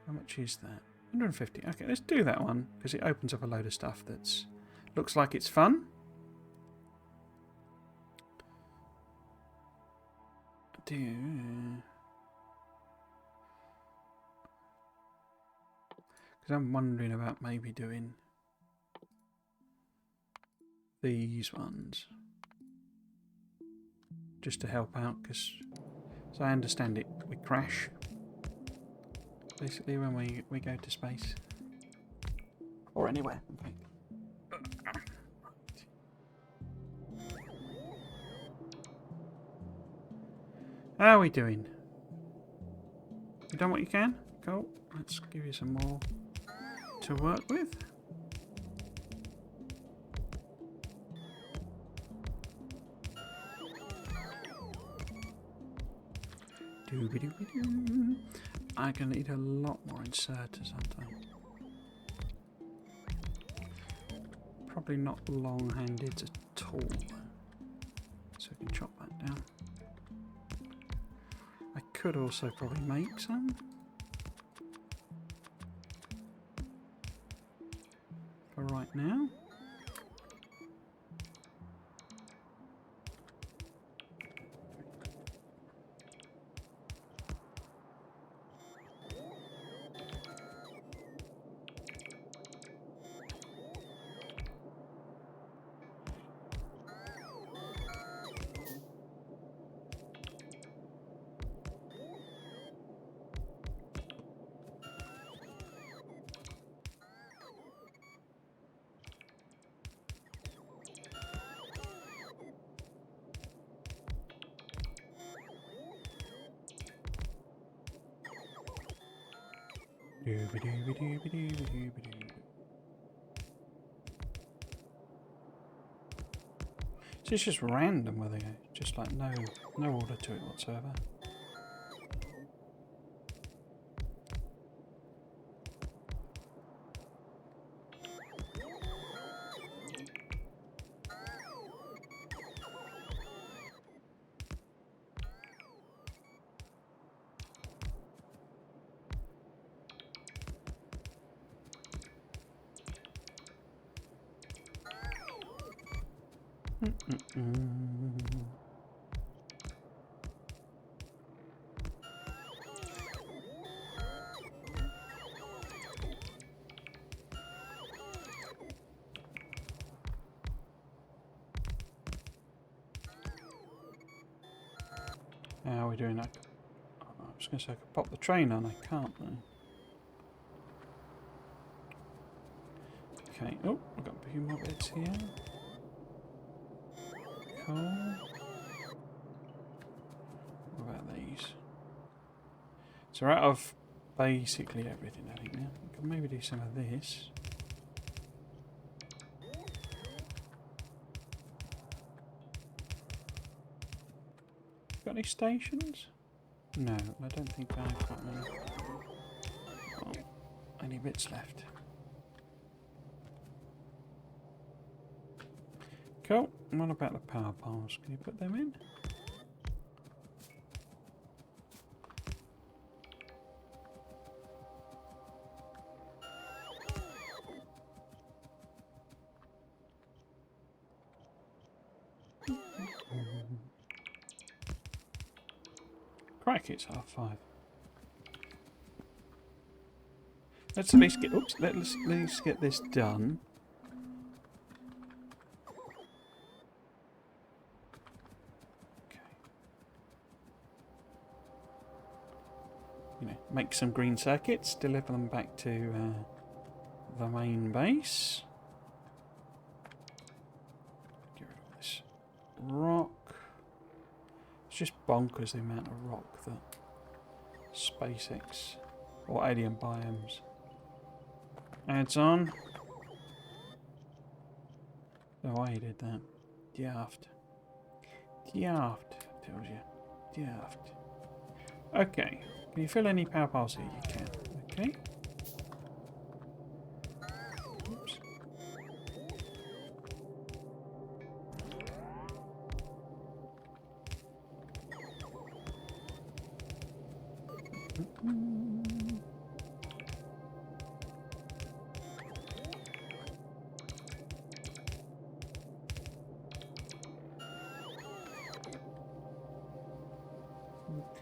How much is that? 150. Okay, let's do that one because it opens up a load of stuff that's looks like it's fun. Because I'm wondering about maybe doing these ones just to help out, because as I understand it, we crash basically when we go to space or anywhere, in fact. How are we doing? You done what you can? Cool. Let's give you some more to work with. Dooby-dooby-doo. I'm going to need a lot more inserters, aren't I? Probably not long-handed at all. So we can chop that down. I could also probably make some. For right now. So it's just random where they go, just like no order to it whatsoever. How are we doing that? I was going to say I could pop the train on, I can't though. Okay, oh, I've got a few more bits here. Cool. What about these? So we're out of basically everything, I think, now. We could maybe do some of this. Got any stations? No, I don't think I've got any bits left. Cool. And what about the power poles? Can you put them in? Crikey, it's 5:30. Let's at least get. Oops. Let's at least get this done. Okay. You know, make some green circuits. Deliver them back to the main base. Get rid of this rock. It's just bonkers the amount of rock that SpaceX or alien biomes adds on. Oh, I did that. Daft. Daft. Tells you. Daft. Okay. Can you fill any power poles here? You can. Okay. Oops.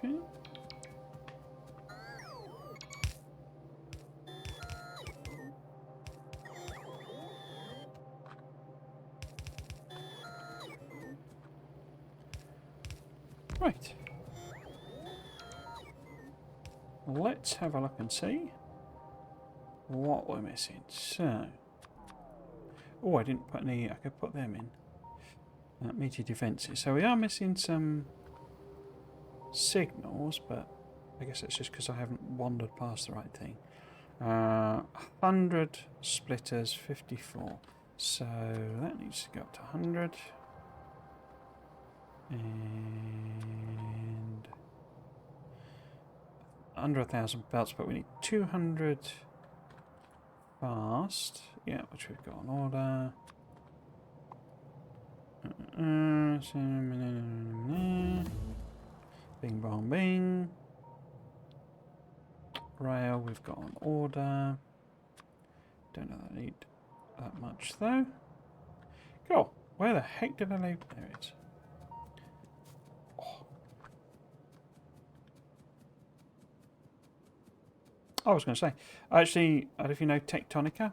Okay. Right. Let's have a look and see what we're missing. So, oh, I didn't put any. I could put them in. Meteor defences. So we are missing some signals, but I guess it's just because I haven't wandered past the right thing. 100 splitters, 54. So that needs to go up to 100. And under 1,000 belts, but we need 200 fast. Yeah, which we've got on order. Bing bong bing. Rail we've got on order. Don't know that I need that much though. Cool. Where the heck did I leave? There it is. Oh. I was going to say, actually, I don't know if you know Tectonica.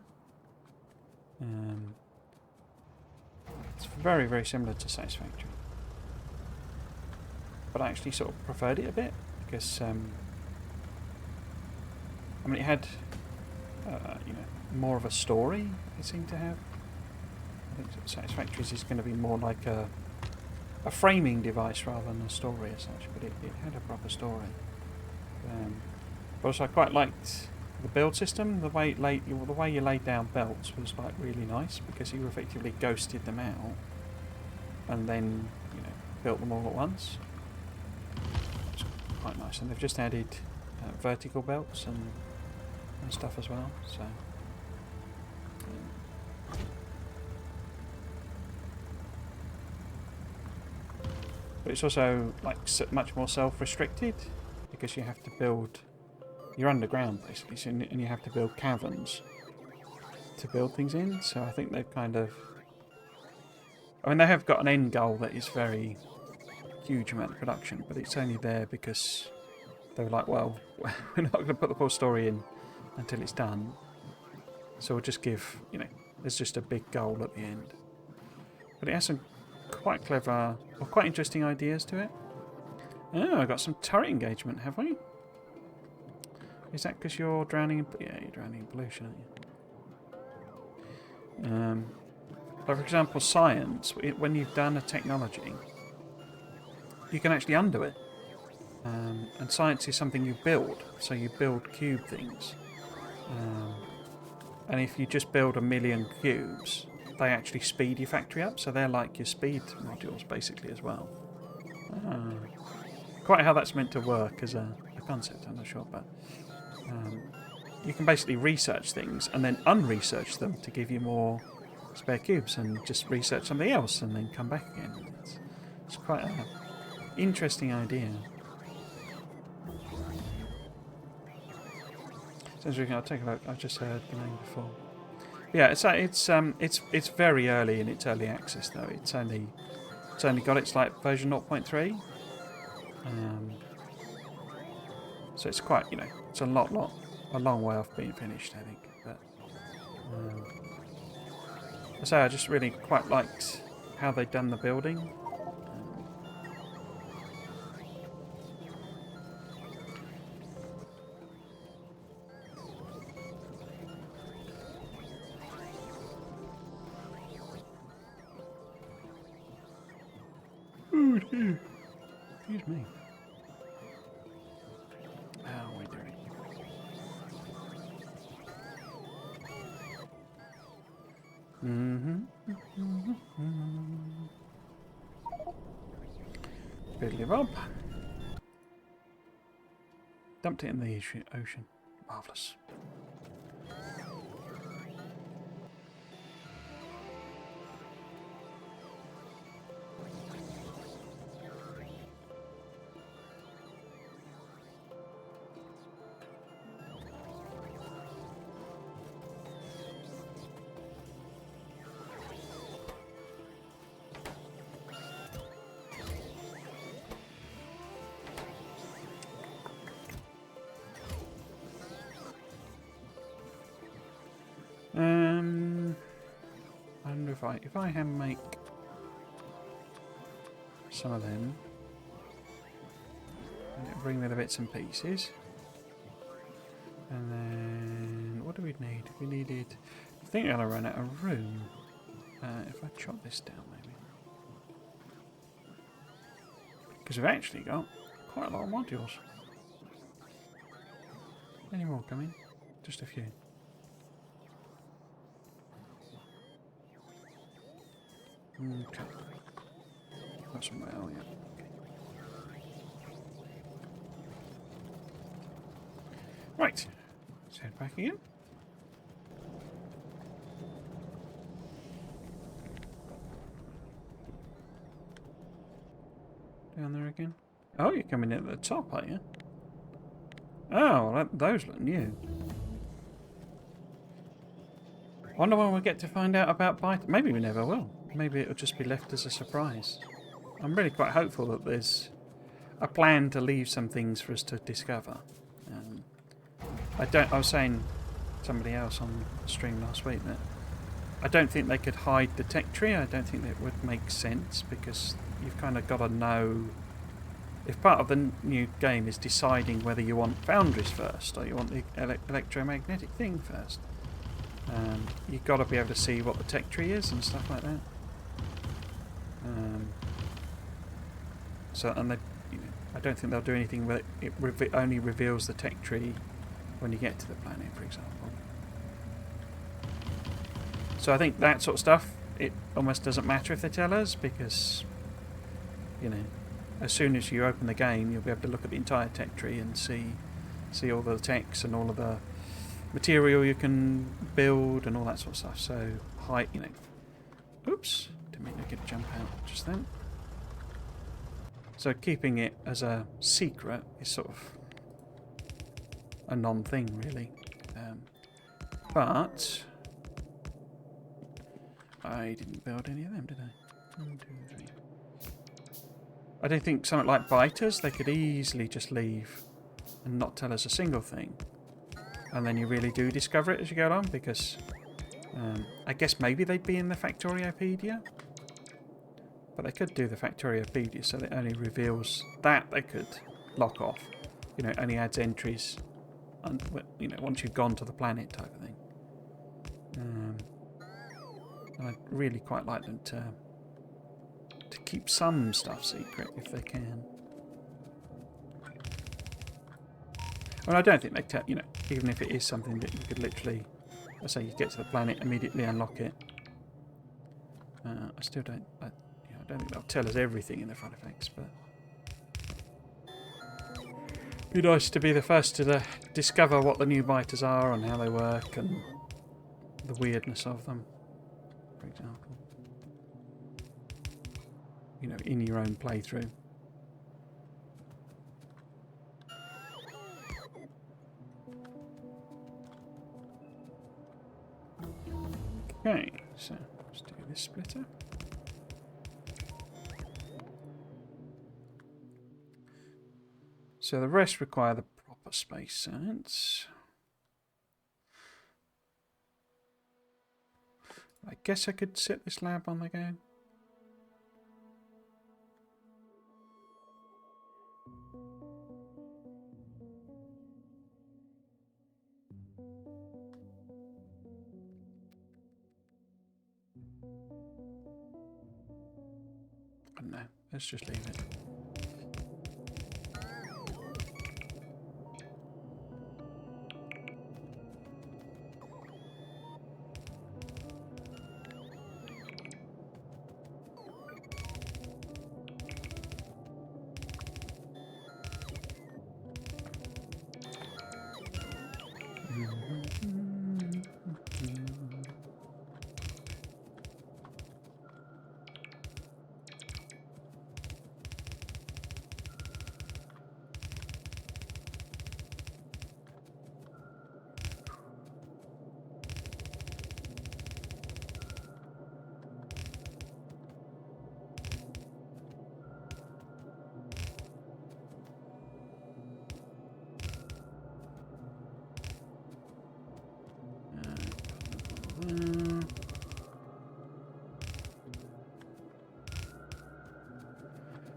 It's very, very similar to Satisfactory. But I actually sort of preferred it a bit because, I mean, it had, you know, more of a story. It seemed to have. I think Satisfactory's is going to be more like a framing device rather than a story as such. But it had a proper story. But also, I quite liked the build system. The way you laid down belts was like really nice because you effectively ghosted them out and then, you know, built them all at once. It's quite nice, and they've just added vertical belts and stuff as well. So, but it's also like much more self-restricted because you have to build. You're underground basically, so, and you have to build caverns to build things in. So I think they've kind of. I mean, they have got an end goal that is very huge amount of production, but it's only there because they were like, well, we're not going to put the full story in until it's done. So we'll just give, you know, there's just a big goal at the end. But it has some quite clever or quite interesting ideas to it. Oh, I got some turret engagement, have we? Is that because you're drowning in... Yeah, you're drowning in pollution, aren't you? But for example, science, when you've done a technology, you can actually undo it. And science is something you build. So you build cube things. And if you just build 1 million cubes, they actually speed your factory up. So they're like your speed modules, basically, as well. Quite how that's meant to work as a concept, I'm not sure, but... you can basically research things and then unresearch them to give you more spare cubes and just research something else and then come back again. It's quite an interesting idea. So I'll take a look. I've just heard the name before. Yeah, it's very early in its early access though. It's only got its like version 0.3. So it's quite, it's a long way off being finished, I think. But I just really quite liked how they'd done the building. Oh dear. Excuse me. How are we doing? Fiddly Bob. Dumped it in the ocean. Marvellous. I wonder if I hand make some of them, and it'll bring me the bits and pieces. And then what do we need? We needed. I think I'm gonna run out of room. If I chop this down, maybe, because we've actually got quite a lot of modules. Any more coming? Just a few. Okay. Got some rail, yeah. Okay. Right. Let's head back again. Down there again. Oh, you're coming in at the top, are you? Oh, well, those look new. I wonder when we'll get to find out about bite. Maybe we never will. Maybe it'll just be left as a surprise. I'm really quite hopeful that there's a plan to leave some things for us to discover. I was saying to somebody else on the stream last week that I don't think they could hide the tech tree. I don't think that would make sense, because you've kind of got to know if part of the new game is deciding whether you want foundries first or you want the electromagnetic thing first. You've got to be able to see what the tech tree is and stuff like that. And they, I don't think they'll do anything where it only reveals the tech tree when you get to the planet, for example. So I think that sort of stuff, it almost doesn't matter if they tell us, because, as soon as you open the game, you'll be able to look at the entire tech tree and see all the techs and all of the material you can build and all that sort of stuff. So, oops, didn't mean to get a jump out just then. So keeping it as a secret is sort of a non-thing, really. But I didn't build any of them, did I? 1, 2, 3. I don't think something like biters, they could easily just leave and not tell us a single thing. And then you really do discover it as you go along, because I guess maybe they'd be in the Factoriopedia. But they could do the Factoriopedia so that it only reveals that they could lock off. Only adds entries, once you've gone to the planet type of thing. And I'd really quite like them to keep some stuff secret if they can. I don't think they tell, even if it is something that you could literally, let's say you get to the planet, immediately unlock it. I still don't, I don't think they'll tell us everything in the front effects, but it'd be nice to be the first to discover what the new biters are and how they work and the weirdness of them. for example. You know, in your own playthrough. Okay, so let's do this splitter. So the rest require the proper space sense. I guess I could set this lab on the go. I don't know. Let's just leave it.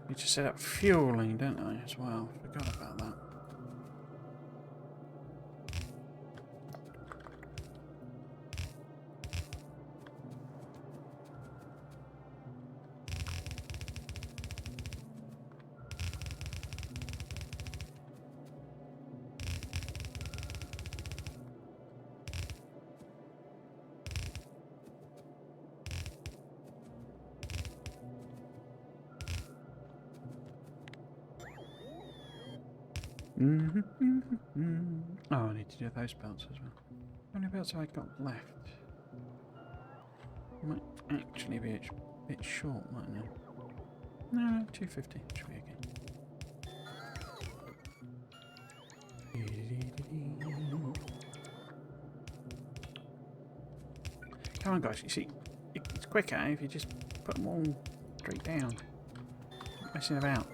Need to set up fueling, don't I, as well? Forgot about that. Oh, I need to do those belts as well. How many belts have I got left? Might actually be a bit short, mightn't it? No, 250. Should be okay. Come on, guys. You see, it's quicker if you just put them all straight down. Not messing about.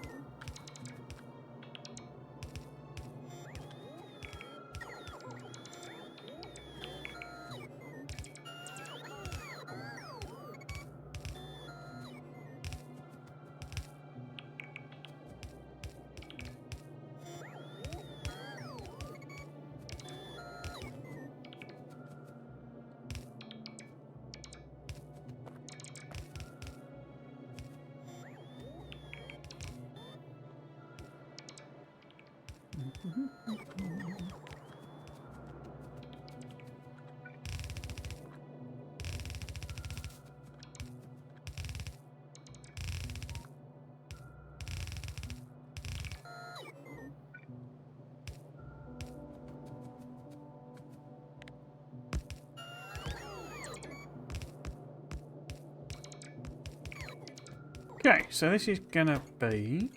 Okay, so this is gonna be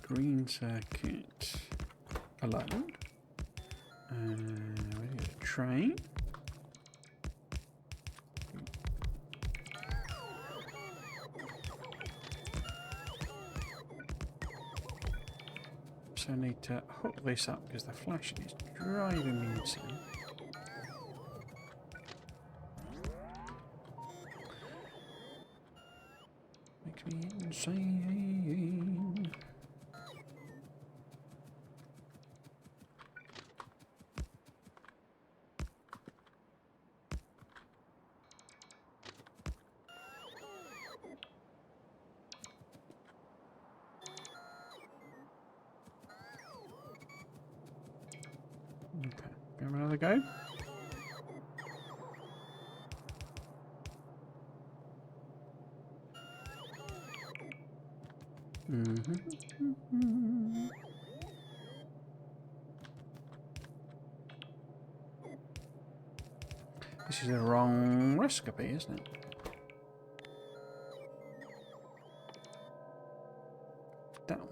green circuit alone. We need a train. So I need to hook this up because the flashing is driving me insane. Makes me insane. Okay, give it another go. This is the wrong recipe, isn't it? That one.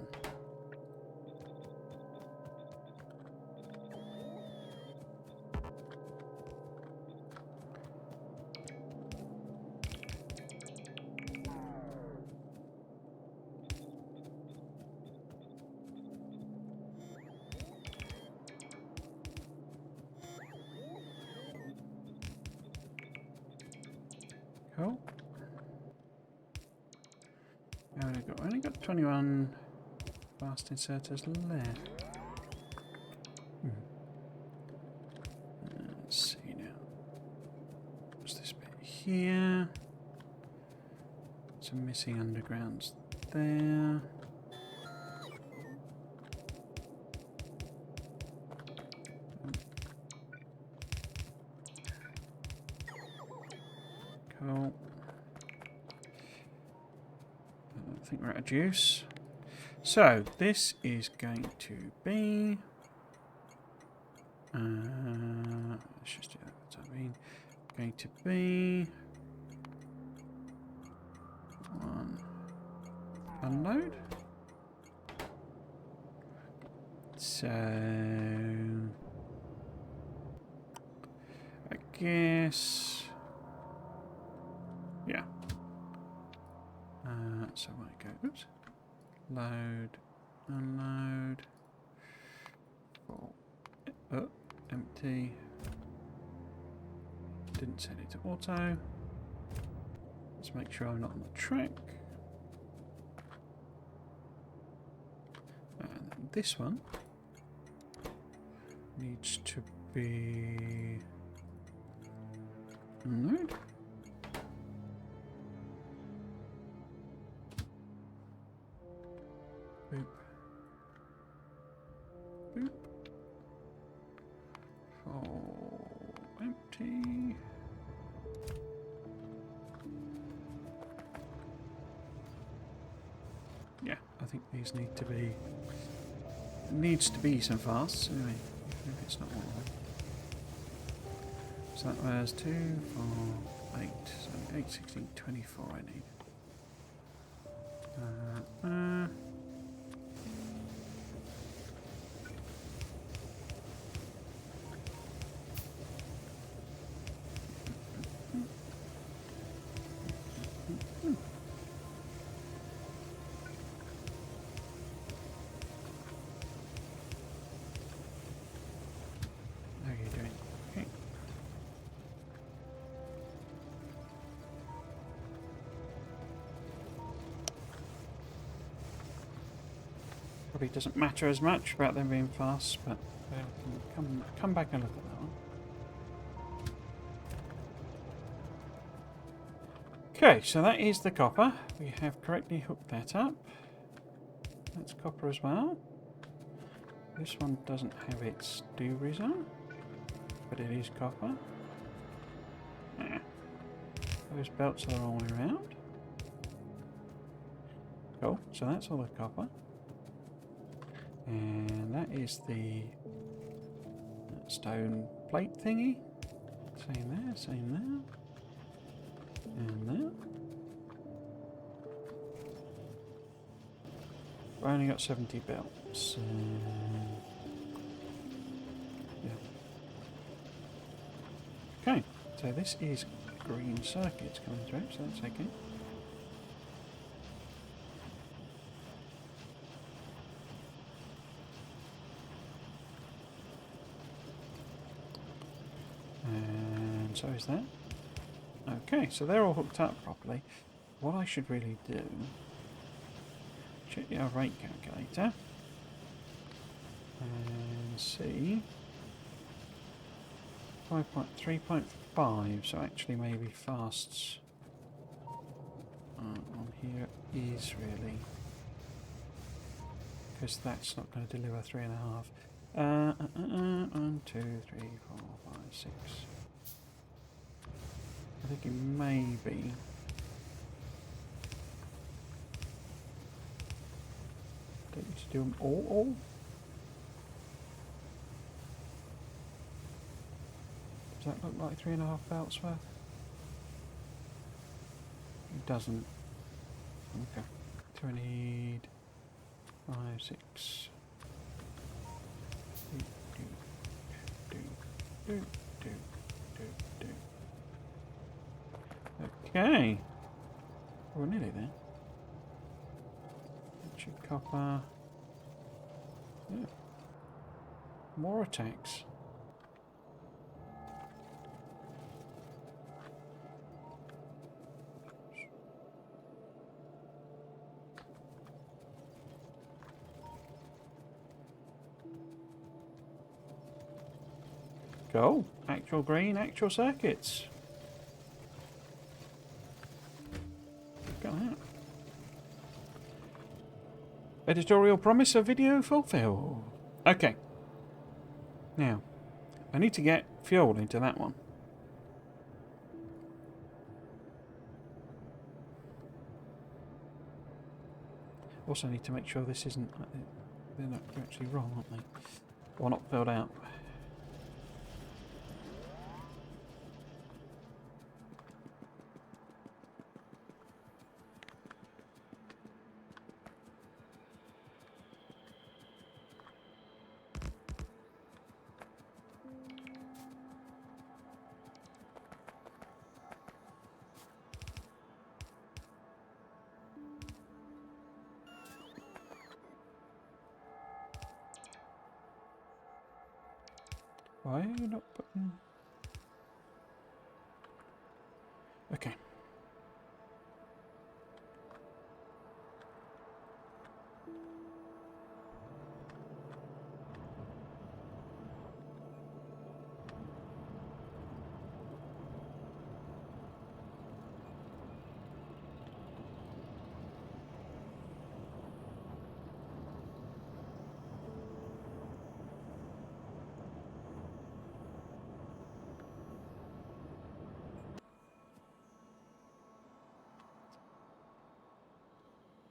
Cool. I've only got 21 fast inserters left. Let's see now. What's this bit here? Some missing undergrounds there. Cool. I think we're out of juice. So this is going to be. Let's just do that for the time being. Going to be one unload. So I guess. Yeah. So I might go, oops, load, unload, full, empty, didn't set it to auto, let's make sure I'm not on the track, and then this one needs to be unload. Boop. Boop. Full empty. Yeah, I think these need to be. Needs to be some fasts anyway. Even if it's not all of them. So that was 2, 4, 8, so 8, 16, 24 I need. How are you doing? Okay. Probably doesn't matter as much about them being fast, but we'll come back and look at that one. Okay, so that is the copper. We have correctly hooked that up. That's copper as well. This one doesn't have its doobies on, but it is copper. Nah. Those belts are all the way around. Cool, so that's all the copper. And that is the stone plate thingy. Same there. And there. I've only got 70 belts. Yeah. Okay, so this is green circuits coming through, so that's okay. And so is that. Okay, so they're all hooked up properly. What I should really do, check your rate calculator and see 3.5, so actually maybe fasts on here is really, because that's not going to deliver 3.5. 1, 2, 3, 4, 5, 6. I think it may be. Don't need to do them all. Does that look like 3.5 belts worth? It doesn't. Okay. So we need 5, 6. Okay. We're nearly there. Copper. Yeah. More attacks. Go. Actual green, actual circuits. Look at that. Editorial promise of video fulfilled. Okay. Now, I need to get fuel into that one. Also need to make sure this isn't... They're not actually wrong, aren't they? Or not filled out. Why are you not putting... Okay.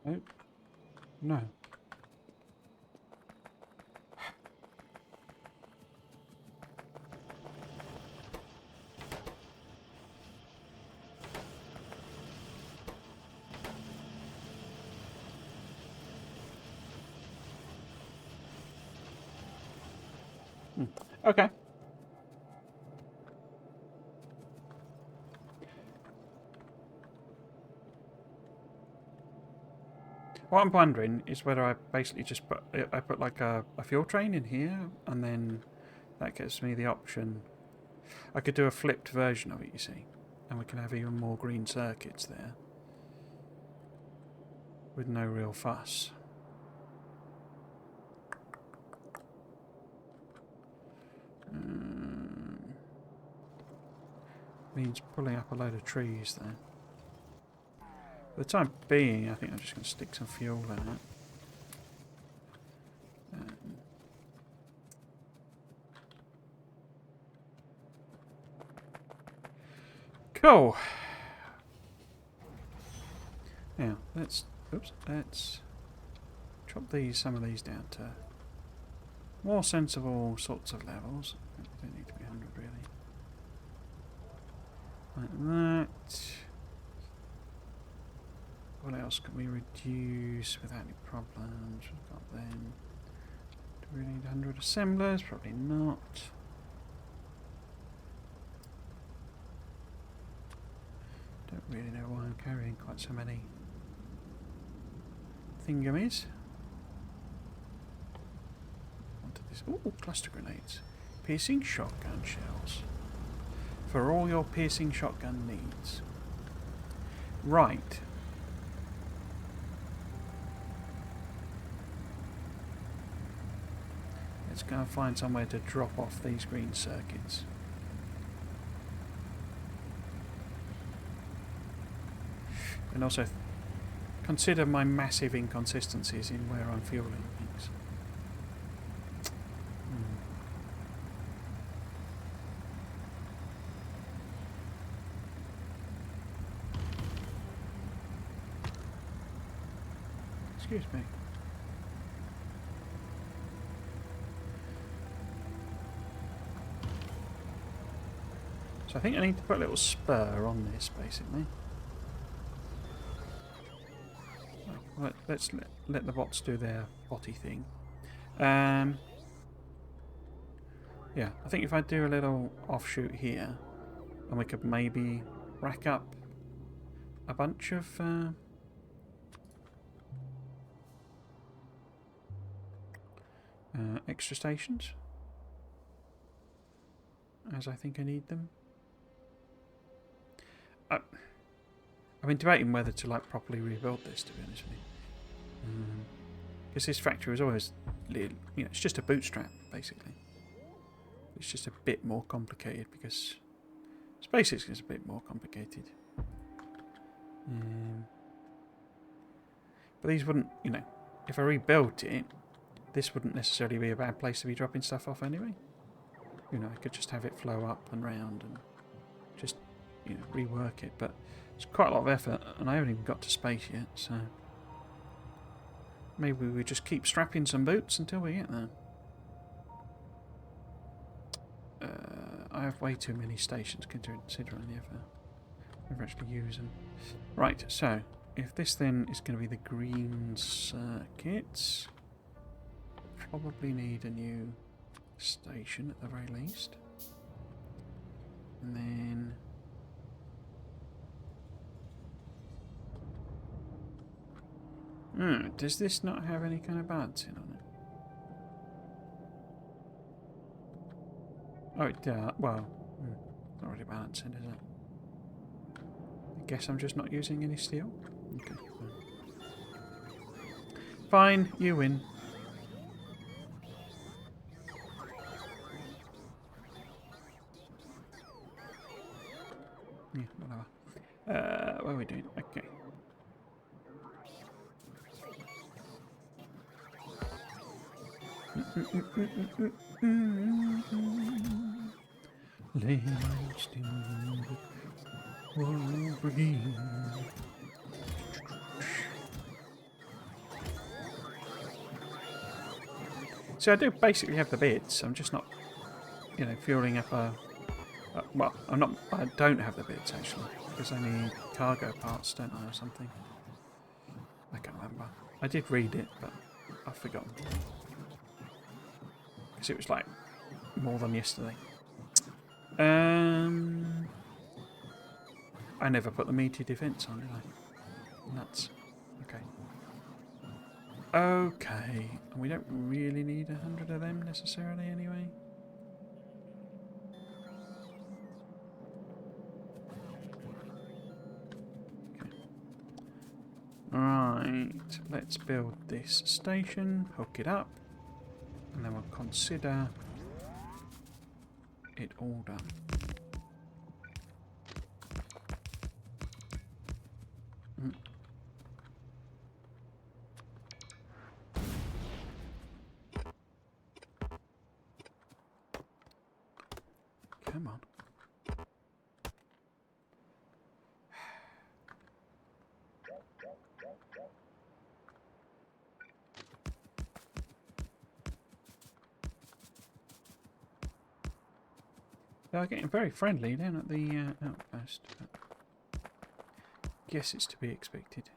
Oh. No. Okay. What I'm wondering is whether I basically just put like a fuel train in here, and then that gives me the option. I could do a flipped version of it, you see, and we can have even more green circuits there with no real fuss. Means pulling up a load of trees there. For the time being, I think I'm just going to stick some fuel in it. Cool. Now let's drop some of these down to more sensible sorts of levels. They don't need to be 100 really. Like that. What else can we reduce without any problems? We've got them. Do we need 100 assemblers? Probably not. Don't really know why I'm carrying quite so many thingamies. Onto this. Ooh, cluster grenades. Piercing shotgun shells. For all your piercing shotgun needs. Right. Let's go and find somewhere to drop off these green circuits. And also consider my massive inconsistencies in where I'm fueling things. Excuse me. So I think I need to put a little spur on this, basically. Let's let the bots do their botty thing. Yeah, I think if I do a little offshoot here, and we could maybe rack up a bunch of extra stations, as I think I need them. I've been debating whether to like properly rebuild this, to be honest with you, because this factory was always, it's just a bootstrap basically. It's just a bit more complicated because SpaceX is a bit more complicated. But these wouldn't, if I rebuilt it, this wouldn't necessarily be a bad place to be dropping stuff off anyway. I could just have it flow up and round and just, rework it. But it's quite a lot of effort, and I haven't even got to space yet, so maybe we just keep strapping some boots until we get there. I have way too many stations considering the effort. Never actually use them. Right, so if this then is going to be the green circuits, probably need a new station at the very least. And then... does this not have any kind of balancing on it? Oh, it does. Well, not really balancing, is it? I guess I'm just not using any steel. Okay. Fine, you win. Yeah, whatever. What are we doing? Okay. Lynched in the Wolverine. So I do basically have the bits. I'm just not, fueling up a. Well, I'm not. I don't have the bits actually because I need cargo parts, don't I, or something? I can't remember. I did read it, but I've forgotten. Because it was like more than yesterday. I never put the meaty defence on, did I? Nuts. Okay. Okay. And we don't really need 100 of them necessarily anyway. Okay. Right. Let's build this station, hook it up, and then we'll consider it all done. Come on. They are getting very friendly down at the outpost, but guess it's to be expected.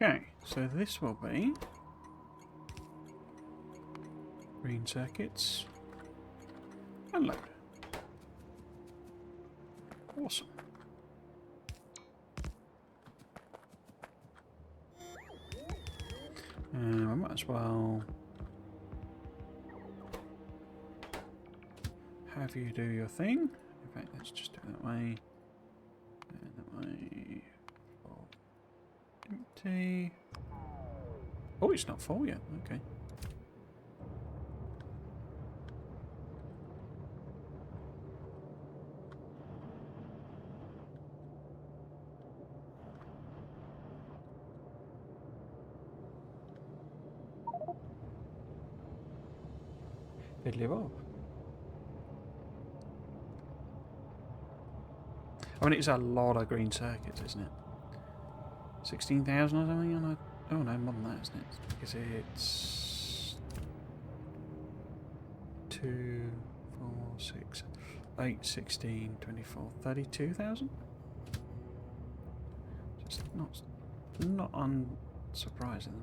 Okay, so this will be green circuits and load. Awesome. I might as well have you do your thing. In fact, let's just do it that way. And that way. Oh, empty. Oh, it's not full yet. Okay. Fiddly bob. I mean, it's a lot of green circuits, isn't it? 16,000 or something on a... Oh no, more than that, isn't it? Because it's 2, 4, 6, 8, 16, 24, 32,000? Just not unsurprising.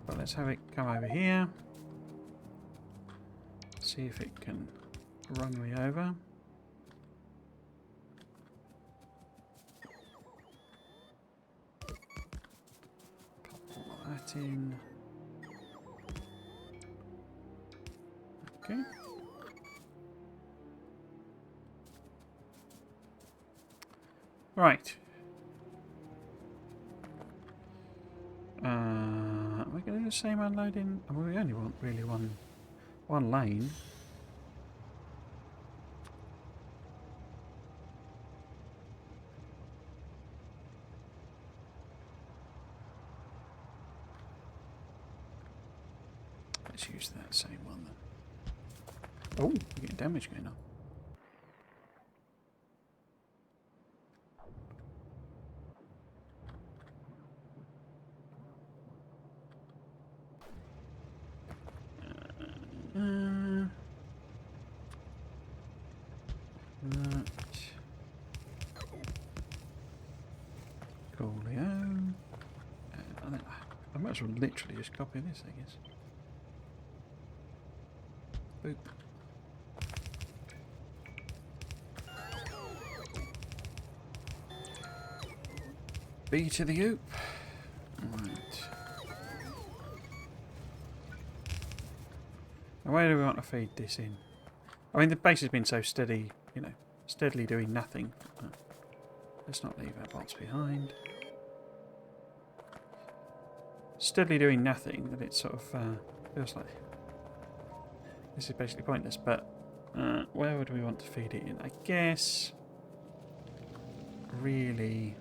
But let's have it come over here. See if it can run me over. Pop all that in. Okay. Right. Are we going to do the same unloading? I mean, we only want really one lane. Let's use that same one then. Oh, we're getting damage going on. That. Coolio. I might as well literally just copy this, I guess. Boop. B to the oop. Right. Now where do we want to feed this in? I mean, the base has been so steady, you know, steadily doing nothing. Let's not leave our bots behind. Steadily doing nothing, that it sort of feels like this is basically pointless. But where would we want to feed it in? I guess really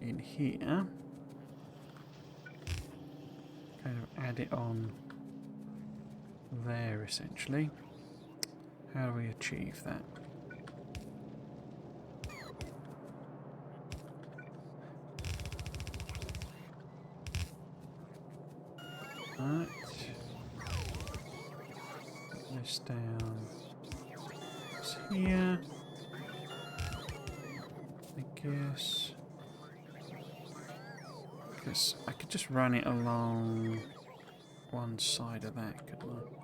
in here. Kind of add it on there essentially. How do we achieve that? Right. Put this down. It's here. I guess. Because I could just run it along one side of that, couldn't I?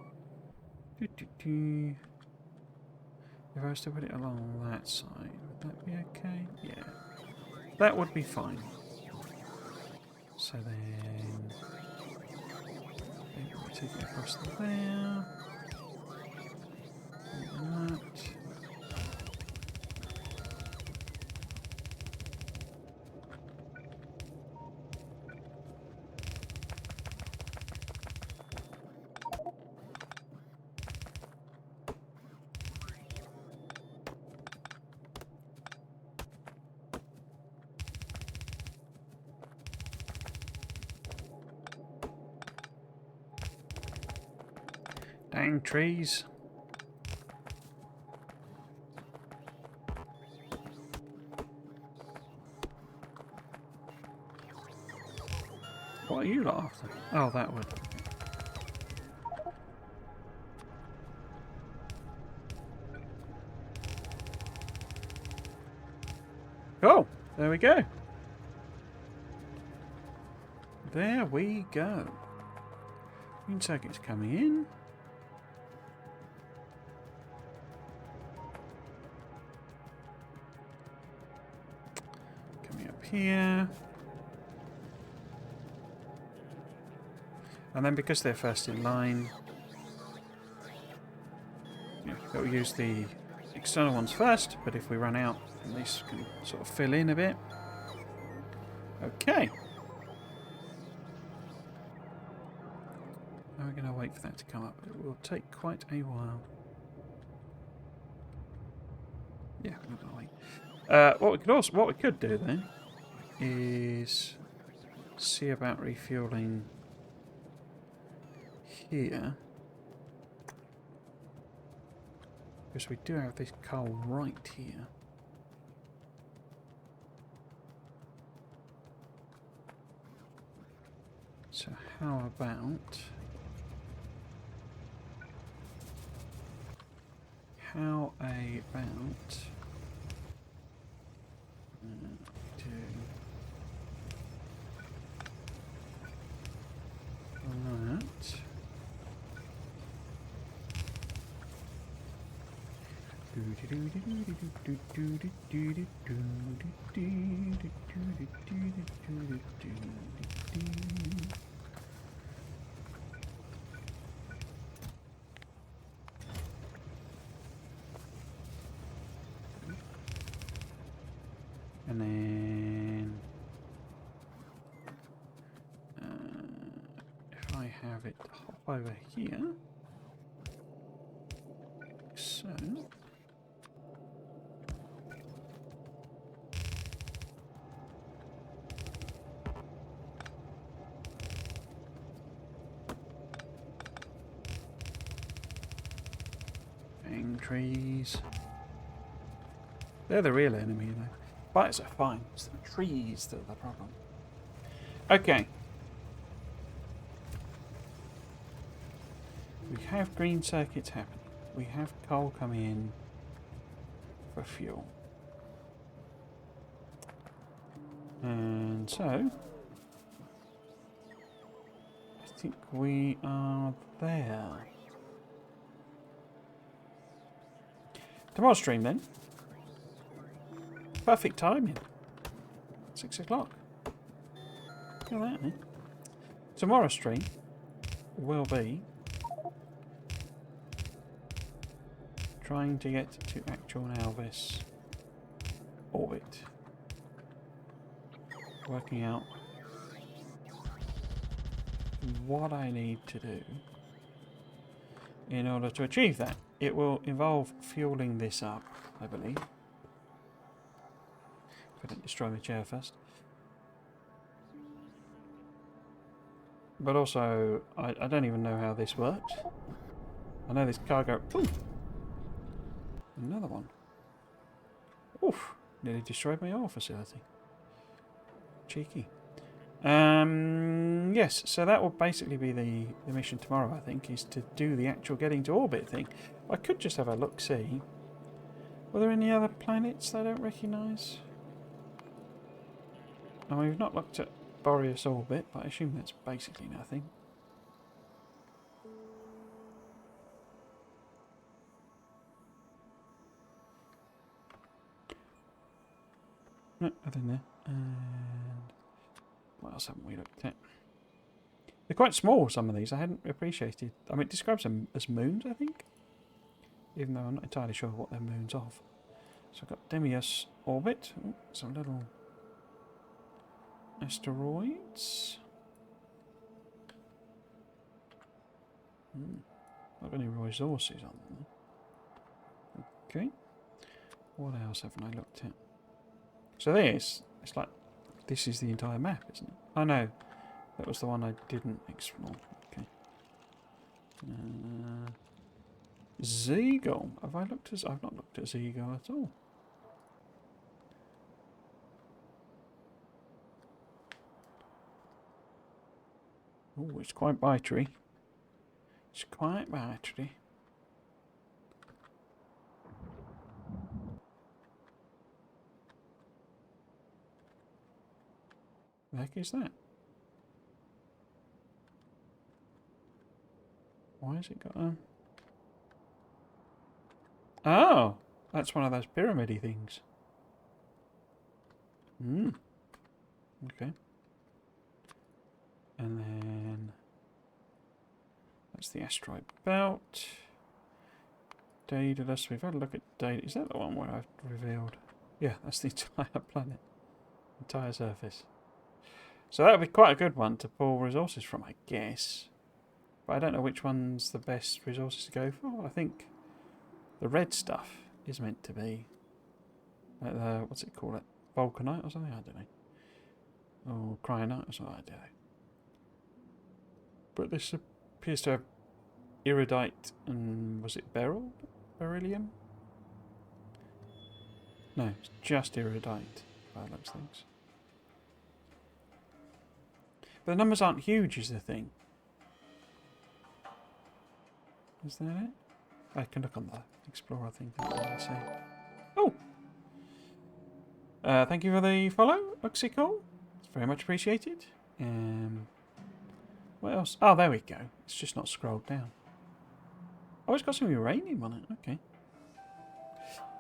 If I was to put it along that side, would that be okay? Yeah. That would be fine. So then... maybe we take it across there. And that. Dang trees. What are you after? Oh, that would. Oh, there we go. There we go. Green circuit's coming in. Coming up here. And then because they're first in line, it'll use the external ones first, but if we run out, then these can sort of fill in a bit. Okay. Now we're going to wait for that to come up. It will take quite a while. Yeah, we're going to wait. What we could do then is see about refueling here, because we do have this coal right here. So how about do that. And then if I have it hop over here, so bang trees. They're the real enemy, though. Spiders are fine. It's the trees that are the problem. Okay. We have green circuits happening. We have coal coming in for fuel. And so, I think we are there. Tomorrow's stream then. Perfect timing. 6 o'clock. Look at that, eh? Tomorrow's stream will be trying to get to actual Alvis orbit. Working out what I need to do in order to achieve that. It will involve fueling this up, I believe. I didn't destroy my chair first. But also, I don't even know how this works. I know this cargo... Ooh! Another one. Oof! Nearly destroyed my oil facility. Cheeky. Yes, so that will basically be the mission tomorrow, I think, is to do the actual getting to orbit thing. I could just have a look-see. Were there any other planets that I don't recognise? I mean, we've not looked at Boreas orbit, but I assume that's basically nothing. No, nothing there. And what else haven't we looked at? They're quite small, some of these. I hadn't appreciated. I mean, it describes them as moons, I think. Even though I'm not entirely sure what they're moons of. So I've got Deimos orbit. Ooh, some little asteroids. Not got any resources on them. Okay. What else haven't I looked at? So this, it's like, this is the entire map, isn't it? Oh no, that was the one I didn't explore. Okay. Zeagle. Have I looked at? I've not looked at Zeagle at all. Oh, it's quite bitery. It's quite bitery. The heck is that? Why has it got a... Oh! That's one of those pyramid-y things. Okay. And then... That's the asteroid belt. Daedalus. We've had a look at Daedalus. Is that the one where I've revealed? Yeah, that's the entire planet. Entire surface. So that would be quite a good one to pull resources from, I guess. But I don't know which one's the best resources to go for. I think the red stuff is meant to be... what's it called? Vulcanite or something? I don't know. Or cryonite or something? I don't know. But this appears to have iridite and... was it beryl? Beryllium? No, it's just iridite by those things. But the numbers aren't huge is the thing. Is that it? I can look on the Explorer thing. Oh! Thank you for the follow, Oxycol. It's very much appreciated. What else? Oh, there we go. It's just not scrolled down. Oh, it's got some uranium on it. Okay.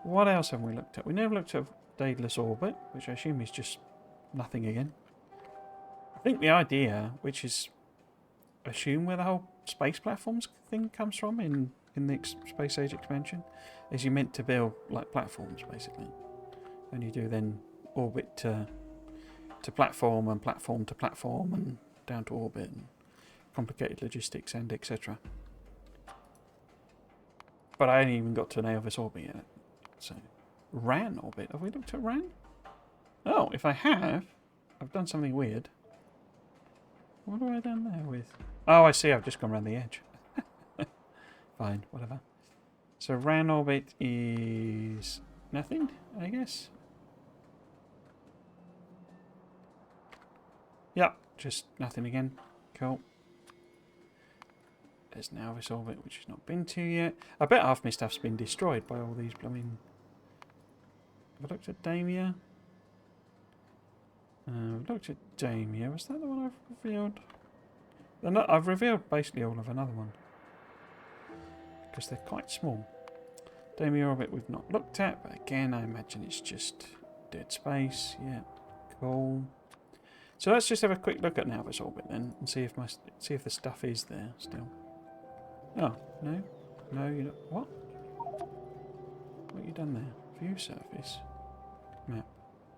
What else have we looked at? We never looked at Daedalus orbit, which I assume is just nothing again. I think the idea, which is assume where the whole space platforms thing comes from in the Space Age expansion, is you're meant to build like platforms basically, and you do then orbit to platform and platform to platform and down to orbit and complicated logistics and etc. But I ain't even got to an Elvis orbit yet. So RAN orbit. Have we looked at RAN? Oh, if I have, I've done something weird. What have I done there with? Oh, I see. I've just gone around the edge. Fine, whatever. So RAN orbit is nothing, I guess. Yep, just nothing again. Cool. There's now this orbit which has not been to yet. I bet half my stuff's been destroyed by all these blooming... Have I looked at Damia? I've looked at Damia. Was that the one I've revealed? I've revealed basically all of another one. Because they're quite small. Damia orbit we've not looked at, but again I imagine it's just dead space. Yeah, cool. So let's just have a quick look at now this orbit then and see if the stuff is there still. Oh, no? No, you don't. What? What have you done there? View surface. Map.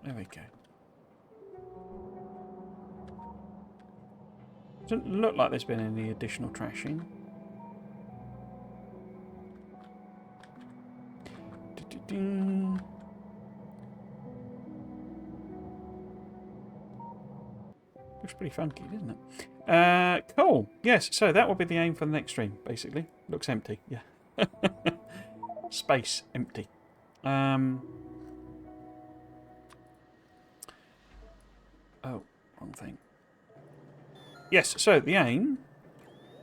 There we go. Doesn't look like there's been any additional trashing. Looks pretty funky, doesn't it? Cool. Yes, so that will be the aim for the next stream, basically. Looks empty, yeah. Space, empty. Oh, wrong thing. Yes, so the aim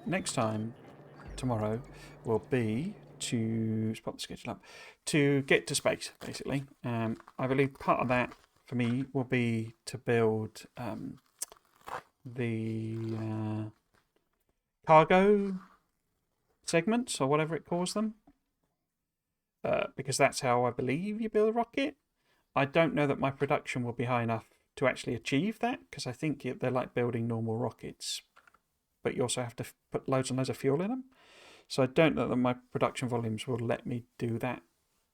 next time, tomorrow, will be to spot the schedule up, to get to space, basically. I believe part of that for me will be to build the cargo segments or whatever it calls them, because that's how I believe you build a rocket. I don't know that my production will be high enough to actually achieve that, because I think they're like building normal rockets, but you also have to put loads and loads of fuel in them. So I don't know that my production volumes will let me do that,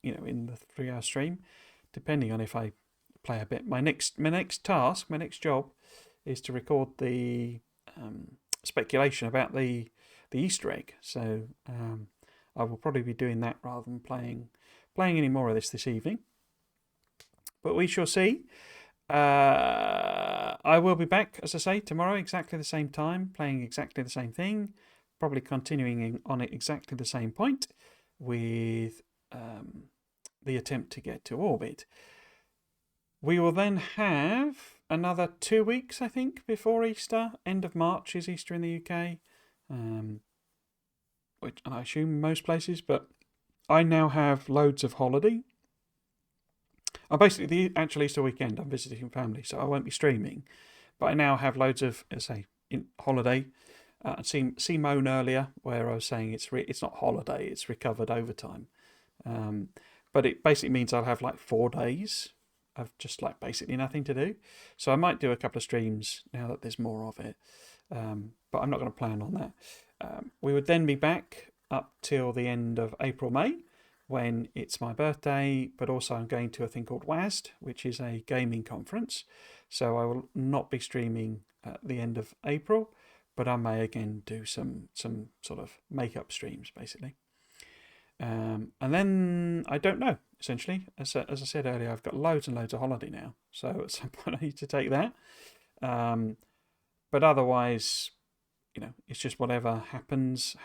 you know, in the 3-hour stream, depending on if I play a bit. My next task, my next job, is to record the speculation about the Easter egg. So I will probably be doing that rather than playing any more of this evening. But we shall see. I will be back, as I say, tomorrow, exactly the same time, playing exactly the same thing, probably continuing on at exactly the same point with the attempt to get to orbit. We will then have another 2 weeks, I think, before Easter. End of March is Easter in the UK, which and I assume most places, but I now have loads of holiday. Basically, the actual Easter weekend, I'm visiting family, so I won't be streaming. But I now have loads of, holiday. See Moan earlier, where I was saying it's not holiday, it's recovered overtime. But it basically means I'll have like 4 days of just like basically nothing to do. So I might do a couple of streams now that there's more of it. But I'm not going to plan on that. we would then be back up till the end of April, May, when it's my birthday, but also I'm going to a thing called WASD, which is a gaming conference. So I will not be streaming at the end of April, but I may again do some sort of makeup streams, basically. And then I don't know, essentially. As I said earlier, I've got loads and loads of holiday now. So at some point I need to take that. But otherwise, it's just whatever happens,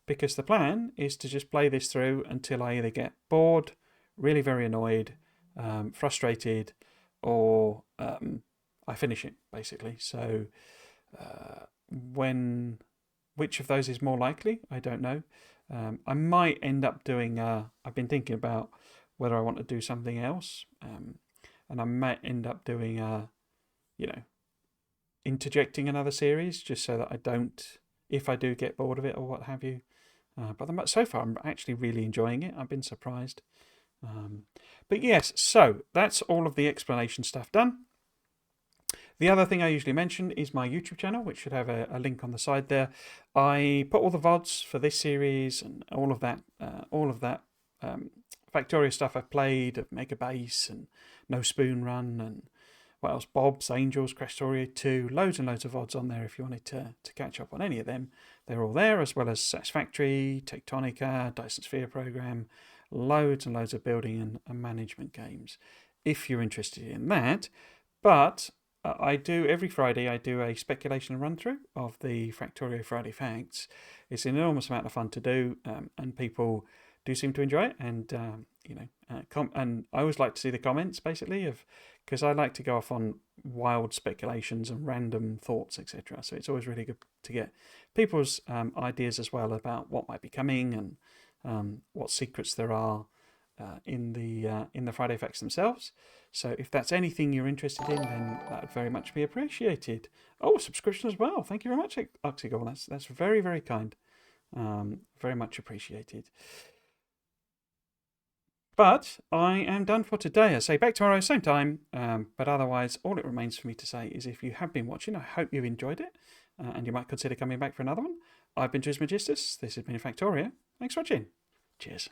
because the plan is to just play this through until I either get bored, really very annoyed, frustrated, or I finish it, basically. So which of those is more likely, I don't know. I might end up doing, I've been thinking about whether I want to do something else, and I might end up doing, interjecting another series just so that I don't, if I do get bored of it or what have you. But so far, I'm actually really enjoying it. I've been surprised. But yes, so that's all of the explanation stuff done. The other thing I usually mention is my YouTube channel, which should have a link on the side there. I put all the VODs for this series and all of that Factorio stuff I've played, of Mega Base and No Spoon Run and what else, Bob's, Angels, Crash Story 2, loads and loads of VODs on there if you wanted to catch up on any of them. They're all there, as well as Satisfactory, Tectonica, Dyson Sphere Program, loads and loads of building and management games, if you're interested in that. But I do, every Friday, I do a speculation run through of the Factorio Friday Facts. It's an enormous amount of fun to do, and people do seem to enjoy it. And and I always like to see the comments, basically, because I like to go off on wild speculations and random thoughts, etc. So it's always really good to get people's ideas as well about what might be coming and what secrets there are in the Friday Facts themselves. So if that's anything you're interested in, then that would very much be appreciated. Oh, subscription as well. Thank you very much, Oxygol. That's very, very kind. Very much appreciated. But I am done for today. I say back tomorrow, same time. But otherwise, all it remains for me to say is if you have been watching, I hope you enjoyed it. And you might consider coming back for another one. I've been Trismegistus. This has been Factorio. Thanks for watching. Cheers.